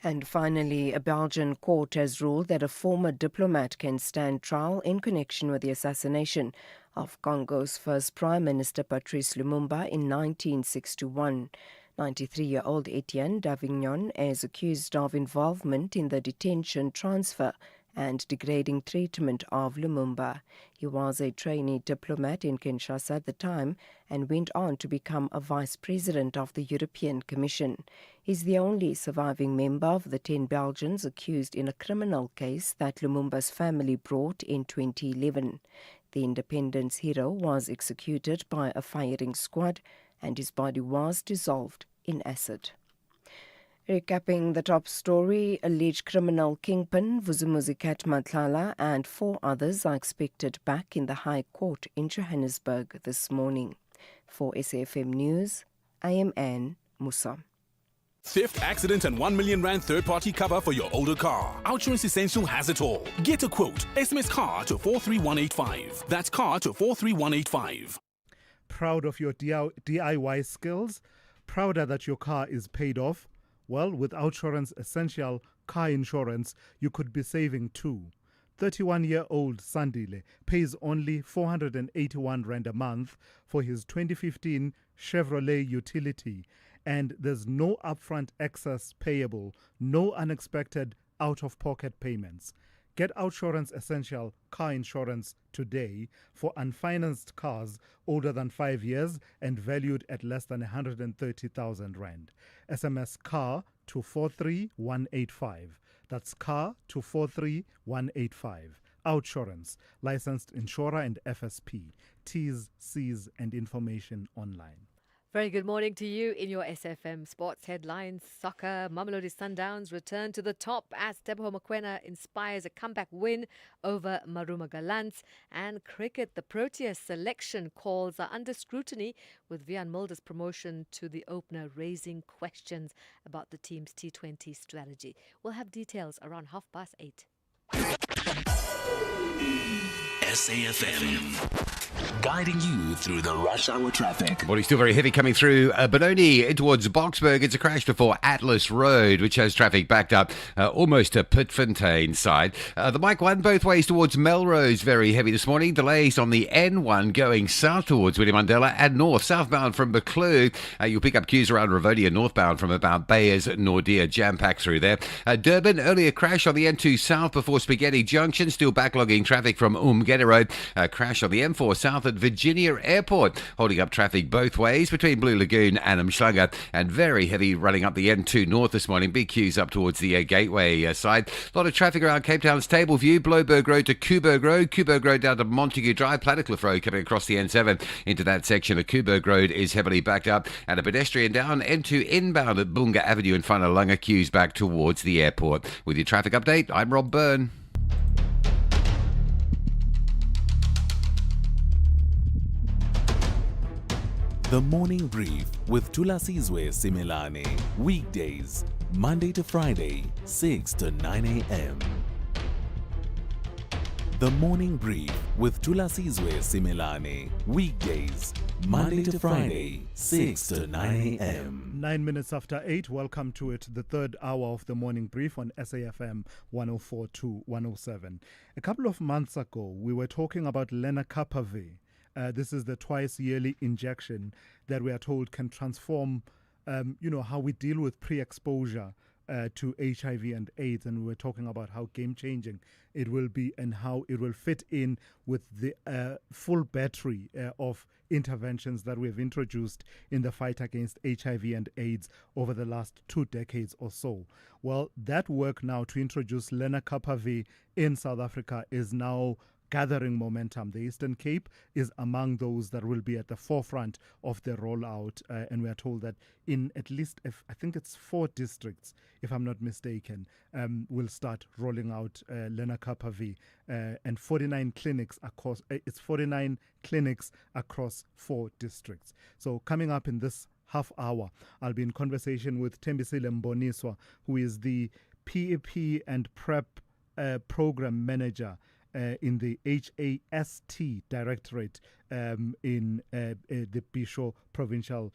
And finally, a Belgian court has ruled that a former diplomat can stand trial in connection with the assassination of Congo's first Prime Minister Patrice Lumumba in 1961. 93-year-old Etienne Davignon is accused of involvement in the detention, transfer and degrading treatment of Lumumba. He was a trainee diplomat in Kinshasa at the time and went on to become a vice president of the European Commission. He's the only surviving member of the 10 Belgians accused in a criminal case that Lumumba's family brought in 2011. The independence hero was executed by a firing squad and his body was dissolved in acid. Recapping the top story, alleged criminal kingpin Vuzumuzi Kat Matlala and 4 others are expected back in the High Court in Johannesburg this morning. For SAFM News, I am Anne Musa. Theft, accident, and 1 million rand third-party cover for your older car. Outsurance Essential has it all. Get a quote. SMS car to 43185. That's car to 43185. Proud of your DIY skills? Prouder that your car is paid off? Well, with Outsurance Essential car insurance, you could be saving too. 31-year-old Sandile pays only 481 rand a month for his 2015 Chevrolet Utility, and there's no upfront excess payable, no unexpected out-of-pocket payments. Get Outsurance Essential car insurance today for unfinanced cars older than 5 years and valued at less than 130,000 rand. SMS CAR to 43185. That's CAR to 43185. Outsurance, licensed insurer and FSP. T's, C's and information online. Very good morning to you in your SFM Sports headlines. Soccer, Mamelodi Sundowns return to the top as Teboho Mokoena inspires a comeback win over Maruma Gallants. And cricket, the Proteas selection calls are under scrutiny, with Vian Mulder's promotion to the opener raising questions about the team's T20 strategy. We'll have details around 8:30. SAFM. Guiding you through the rush hour traffic. Morning, still very heavy coming through Benoni towards Boksburg. It's a crash before Atlas Road, which has traffic backed up almost to Pitfontein side. The Mike 1 both ways towards Melrose, very heavy this morning. Delays on the N1 going south towards William Mandela and north, southbound from Buccleuch. You'll pick up queues around Ravonia, northbound from about Bayers, Nordia, jam-packed through there. Durban, earlier crash on the N2 south before Spaghetti Junction, still backlogging traffic from Umgede Road. Crash on the M4 south at Virginia Airport, holding up traffic both ways between Blue Lagoon and Umhlanga, and very heavy running up the N2 north this morning. Big queues up towards the Gateway side. A lot of traffic around Cape Town's Tableview, Bloberg Road to Kuberg Road down to Montague Drive, Platycliffe Road coming across the N7 into that section of Kuberg Road is heavily backed up, and a pedestrian down N2 inbound at Bunga Avenue in front of Lunga, queues back towards the airport. With your traffic update, I'm Rob Byrne. The Morning Brief with Thulasizwe Simelane. Weekdays, Monday to Friday, 6 to 9 a.m. The Morning Brief with Thulasizwe Simelane. Weekdays, Monday to Friday, 6 to 9 a.m. 9 minutes after 8, welcome to it, the third hour of the Morning Brief on SAFM 104 to 107. A couple of months ago, we were talking about lenacapavir. This is the twice yearly injection that we are told can transform, how we deal with pre-exposure to HIV and AIDS. And we were talking about how game-changing it will be and how it will fit in with the full battery of interventions that we've introduced in the fight against HIV and AIDS over the last 2 decades or so. Well, that work now to introduce lenacapavir in South Africa is now gathering momentum. The Eastern Cape is among those that will be at the forefront of the rollout, and we are told that in at least, I think it's 4 districts, if I'm not mistaken, will start rolling out lenacapavir, and 49 clinics across. It's 49 clinics across 4 districts. So coming up in this half hour, I'll be in conversation with Tembisile Mboniswa, who is the PEP and PrEP program manager in the HAST Directorate in the Bisho Provincial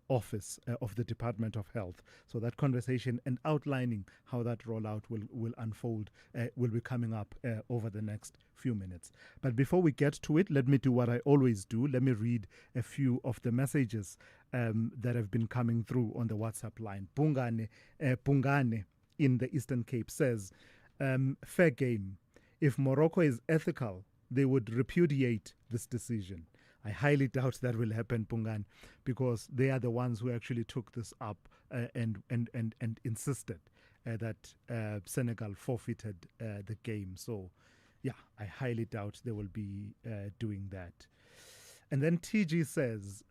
Office of the Department of Health. So that conversation and outlining how that rollout will unfold will be coming up over the next few minutes. But before we get to it, let me do what I always do. Let me read a few of the messages that have been coming through on the WhatsApp line. Pungane in the Eastern Cape says, fair game. If Morocco is ethical, they would repudiate this decision. I highly doubt that will happen, Pungan, because they are the ones who actually took this up and insisted that Senegal forfeited the game. So, yeah, I highly doubt they will be doing that. And then TG says,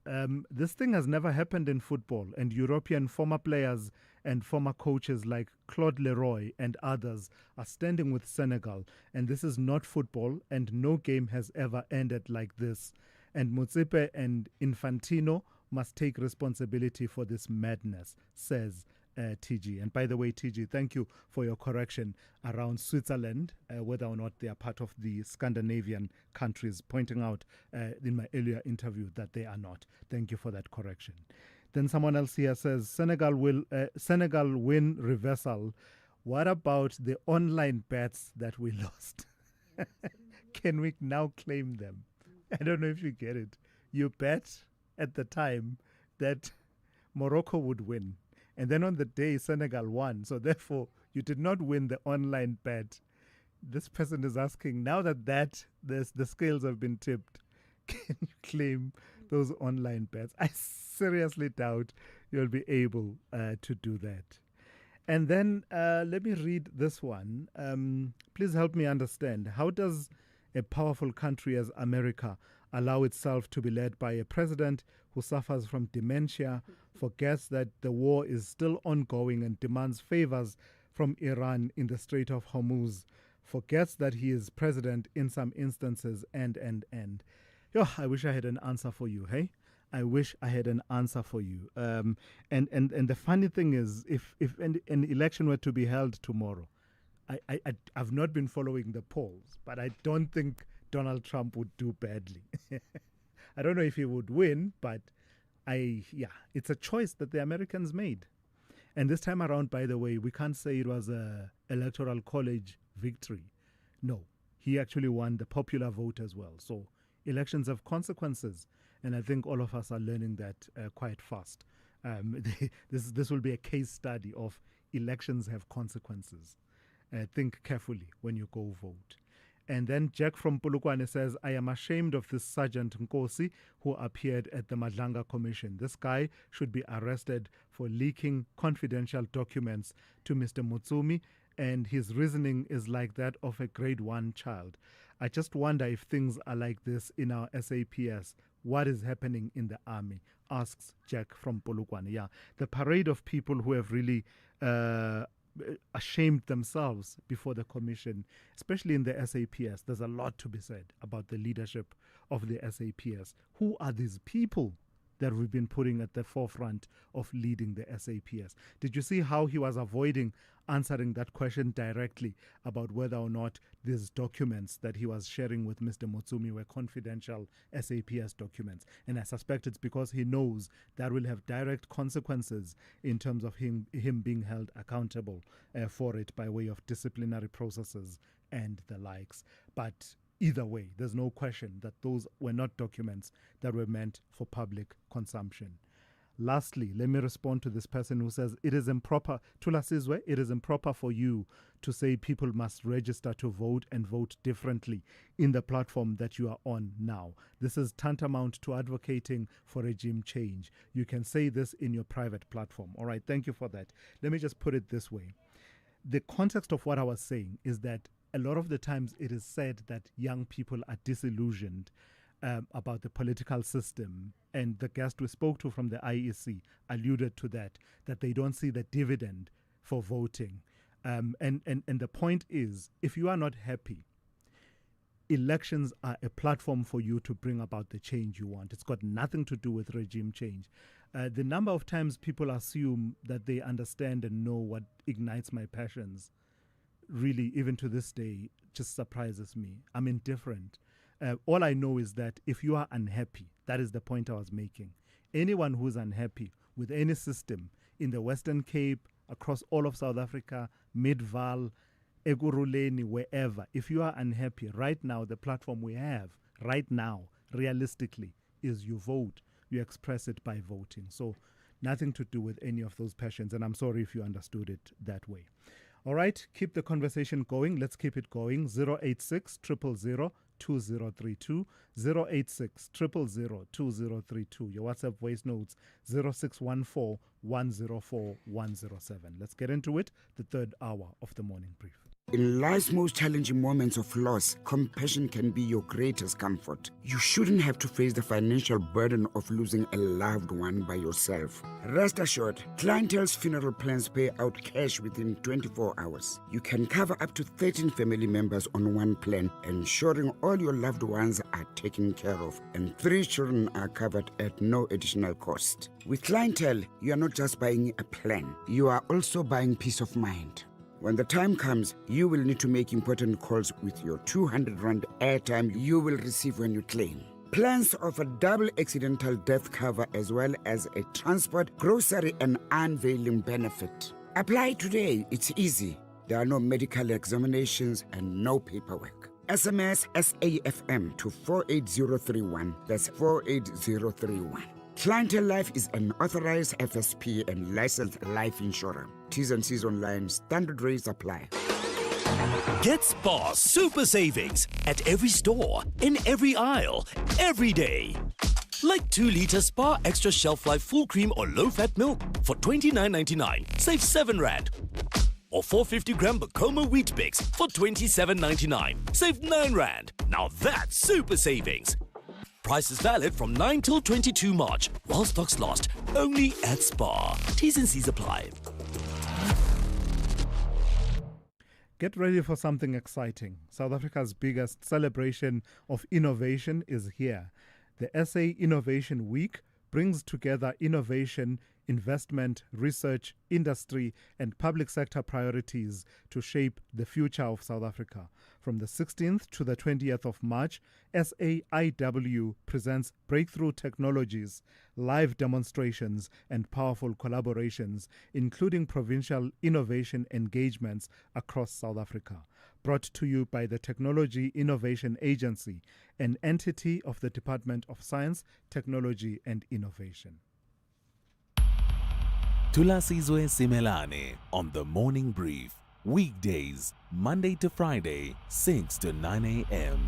this thing has never happened in football, and European former players and former coaches like Claude Leroy and others are standing with Senegal, and this is not football, and no game has ever ended like this. And Motsepe and Infantino must take responsibility for this madness, says TG. And by the way, TG, thank you for your correction around Switzerland, whether or not they are part of the Scandinavian countries, pointing out in my earlier interview that they are not. Thank you for that correction. Then someone else here says, Senegal win reversal. What about the online bets that we lost? Can we now claim them? I don't know if you get it. You bet at the time that Morocco would win. And then on the day, Senegal won. So therefore, you did not win the online bet. This person is asking, now that the scales have been tipped, can you claim those online bets? I seriously doubt you'll be able to do that. And then let me read this one. Please help me understand. How does a powerful country as America allow itself to be led by a president who suffers from dementia, forgets that the war is still ongoing and demands favors from Iran in the Strait of Hormuz, forgets that he is president in some instances, and. Yo, I wish I had an answer for you, hey? I wish I had an answer for you. And the funny thing is, if an election were to be held tomorrow, I've not been following the polls, but I don't think Donald Trump would do badly. I don't know if he would win, but it's a choice that the Americans made. And this time around, by the way, we can't say it was a electoral college victory. No, he actually won the popular vote as well. So elections have consequences, and I think all of us are learning that quite fast. This will be a case study of elections have consequences. Think carefully when you go vote. And then Jack from Polokwane says, I am ashamed of this Sergeant Nkosi who appeared at the Madlanga Commission. This guy should be arrested for leaking confidential documents to Mr. Mutsumi, and his reasoning is like that of a grade 1 child. I just wonder if things are like this in our SAPS. What is happening in the army? Asks Jack from Polokwane. Yeah, the parade of people who have really ashamed themselves before the commission, especially in the SAPS. There's a lot to be said about the leadership of the SAPS. Who are these people that we've been putting at the forefront of leading the SAPS? Did you see how he was avoiding answering that question directly about whether or not these documents that he was sharing with Mr. Mutsumi were confidential SAPS documents? And I suspect it's because he knows that will have direct consequences in terms of him being held accountable for it by way of disciplinary processes and the likes. But either way, there's no question that those were not documents that were meant for public consumption. Lastly, let me respond to this person who says, it is improper, Thulasizwe, it is improper for you to say people must register to vote and vote differently in the platform that you are on now. This is tantamount to advocating for regime change. You can say this in your private platform. All right, thank you for that. Let me just put it this way. The context of what I was saying is that a lot of the times it is said that young people are disillusioned about the political system, and the guest we spoke to from the IEC alluded to that they don't see the dividend for voting. And the point is, if you are not happy, elections are a platform for you to bring about the change you want. It's got nothing to do with regime change. The number of times people assume that they understand and know what ignites my passions, really, even to this day, just surprises me. I'm indifferent. All I know is that if you are unhappy, that is the point I was making. Anyone who's unhappy with any system in the Western Cape, across all of South Africa, Midvaal, Ekurhuleni, wherever, if you are unhappy right now, the platform we have right now, realistically, is you vote. You express it by voting. So nothing to do with any of those passions. And I'm sorry if you understood it that way. All right, keep the conversation going. Let's keep it going. 086 000 2032, 086 000 2032. Your WhatsApp voice notes 0614 104 107. Let's get into it. The third hour of the morning brief. In life's most challenging moments of loss, compassion can be your greatest comfort. You shouldn't have to face the financial burden of losing a loved one by yourself. Rest assured, Clientele's funeral plans pay out cash within 24 hours. You can cover up to 13 family members on one plan, ensuring all your loved ones are taken care of, and 3 children are covered at no additional cost. With Clientele, you are not just buying a plan, you are also buying peace of mind. When the time comes, you will need to make important calls with your 200 Rand airtime you will receive when you claim. Plans offer double accidental death cover as well as a transport, grocery and unveiling benefit. Apply today, it's easy. There are no medical examinations and no paperwork. SMS SAFM to 48031. That's 48031. Clientele Life is an authorized FSP and licensed life insurer. T's and C's online. Standard rates apply. Get Spar super savings at every store, in every aisle, every day. Like 2-liter Spar Extra Shelf Life full cream or low-fat milk for $29.99, save 7 Rand. Or 450-gram Bacoma Wheat Bix for $27.99, save 9 Rand. Now that's super savings. Price is valid from 9 till 22 March, while stocks last, only at Spar. T's and C's apply. Get ready for something exciting. South Africa's biggest celebration of innovation is here. The SA Innovation Week brings together innovation, investment, research, industry, and public sector priorities to shape the future of South Africa. From the 16th to the 20th of March, SAIW presents breakthrough technologies, live demonstrations, and powerful collaborations, including provincial innovation engagements across South Africa. Brought to you by the Technology Innovation Agency, an entity of the Department of Science, Technology, and Innovation. Thulasizwe Simelane on the Morning Brief. Weekdays, Monday to Friday, 6 to 9 a.m.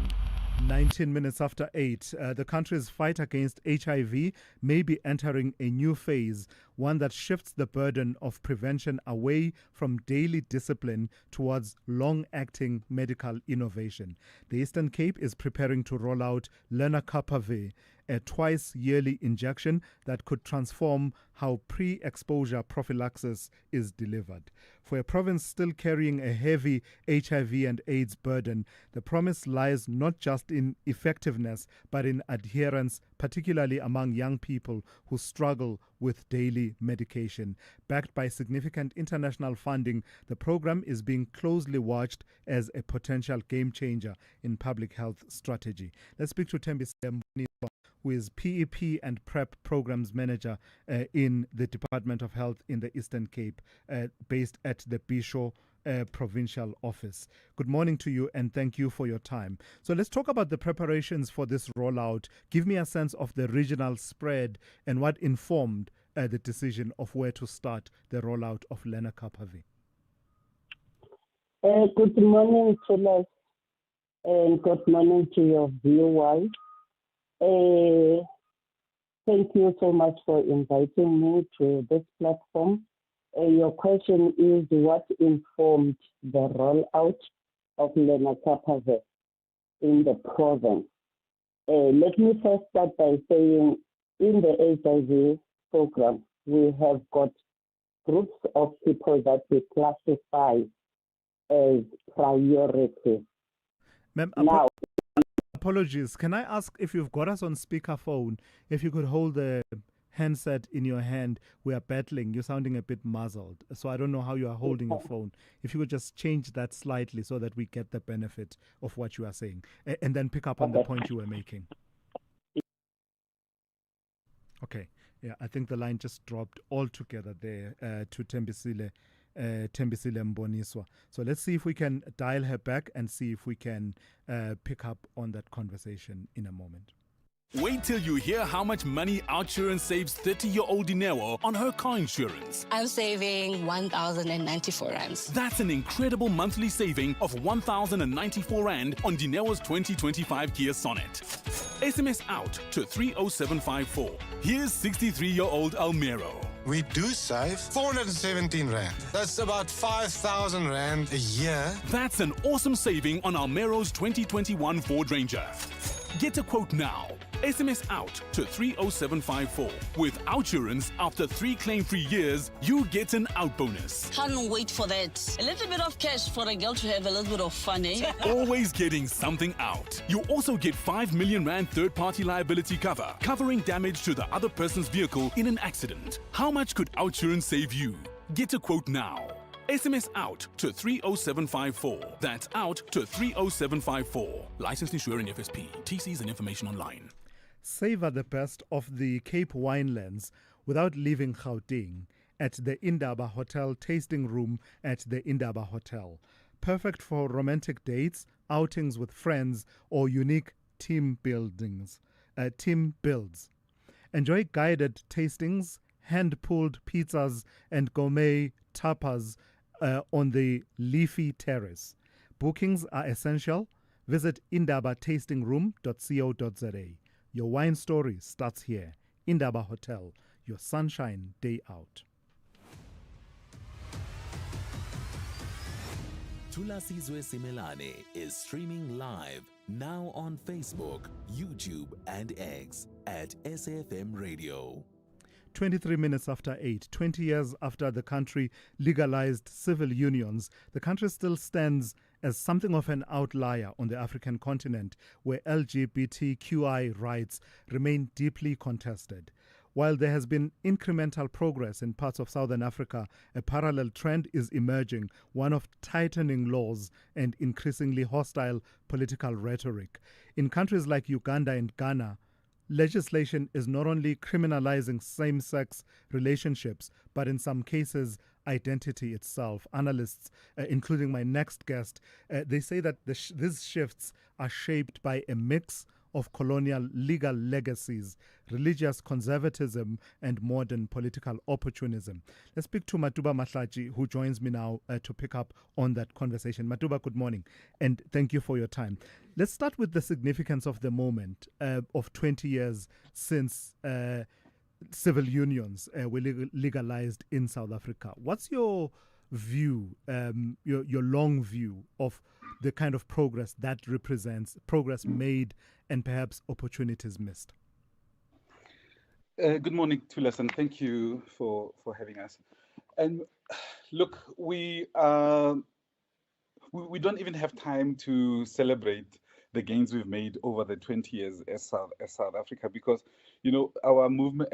19 minutes after 8, the country's fight against HIV may be entering a new phase, one that shifts the burden of prevention away from daily discipline towards long-acting medical innovation. The Eastern Cape is preparing to roll out lenacapavir, a twice-yearly injection that could transform how pre-exposure prophylaxis is delivered. For a province still carrying a heavy HIV and AIDS burden, the promise lies not just in effectiveness, but in adherence, particularly among young people who struggle with daily medication. Backed by significant international funding, the program is being closely watched as a potential game changer in public health strategy. Let's speak to Thembisa Mboniso, who is PEP and PrEP Programs Manager in the Department of Health in the Eastern Cape, based at the Bisho Provincial Office. Good morning to you and thank you for your time. So let's talk about the preparations for this rollout. Give me a sense of the regional spread and what informed the decision of where to start the rollout of lenacapavir. Good morning, Thulas, and good morning to your viewers. Thank you so much for inviting me to this platform. Your question is what informed the rollout of lenacapavir in the province. Let me first start by saying in the HIV program, we have got groups of people that we classify as priority. Ma'am, apologies. Can I ask if you've got us on speakerphone, if you could hold the handset in your hand. We are battling. You're sounding a bit muzzled. So I don't know how you are holding your phone. If you could just change that slightly so that we get the benefit of what you are saying. And then pick up on the point you were making. Okay. Yeah, I think the line just dropped altogether there to Tembisile Mboniswa. So let's see if we can dial her back and see if we can pick up on that conversation in a moment. Wait till you hear how much money Outsurance saves 30-year-old Dineo on her car insurance. I'm saving 1,094 rands. That's an incredible monthly saving of 1,094 rand on Dineo's 2025 Kia Sonnet. SMS out to 30754. Here's 63-year-old Almero. We do save 417 rand. That's about 5,000 rand a year. That's an awesome saving on Almero's 2021 Ford Ranger. Get a quote now. SMS out to 30754. With Outsurance, after 3 claim-free years, you get an out bonus. Can't wait for that. A little bit of cash for a girl to have a little bit of fun, eh? Always getting something out. You also get 5 million rand third-party liability cover, covering damage to the other person's vehicle in an accident. How much could Outsurance save you? Get a quote now. SMS out to 30754. That's out to 30754. Licensed insuring FSP. TCs and information online. Savor the best of the Cape Winelands without leaving Gauteng at the Indaba Hotel tasting room at the Indaba Hotel. Perfect for romantic dates, outings with friends, or unique team builds. Enjoy guided tastings, hand-pulled pizzas, and gourmet tapas on the leafy terrace. Bookings are essential. Visit indabatastingroom.co.za. Your wine story starts here. Indaba Hotel, your sunshine day out. Thulasizwe Simelane is streaming live now on Facebook, YouTube, and X at SAFM Radio. 23 minutes after 8, 20 years after the country legalized civil unions, the country still stands as something of an outlier on the African continent where LGBTQI rights remain deeply contested. While there has been incremental progress in parts of Southern Africa, a parallel trend is emerging, one of tightening laws and increasingly hostile political rhetoric. In countries like Uganda and Ghana, legislation is not only criminalizing same-sex relationships, but in some cases, identity itself. Analysts, including my next guest, they say that these shifts are shaped by a mix of colonial legal legacies, religious conservatism, and modern political opportunism. Let's speak to Matuba Mahlaji, who joins me now to pick up on that conversation. Matuba, good morning, and thank you for your time. Let's start with the significance of the moment of 20 years since civil unions were legalized in South Africa. What's your view, your long view of the kind of progress that represents, progress made and perhaps opportunities missed? Good morning, Thulas, and thank you for having us. And look, we don't even have time to celebrate the gains we've made over the 20 years as South Africa, because our movement,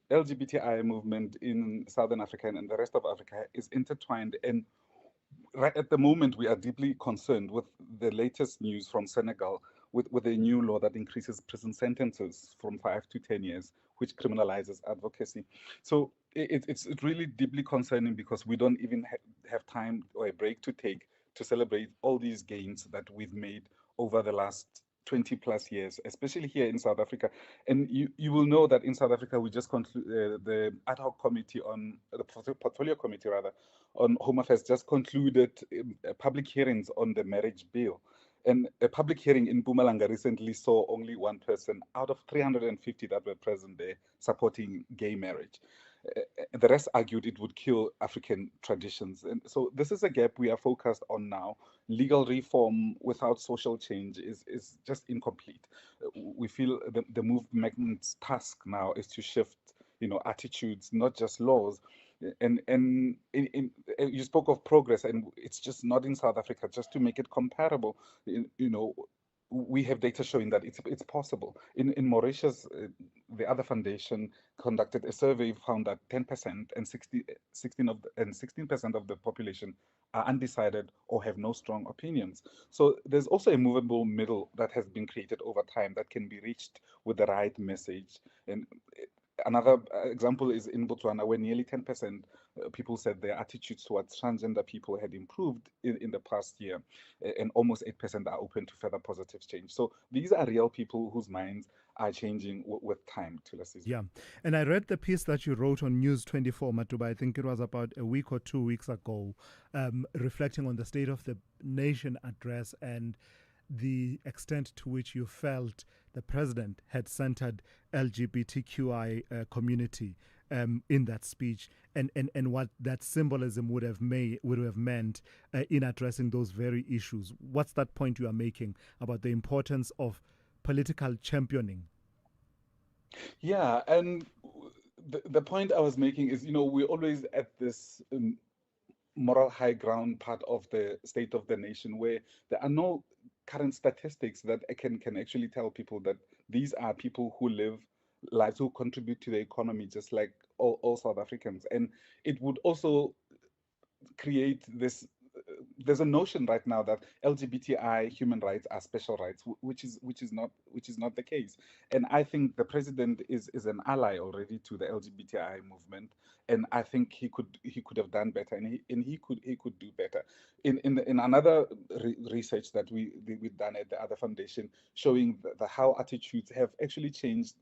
LGBTI movement in Southern Africa and the rest of Africa is intertwined. And right at the moment, we are deeply concerned with the latest news from Senegal with a new law that increases prison sentences from 5 to 10 years, which criminalizes advocacy. So it's really deeply concerning because we don't even have time or a break to take to celebrate all these gains that we've made over the last 20 plus years, especially here in South Africa. And you will know that in South Africa, we just concluded the ad hoc committee on the portfolio committee on Home Affairs just concluded public hearings on the marriage bill. And a public hearing in Mpumalanga recently saw only one person out of 350 that were present there supporting gay marriage. The rest argued it would kill African traditions. And so this is a gap we are focused on now. Legal reform without social change is just incomplete. We feel the movement's task now is to shift, attitudes, not just laws. And you spoke of progress, and it's just not in South Africa. Just to make it comparable, we have data showing that it's possible. In Mauritius, the other foundation conducted a survey, found that 10% and 16% of the population are undecided or have no strong opinions. So there's also a movable middle that has been created over time that can be reached with the right message. And another example is in Botswana, where nearly 10% people said their attitudes towards transgender people had improved in the past year, and almost 8% are open to further positive change. So these are real people whose minds are changing with time, Thulasizwe. Yeah, and I read the piece that you wrote on News 24, Matuba. I think it was about a week or 2 weeks ago, reflecting on the State of the Nation address and the extent to which you felt the president had centered LGBTQI community in that speech, and what that symbolism would have meant in addressing those very issues. What's that point you are making about the importance of political championing? Yeah, and the point I was making is, we're always at this moral high ground part of the State of the Nation, where there are no current statistics that can actually tell people that these are people who live lives, who contribute to the economy just like all South Africans. And it would also create this there's a notion right now that LGBTI human rights are special rights, which is not the case. And I think the president is an ally already to the LGBTI movement, and I think he could have done better, and he could do better. In another research that we've done at the other foundation, showing how attitudes have actually changed,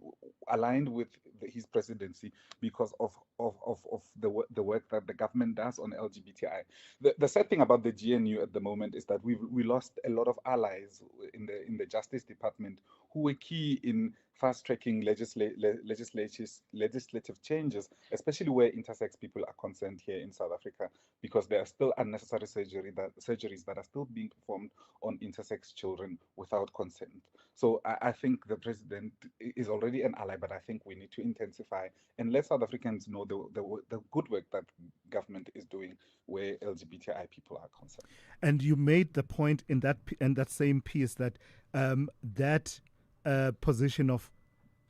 aligned with his presidency, because of the work that the government does on LGBTI. The sad thing about the GNU at the moment is that we lost a lot of allies in the Justice Department who were key in fast-tracking legislative changes, especially where intersex people are concerned here in South Africa, because there are still unnecessary surgeries that are still being performed on intersex children without consent. So I think the president is already an ally, but I think we need to intensify and let South Africans know the good work that government is doing where LGBTI people are concerned. And you made the point in that same piece that that position of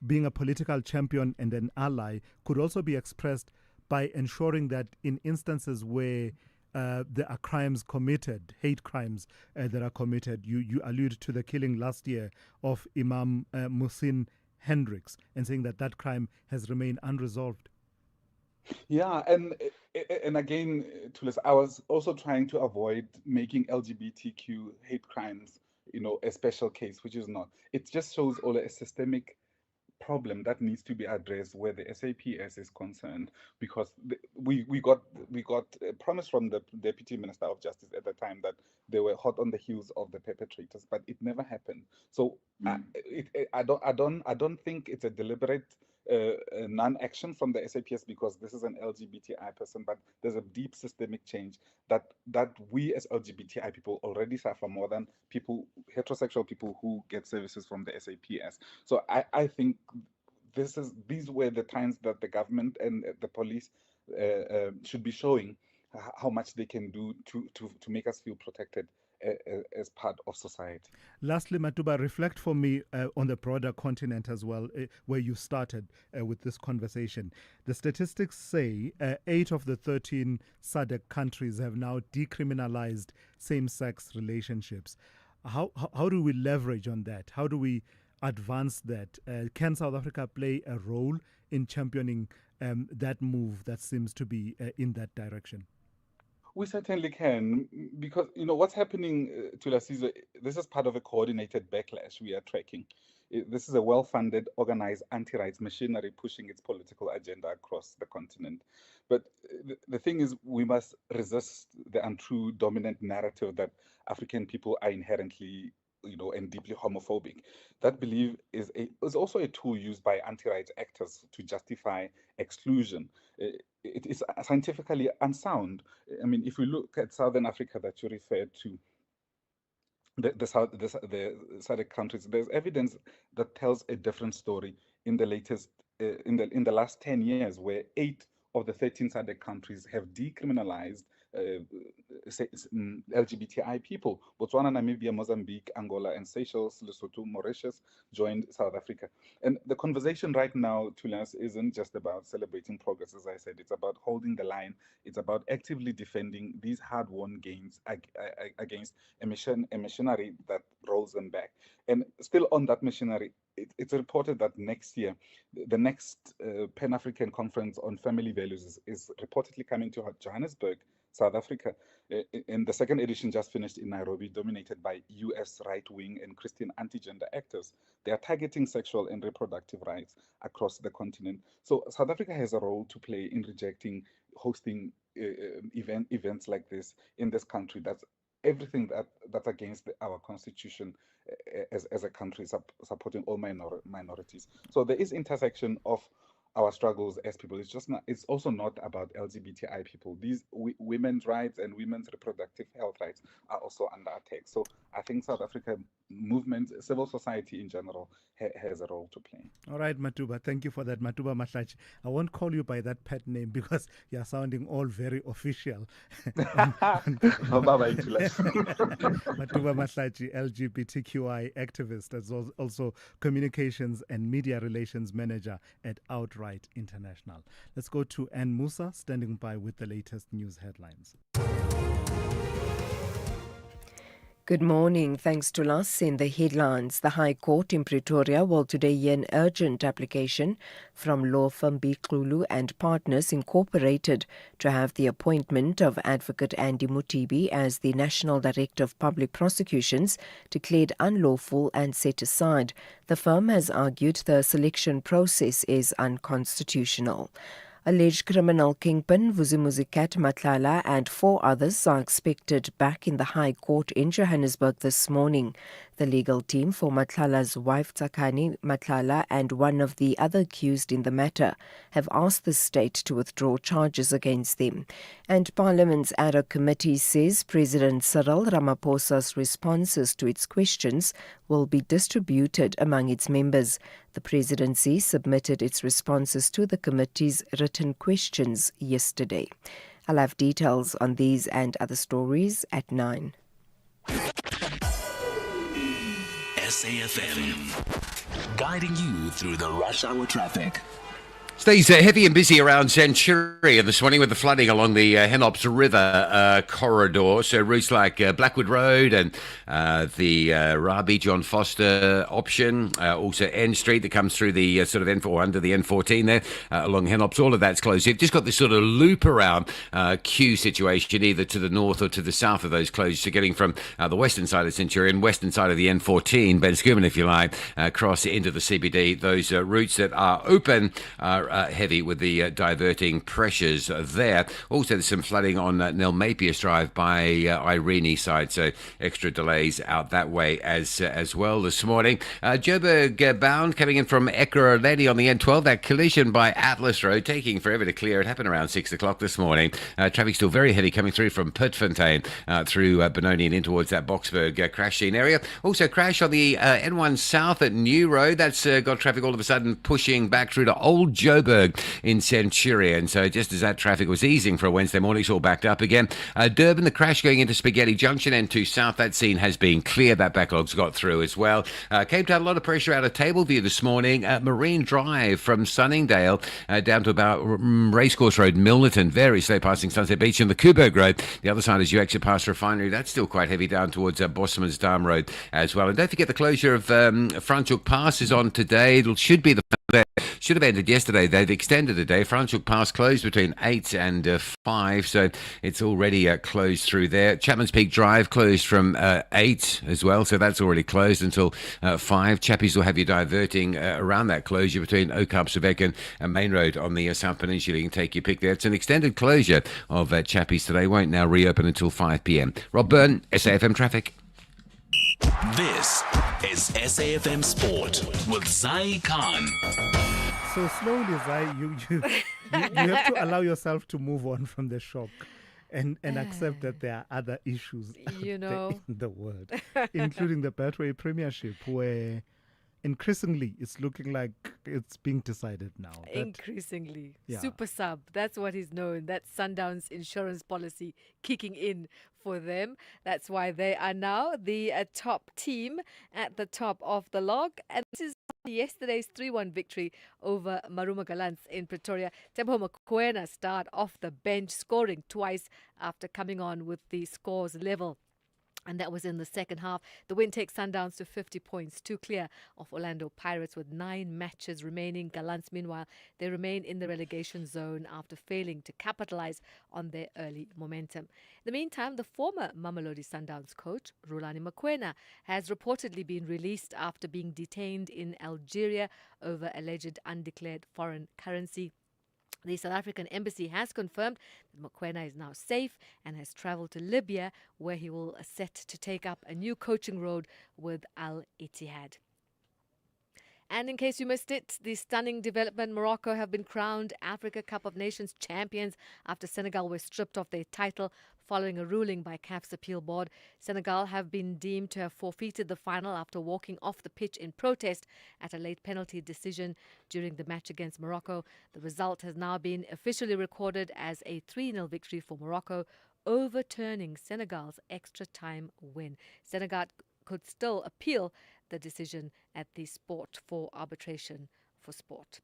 being a political champion and an ally could also be expressed by ensuring that in instances where there are crimes committed, hate crimes that are committed, you allude to the killing last year of Imam Muhsin Hendricks, and saying that crime has remained unresolved. Yeah, and again, Thulas, I was also trying to avoid making LGBTQ hate crimes, a special case, which is not. It just shows all a systemic problem that needs to be addressed where the SAPS is concerned, because we got a promise from the Deputy Minister of Justice at the time that they were hot on the heels of the perpetrators, but it never happened. So I don't think it's a deliberate non-action from the SAPS because this is an LGBTI person, but there's a deep systemic change that we as LGBTI people already suffer more than heterosexual people who get services from the SAPS. So I think these were the times that the government and the police should be showing how much they can do to make us feel protected as part of society. Lastly, Matuba, reflect for me on the broader continent as well, where you started with this conversation. The statistics say 8 of the 13 SADC countries have now decriminalized same-sex relationships. How do we leverage on that? How do we advance that? Can South Africa play a role in championing that move that seems to be in that direction? We certainly can, because what's happening, Thulasizwe, this is part of a coordinated backlash we are tracking. This is a well-funded, organized anti-rights machinery pushing its political agenda across the continent. But the thing is, we must resist the untrue dominant narrative that African people are inherently and deeply homophobic. That belief is also a tool used by anti-rights actors to justify exclusion. It is scientifically unsound. I mean, if we look at Southern Africa that you referred to, the SADC countries, there's evidence that tells a different story in the latest in the last 10 years, where 8 of the 13 SADC countries have decriminalized LGBTI people. Botswana, Namibia, Mozambique, Angola, and Seychelles, Lesotho, Mauritius joined South Africa. And the conversation right now, Thulas, isn't just about celebrating progress, as I said. It's about holding the line. It's about actively defending these hard-won gains against a machinery that rolls them back. And still on that machinery, it's reported that next year, the next Pan-African Conference on Family Values is reportedly coming to Johannesburg, South Africa. And the second edition just finished in Nairobi, dominated by US right-wing and Christian anti-gender actors. They are targeting sexual and reproductive rights across the continent. So South Africa has a role to play in rejecting hosting events like this in this country. That's everything that's against our constitution as a country, supporting all minorities. So there is intersection of our struggles as people. It's also not about LGBTI people. These women's rights and women's reproductive health rights are also under attack. So I think South Africa movement, civil society in general, has a role to play. All right, Matuba, thank you for that. Matuba Mahlachi. I won't call you by that pet name because you're sounding all very official. Matuba Mahlachi, LGBTQI activist, as also communications and media relations manager at Outright International. Let's go to Ann Musa, standing by with the latest news headlines. Good morning. Thanks to us in the headlines. The High Court in Pretoria will today hear an urgent application from law firm Bikulu and Partners Incorporated to have the appointment of Advocate Andy Mutibi as the National Director of Public Prosecutions declared unlawful and set aside. The firm has argued the selection process is unconstitutional. Alleged criminal kingpin Vuzimuzikat Matlala and 4 others are expected back in the High Court in Johannesburg this morning. The legal team for Matlala's wife Tsakani Matlala and one of the other accused in the matter have asked the state to withdraw charges against them. And Parliament's ad hoc committee says President Cyril Ramaphosa's responses to its questions will be distributed among its members. The presidency submitted its responses to the committee's written questions yesterday. I'll have details on these and other stories at 9. SAFM, guiding you through the rush hour traffic. Stays heavy and busy around Centurion this morning with the flooding along the Henops River corridor. So routes like Blackwood Road and the Rabi John Foster option, also N Street that comes through the sort of N4 under the N14 there along Henops. All of that's closed. You've just got this sort of loop around queue situation either to the north or to the south of those closures. So getting from the western side of Centurion, western side of the N14, Ben Scuman if you like, across into the CBD. Those routes that are open are heavy with the diverting pressures there. Also, there's some flooding on Nel Mapius Drive by Irene side, so extra delays out that way as well this morning. Joburg bound coming in from Ekurhuleni on the N12. That collision by Atlas Road taking forever to clear. It happened around 6 o'clock this morning. Traffic still very heavy coming through from Pitfontein through Benoni and in towards that Boksburg crash scene area. Also, crash on the N1 South at New Road. That's got traffic all of a sudden pushing back through to Old Joburg in Centurion. So just as that traffic was easing for a Wednesday morning, it's all backed up again. Durban, the crash going into Spaghetti Junction, N2 South. That scene has been cleared. That backlog's got through as well. Cape Town, a lot of pressure out of Tableview this morning. Marine Drive from Sunningdale down to about Racecourse Road, Milnerton. Very slow passing Sunset Beach and the Coburg Road. The other side as you exit past Refinery. That's still quite heavy down towards Bosman's Dam Road as well. And don't forget the closure of Franschhoek Pass is on today. It should be the should have ended yesterday. They've extended the day. Franschhoek Pass closed between 8 and 5, so it's already closed through there. Chapman's Peak Drive closed from 8 as well, so that's already closed until 5. Chappies will have you diverting around that closure between Oakharp and Main Road on the South Peninsula. You can take your pick there. It's an extended closure of Chappies today. Won't now reopen until 5 p.m. Rob Byrne, SAFM Traffic. This is SAFM Sport with Zai Khan. So slowly, Zai, you have to allow yourself to move on from the shock and accept that there are other issues you know in the world, including the Betway Premiership, where increasingly it's looking like it's being decided now. Increasingly. Yeah. Super sub. That's what he's known. That's Sundown's insurance policy kicking in for them. That's why they are now the top team at the top of the log. And this is yesterday's 3-1 victory over Maruma Gallants in Pretoria. Teboho Mokoena started off the bench, scoring twice after coming on with the scores level. And that was in the second half. The win takes Sundowns to 50 points, 2 clear of Orlando Pirates with 9 matches remaining. Gallants, meanwhile, they remain in the relegation zone after failing to capitalize on their early momentum. In the meantime, the former Mamelodi Sundowns coach, Rulani Mokoena, has reportedly been released after being detained in Algeria over alleged undeclared foreign currency. The South African embassy has confirmed that Mokoena is now safe and has travelled to Libya, where he will set to take up a new coaching role with Al Ittihad. And in case you missed it, the stunning development, Morocco have been crowned Africa Cup of Nations champions after Senegal were stripped of their title following a ruling by CAF's appeal board. Senegal have been deemed to have forfeited the final after walking off the pitch in protest at a late penalty decision during the match against Morocco. The result has now been officially recorded as a 3-0 victory for Morocco, overturning Senegal's extra time win. Senegal could still appeal the decision at the Sport for Arbitration for Sport.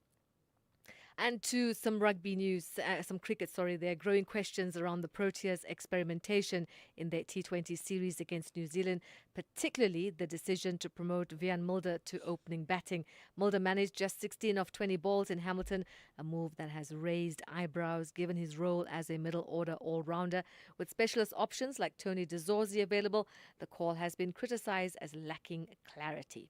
And to some rugby news, some cricket, there are growing questions around the Proteas' experimentation in their T20 series against New Zealand, particularly the decision to promote Vian Mulder to opening batting. Mulder managed just 16 of 20 balls in Hamilton, a move that has raised eyebrows given his role as a middle-order all-rounder. With specialist options like Tony de Zorzi available, the call has been criticised as lacking clarity.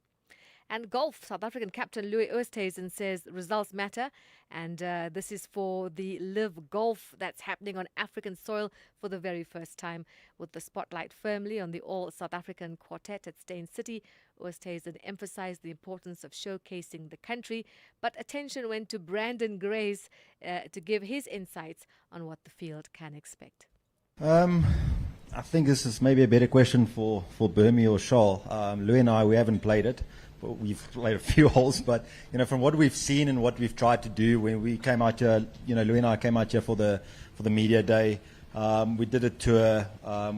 And golf, South African captain Louis Oosthuizen says results matter. And this is for the Live Golf that's happening on African soil for the very first time. With the spotlight firmly on the all-South African quartet at Steyn City, Oosthuizen emphasized the importance of showcasing the country. But attention went to Brandon Grace to give his insights on what the field can expect. I think this is maybe a better question for Burmy or Charles. Louis and I, we haven't played it. We've played a few holes, but from what we've seen and what we've tried to do when we came out here, Louis and I came out here for the media day. We did a tour.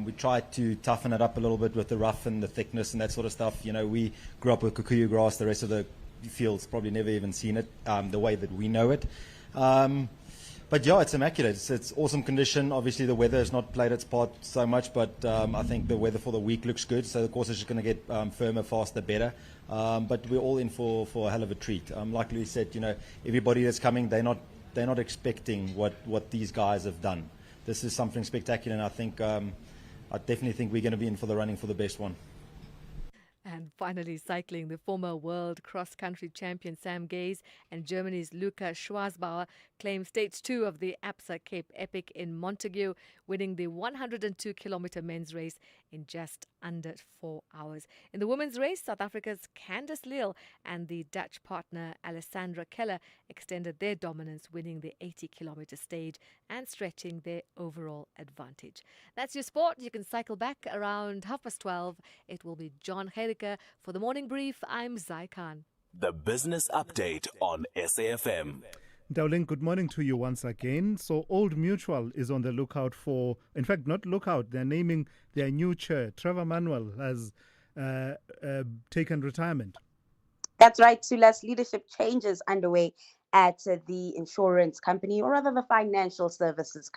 We tried to toughen it up a little bit with the rough and the thickness and that sort of stuff. We grew up with kikuyu grass. The rest of the field's probably never even seen it the way that we know it. But yeah, it's immaculate. It's awesome condition. Obviously, the weather has not played its part so much, but I think the weather for the week looks good. So the course is just going to get firmer, faster, better. But we're all in for a hell of a treat. Like Louis said, everybody that's coming, they're not expecting what these guys have done. This is something spectacular, and I think I definitely think we're going to be in for the running for the best one. And finally, cycling, the former world cross-country champion Sam Gaze and Germany's Luca Schwarzbauer claimed stage 2 of the Absa Cape Epic in Montague, winning the 102-kilometer men's race in just under 4 hours. In the women's race, South Africa's Candice Leal and the Dutch partner Alessandra Keller extended their dominance, winning the 80-kilometer stage and stretching their overall advantage. That's your sport. You can cycle back around 12:30. It will be John Herika. For the morning brief, I'm Zai Khan. The Business Update on SAFM. Dowling, good morning to you once again. So Old Mutual is on the lookout for, in fact, not lookout, they're naming their new chair. Trevor Manuel has taken retirement. That's right, Thulas. Leadership changes underway at the insurance company, or rather the financial services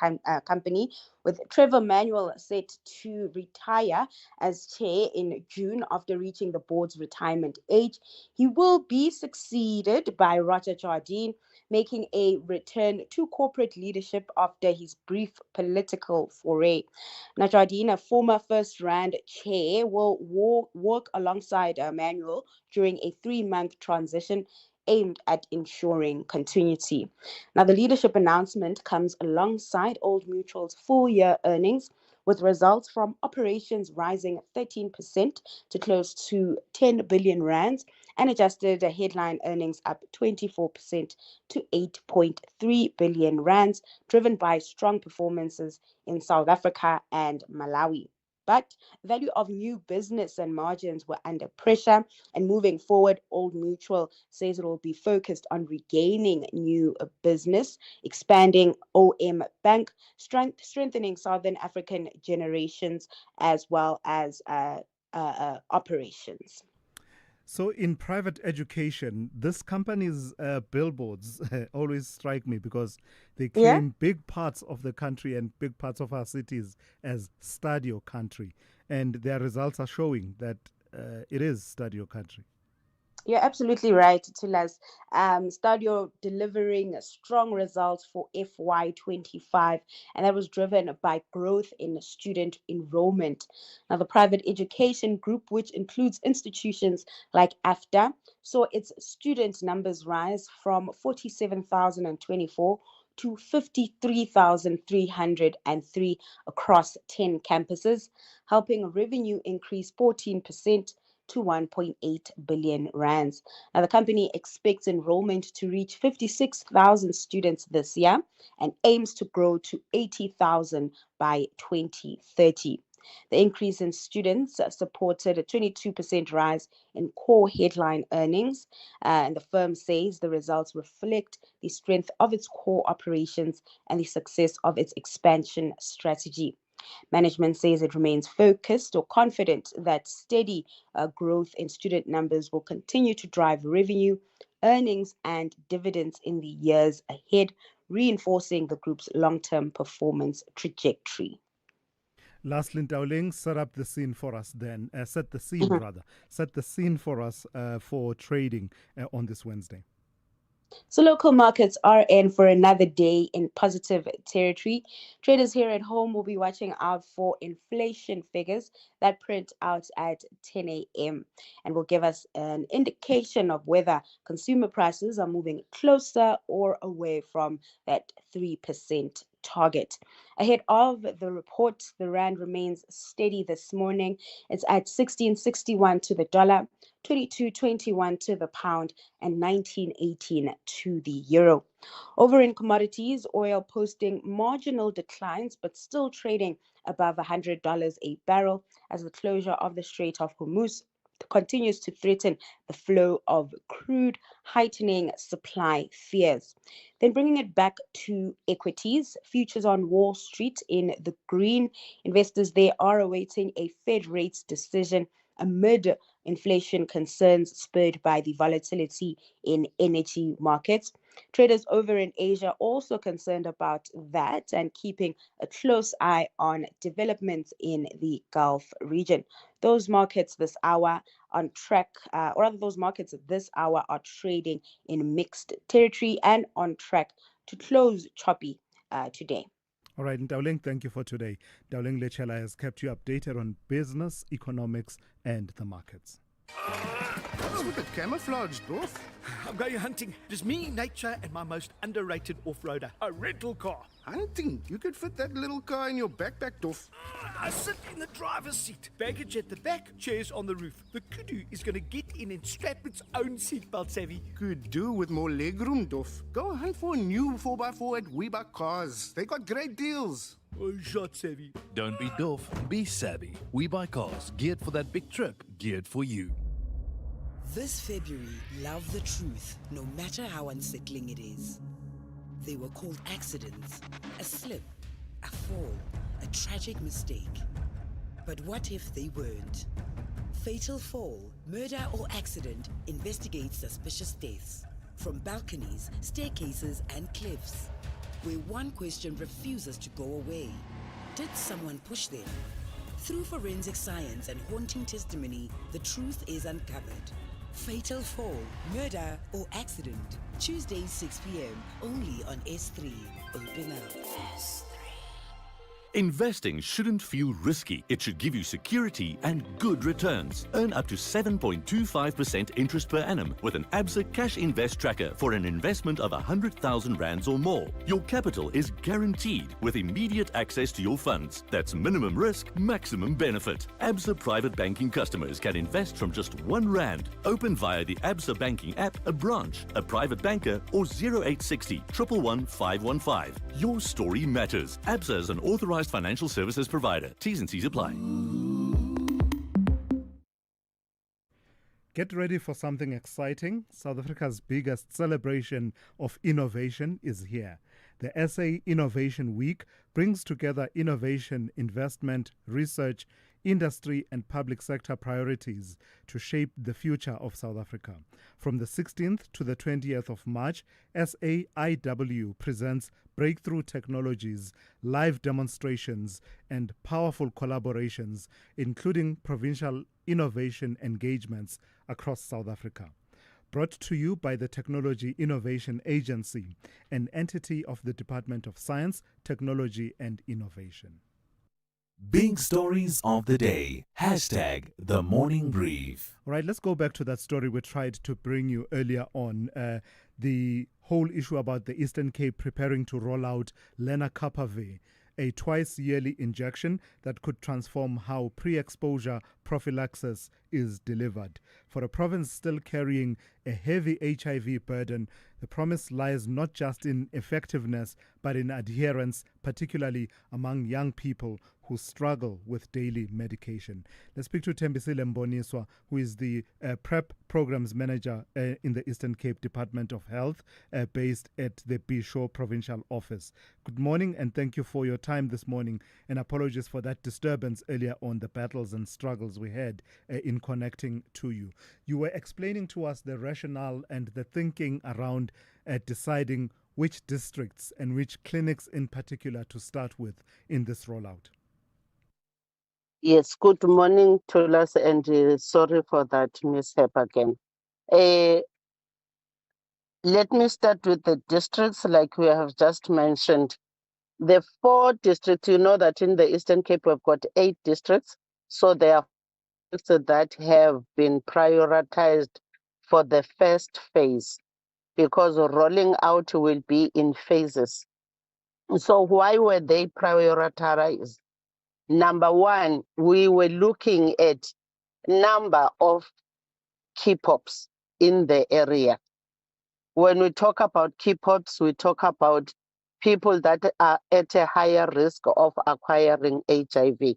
company, with Trevor Manuel set to retire as chair in June after reaching the board's retirement age. He will be succeeded by Roger Jardine, making a return to corporate leadership after his brief political foray. Now, Jardine, a former First Rand chair, will work alongside Manuel during a 3-month transition aimed at ensuring continuity. Now, the leadership announcement comes alongside Old Mutual's full-year earnings, with results from operations rising 13% to close to 10 billion rands and adjusted headline earnings up 24% to 8.3 billion rands, driven by strong performances in South Africa and Malawi. But value of new business and margins were under pressure. And moving forward, Old Mutual says it will be focused on regaining new business, expanding OM Bank, strengthening Southern African generations, as well as operations. So in private education, this company's billboards always strike me because they claim big parts of the country and big parts of our cities as Stadio country. And their results are showing that it is Stadio country. You're absolutely right, Thulas. Stadio delivering strong results for FY25, and that was driven by growth in student enrollment. Now, the private education group, which includes institutions like AFDA, saw its student numbers rise from 47,024 to 53,303 across 10 campuses, helping revenue increase 14% to 1.8 billion rands. Now, the company expects enrollment to reach 56,000 students this year and aims to grow to 80,000 by 2030. The increase in students supported a 22% rise in core headline earnings, and the firm says the results reflect the strength of its core operations and the success of its expansion strategy. Management says it remains focused or confident that steady growth in student numbers will continue to drive revenue, earnings, and dividends in the years ahead, reinforcing the group's long-term performance trajectory. Lastly, Ntauling, set the scene for us for us for trading on this Wednesday. So local markets are in for another day in positive territory. Traders here at home will be watching out for inflation figures that print out at 10 a.m. and will give us an indication of whether consumer prices are moving closer or away from that 3% target. Ahead of the report, the rand remains steady this morning. It's at 16.61 to the dollar, 22.21 to the pound, and 19.18 to the euro. Over in commodities, oil posting marginal declines but still trading above $100 a barrel as the closure of the Strait of Hormuz continues to threaten the flow of crude, heightening supply fears. Then bringing it back to equities, futures on Wall Street in the green. Investors there are awaiting a Fed rates decision amid inflation concerns spurred by the volatility in energy markets. Traders over in Asia also concerned about that and keeping a close eye on developments in the Gulf region. Those markets this hour on track, or rather those markets this hour are trading in mixed territory and on track to close choppy today. All right, Ntauling, thank you for today. Ntauling Lechela has kept you updated on business, economics, and the markets. Look at camouflage, Doof. I'm going hunting. Just me, nature, and my most underrated off-roader, a rental car. Hunting? You could fit that little car in your backpack, Doof. I sit in the driver's seat. Baggage at the back, chairs on the roof. The kudu is going to get in and strap its own seatbelt, Savvy. Could do with more legroom, Doof. Go hunt for a new 4x4 at WeBuy Cars. They got great deals. Oh, shot, Savvy. Don't be doof, be savvy. We buy cars geared for that big trip, geared for you. This February, love the truth, no matter how unsettling it is. They were called accidents, a slip, a fall, a tragic mistake. But what if they weren't? Fatal fall, murder or accident investigates suspicious deaths from balconies, staircases and cliffs, where one question refuses to go away. Did someone push them? Through forensic science and haunting testimony, the truth is uncovered. Fatal fall, murder or accident. Tuesdays 6 p.m. only on S3. Open up. Investing shouldn't feel risky. It should give you security and good returns. Earn up to 7.25% interest per annum with an ABSA Cash Invest Tracker for an investment of 100,000 rands or more. Your capital is guaranteed with immediate access to your funds. That's minimum risk, maximum benefit. ABSA Private Banking customers can invest from just R1. Open via the ABSA Banking app, a branch, a private banker, or 0860 111 515. Your story matters. ABSA is an authorized authorized financial services provider. T's and C's apply. Get ready for something exciting. South Africa's biggest celebration of innovation is here. The SA Innovation Week brings together innovation, investment, research, industry and public sector priorities to shape the future of South Africa. From the 16th to the 20th of March, SAIW presents breakthrough technologies, live demonstrations, and powerful collaborations, including provincial innovation engagements across South Africa. Brought to you by the Technology Innovation Agency, an entity of the Department of Science, Technology and Innovation. Big stories of the day. Hashtag the morning brief. All right, let's go back to that story we tried to bring you earlier on. The whole issue about the Eastern Cape preparing to roll out lenacapavir, a twice-yearly injection that could transform how pre-exposure prophylaxis is delivered. For a province still carrying a heavy HIV burden, the promise lies not just in effectiveness, but in adherence, particularly among young people who struggle with daily medication. Let's speak to Thembisile Mboniswa, who is the PrEP Programs Manager in the Eastern Cape Department of Health, based at the Bisho Provincial Office. Good morning, and thank you for your time this morning, and apologies for that disturbance earlier on, the battles and struggles we had in connecting to you. You were explaining to us the rationale and the thinking around deciding which districts and which clinics in particular to start with in this rollout. Yes, good morning, Thulas, and sorry for that mishap again. Let me start with the districts, like we have just mentioned. The 4 districts, you know that in the Eastern Cape we've got 8 districts, so there are districts that have been prioritized for the first phase, because rolling out will be in phases. So why were they prioritized? Number one, we were looking at number of key pops in the area. When we talk about key pops, we talk about people that are at a higher risk of acquiring HIV.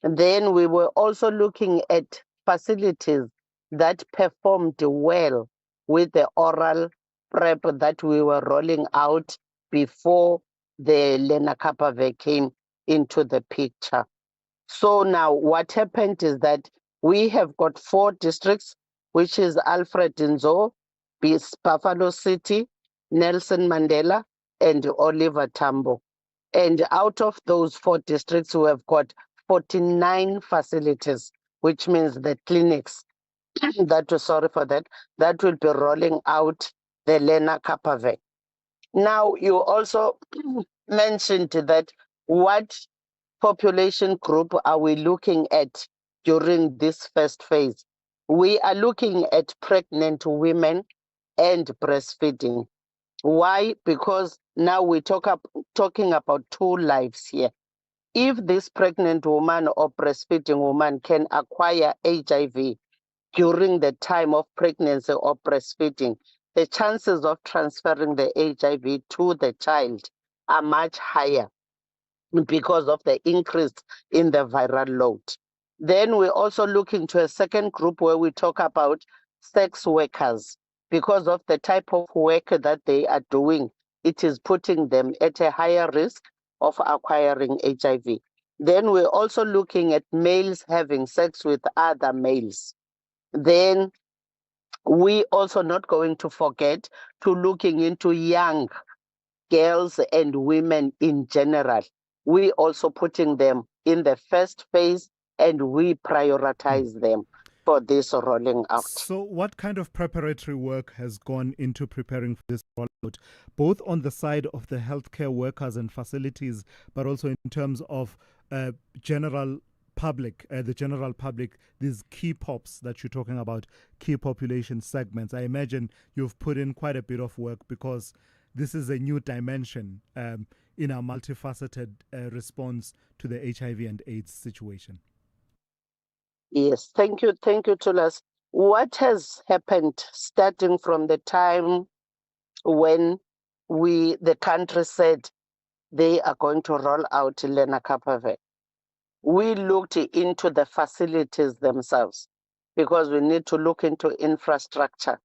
Then we were also looking at facilities that performed well with the oral PrEP that we were rolling out before the lenacapavir came into the picture. So now what happened is that we have got 4 districts, which is Alfred Nzo, Buffalo City, Nelson Mandela, and Oliver Tambo. And out of those 4 districts, we have got 49 facilities, which means the clinics that will be rolling out the lenacapavir. Now, you also mentioned that what population group are we looking at during this first phase? We are looking at pregnant women and breastfeeding. Why? Because now we're talking about 2 lives here. If this pregnant woman or breastfeeding woman can acquire HIV during the time of pregnancy or breastfeeding, the chances of transferring the HIV to the child are much higher because of the increase in the viral load. Then we also look into a second group where we talk about sex workers. Because of the type of work that they are doing, it is putting them at a higher risk of acquiring HIV. Then we're also looking at males having sex with other males. Then we also not going to forget to looking into young girls and women in general. We also putting them in the first phase, and we prioritize them for this rolling out. So what kind of preparatory work has gone into preparing for this rollout, both on the side of the healthcare workers and facilities, but also in terms of general public, these key pops that you're talking about, key population segments? I imagine you've put in quite a bit of work, because this is a new dimension in our multifaceted response to the HIV and AIDS situation. Yes, thank you, Thulas. What has happened starting from the time when the country said they are going to roll out Lenacapavec. We looked into the facilities themselves because we need to look into infrastructure.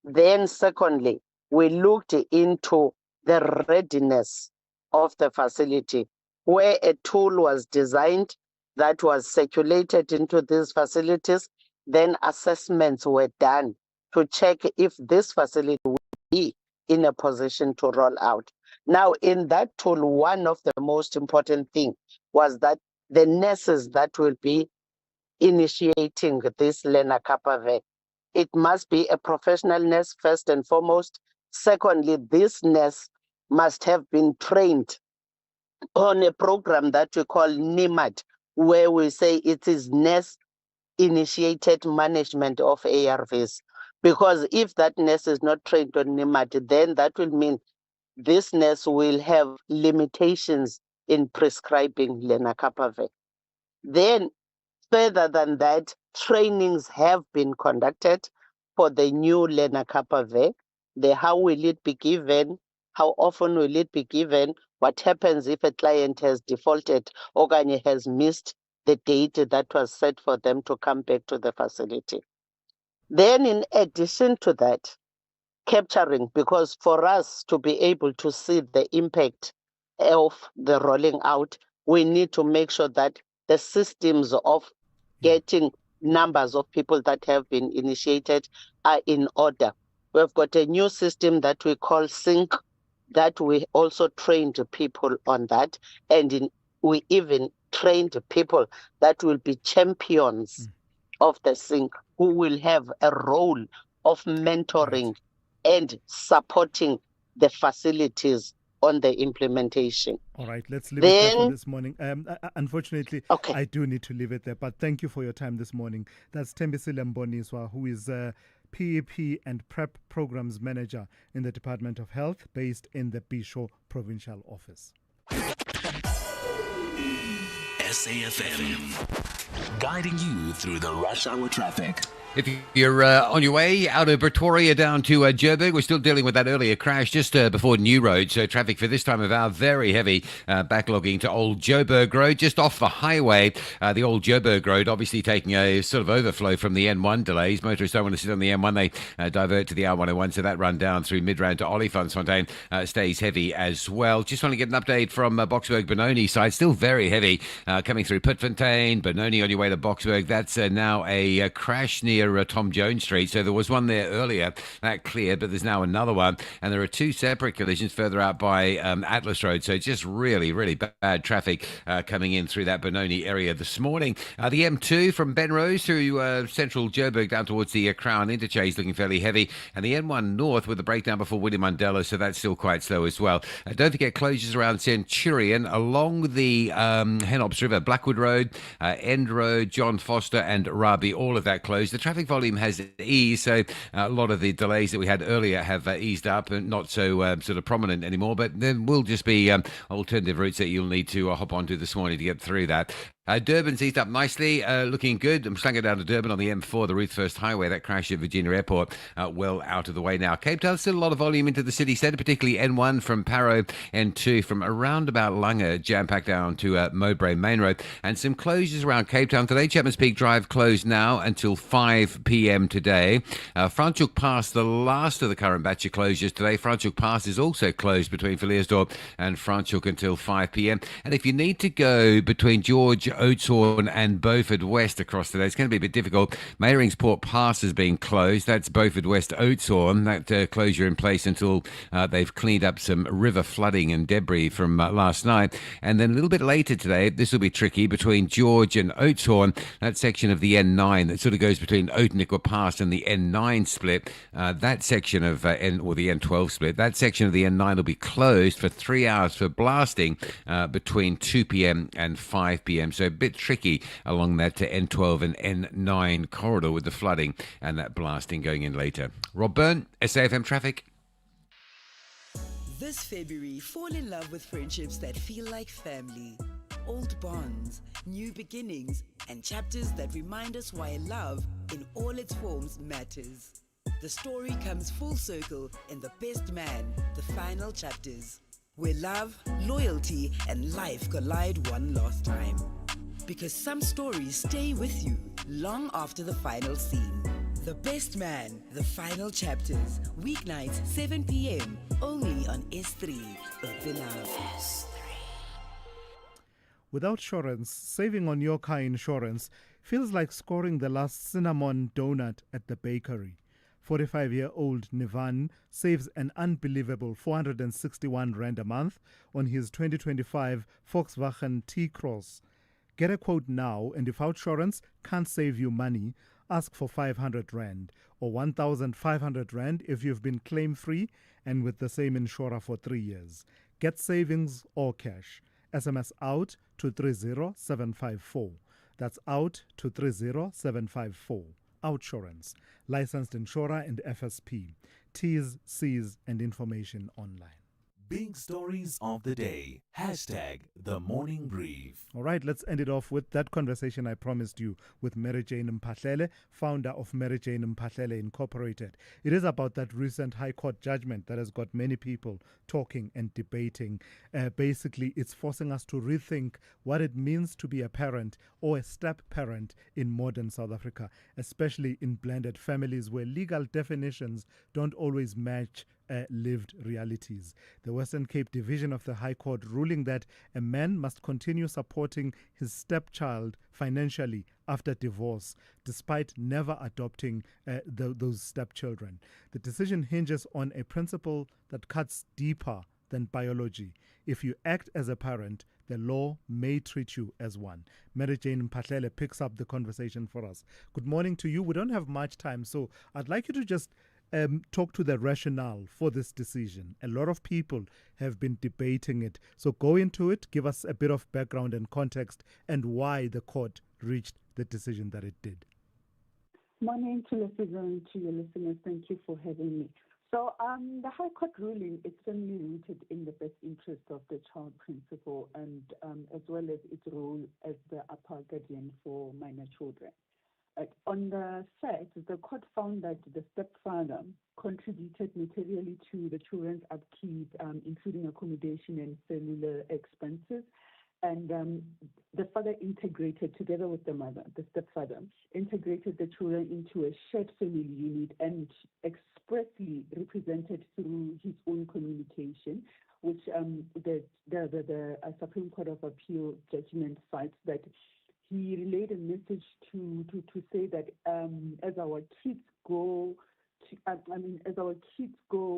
Then secondly, we looked into the readiness of the facility, where a tool was designed that was circulated into these facilities. Then assessments were done to check if this facility will be in a position to roll out. Now, in that tool, one of the most important things was that the nurses that will be initiating this Lenacapavec, it must be a professional nurse first and foremost. Secondly, this nurse must have been trained on a program that we call NIMAT, where we say it is nurse initiated management of ARVs. Because if that nurse is not trained on NIMAT, then that will mean this nurse will have limitations in prescribing Lenacapavec. Then, further than that, trainings have been conducted for the new Lenacapavec. How will it be given? How often will it be given? What happens if a client has defaulted or has missed the date that was set for them to come back to the facility? Then, in addition to that, capturing, because for us to be able to see the impact of the rolling out, we need to make sure that the systems of getting numbers of people that have been initiated are in order. We've got a new system that we call Sync, that we also trained people on that, and we even trained people that will be champions of the Sync, who will have a role of mentoring and supporting the facilities on the implementation. All right, let's leave it there for this morning. Unfortunately, I do need to leave it there, but thank you for your time this morning. That's Thembisile Mboniswa, who is PEP and PrEP Programs Manager in the Department of Health, based in the Bisho Provincial Office. SAFM, guiding you through the rush hour traffic. If you're on your way out of Pretoria down to Joburg, we're still dealing with that earlier crash just before New Road. So traffic for this time of hour, very heavy, backlogging to Old Joburg Road, just off the highway. The Old Joburg Road obviously taking a sort of overflow from the N1 delays. Motorists don't want to sit on the N1. They divert to the R101, so that run down through Midrand to Olifantsfontein stays heavy as well. Just want to get an update from Boksburg Benoni side. Still very heavy coming through Pitfontein, Benoni on your way to Boksburg. That's now a crash near Tom Jones Street. So there was one there earlier that cleared, but there's now another one, and there are two separate collisions further out by Atlas Road. So just really bad traffic coming in through that Benoni area this morning. The M2 from Benrose through central Joburg down towards the Crown Interchange looking fairly heavy, and the N1 North with the breakdown before William Mandela, so that's still quite slow as well. Don't forget closures around Centurion along the Henops River, Blackwood Road, End Road, John Foster and Rabi, all of that closed. The traffic volume has eased, so a lot of the delays that we had earlier have eased up and not so sort of prominent anymore, but there will just be alternative routes that you'll need to hop onto this morning to get through that. Durban's eased up nicely, looking good. I'm slung it down to Durban on the M4, the Ruth First Highway. That crash at Virginia Airport well out of the way now. Cape Town, still a lot of volume into the city centre, particularly N1 from Parow, N2 from around about Langa, jam-packed down to Mowbray Main Road. And some closures around Cape Town today. Chapman's Peak Drive closed now until 5 p.m. today. Franschhoek Pass, the last of the current batch of closures today. Franschhoek Pass is also closed between Villiersdorp and Franschhoek until 5 p.m. And if you need to go between George Oudtshoorn and Beaufort West across today, it's going to be a bit difficult. Meyeringsport Pass has been closed. That's Beaufort West Oudtshoorn. That closure in place until they've cleaned up some river flooding and debris from last night. And then a little bit later today, this will be tricky, between George and Oudtshoorn, that section of the N9 that sort of goes between Oudtshoorn Pass and the N9 split. That section of the N12 split, that section of the N9 will be closed for 3 hours for blasting between 2 p.m. and 5 p.m. So a bit tricky along that N12 and N9 corridor with the flooding and that blasting going in later. Rob Byrne, SAFM Traffic. This February, fall in love with friendships that feel like family. Old bonds, new beginnings, and chapters that remind us why love in all its forms matters. The story comes full circle in The Best Man, The Final Chapters. where love, loyalty, and life collide one last time. Because some stories stay with you long after the final scene. The Best Man, the final chapters, weeknights 7 p.m. only on S3. Beloved. Without insurance, saving on your car insurance feels like scoring the last cinnamon donut at the bakery. 45-year-old Nivan saves an unbelievable 461 Rand a month on his 2025 Volkswagen T-Cross. Get a quote now, and if Outsurance can't save you money, ask for 500 Rand or 1,500 Rand if you've been claim-free and with the same insurer for 3 years. Get savings or cash. SMS out to 30754. That's out to 30754. Outsurance. Licensed insurer and FSP. T's, C's, and information online. Big stories of the day. Hashtag the morning brief. All right, let's end it off with that conversation I promised you with Mary Jane Mphahlele, founder of Mary Jane Mphahlele Incorporated. It is about that recent High Court judgment that has got many people talking and debating. Basically, it's forcing us to rethink what it means to be a parent or a step-parent in modern South Africa, especially in blended families where legal definitions don't always match lived realities. The Western Cape Division of the High Court ruling that a man must continue supporting his stepchild financially after divorce, despite never adopting those stepchildren. The decision hinges on a principle that cuts deeper than biology. If you act as a parent, the law may treat you as one. Mary Jane Mphahlele picks up the conversation for us. Good morning to you. We don't have much time, so I'd like you to just talk to the rationale for this decision. A lot of people have been debating it. So go into it, give us a bit of background and context and why the court reached the decision that it did. Morning to listeners, to your listeners. Thank you for having me. So the High Court ruling is firmly rooted in the best interest of the child principle and as well as its role as the upper guardian for minor children. On the facts, the court found that the stepfather contributed materially to the children's upkeep, including accommodation and cellular expenses. And the father integrated, together with the mother, the stepfather, integrated the children into a shared family unit and expressly represented through his own communication, which the Supreme Court of Appeal judgment cites that he relayed a message to say that as our kids go,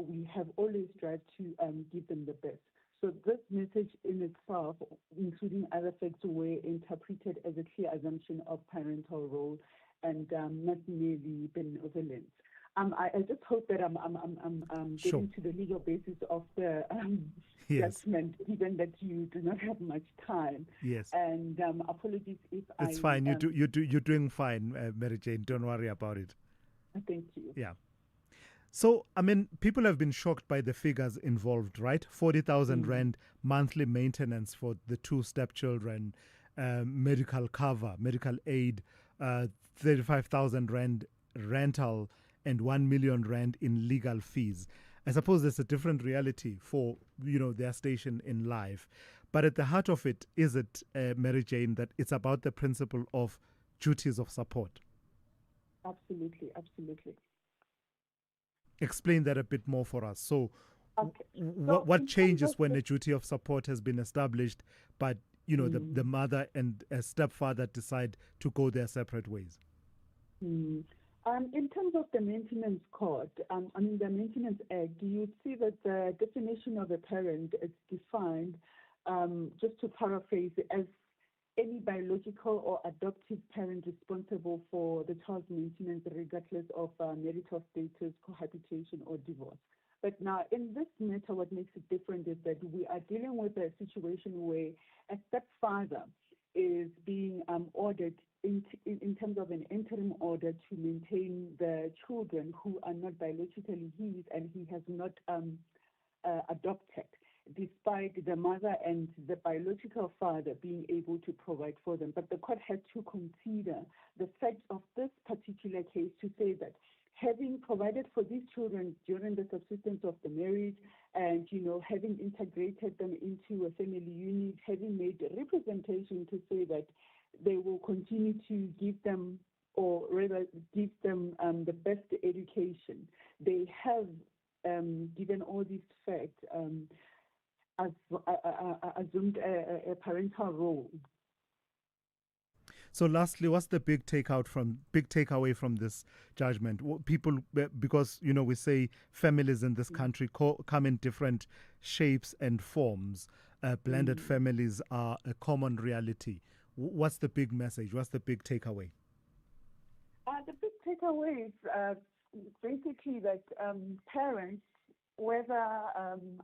we have always tried to give them the best. So this message in itself, including other facts, were interpreted as a clear assumption of parental role and not merely benevolence. I just hope that I'm getting to the legal basis of the judgment, given that you do not have much time. Yes. And apologies if it's fine. You're doing fine, Mary Jane. Don't worry about it. Thank you. Yeah. So, I mean, people have been shocked by the figures involved, right? 40,000 Rand monthly maintenance for the two stepchildren, medical cover, medical aid, 35,000 Rand rental, and 1 million Rand in legal fees. I suppose there's a different reality for, their station in life. But at the heart of it, is it, Mary Jane, that it's about the principle of duties of support? Absolutely, absolutely. Explain that a bit more for us. So, okay. What changes when a duty of support has been established, but, the mother and a stepfather decide to go their separate ways? In terms of the Maintenance Code, the Maintenance Act, you see that the definition of a parent is defined, just to paraphrase, as any biological or adoptive parent responsible for the child's maintenance regardless of marital status, cohabitation, or divorce. But now, in this matter, what makes it different is that we are dealing with a situation where a stepfather is being ordered in terms of an interim order to maintain the children who are not biologically his and he has not adopted, despite the mother and the biological father being able to provide for them. But the court had to consider the fact of this particular case to say that having provided for these children during the subsistence of the marriage and, having integrated them into a family unit, having made a representation to say that they will continue to give them, or rather give them the best education. They have, given all these facts, assumed a parental role. So, lastly, what's the big takeaway from this judgment? People, because we say families in this country come in different shapes and forms. Blended families are a common reality. What's the big message? What's the big takeaway? The big takeaway is basically that parents, whether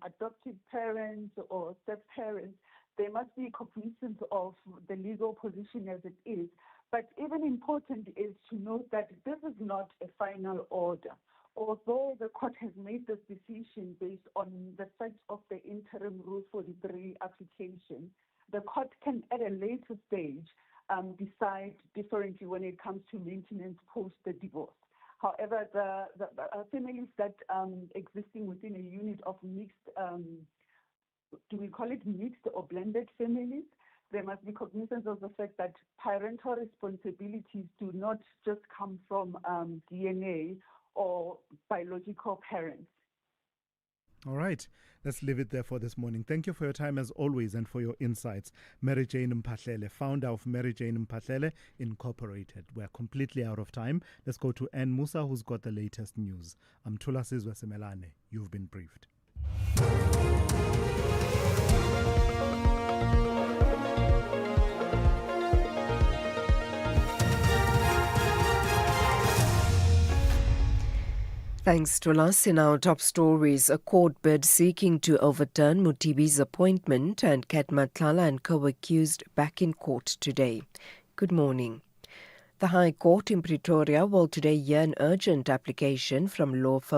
adopted parents or step parents, they must be cognizant of the legal position as it is. But even important is to note that this is not a final order. Although the court has made this decision based on the fact of the interim Rule 43 application, the court can at a later stage decide differently when it comes to maintenance post the divorce. However, the families that existing within a unit of mixed, do we call it mixed or blended families? There must be cognizance of the fact that parental responsibilities do not just come from DNA or biological parents. All right, let's leave it there for this morning. Thank you for your time as always and for your insights. Mary Jane Mphahlele, founder of Mary Jane Mphahlele Incorporated. We're completely out of time. Let's go to Ann Musa, who's got the latest news. I'm Thulasizwe Simelane. You've been briefed. Thanks to us. In our top stories, a court bid seeking to overturn Mutibi's appointment and Kat Matlala and co-accused back in court today. Good morning. The High Court in Pretoria will today hear an urgent application from law firm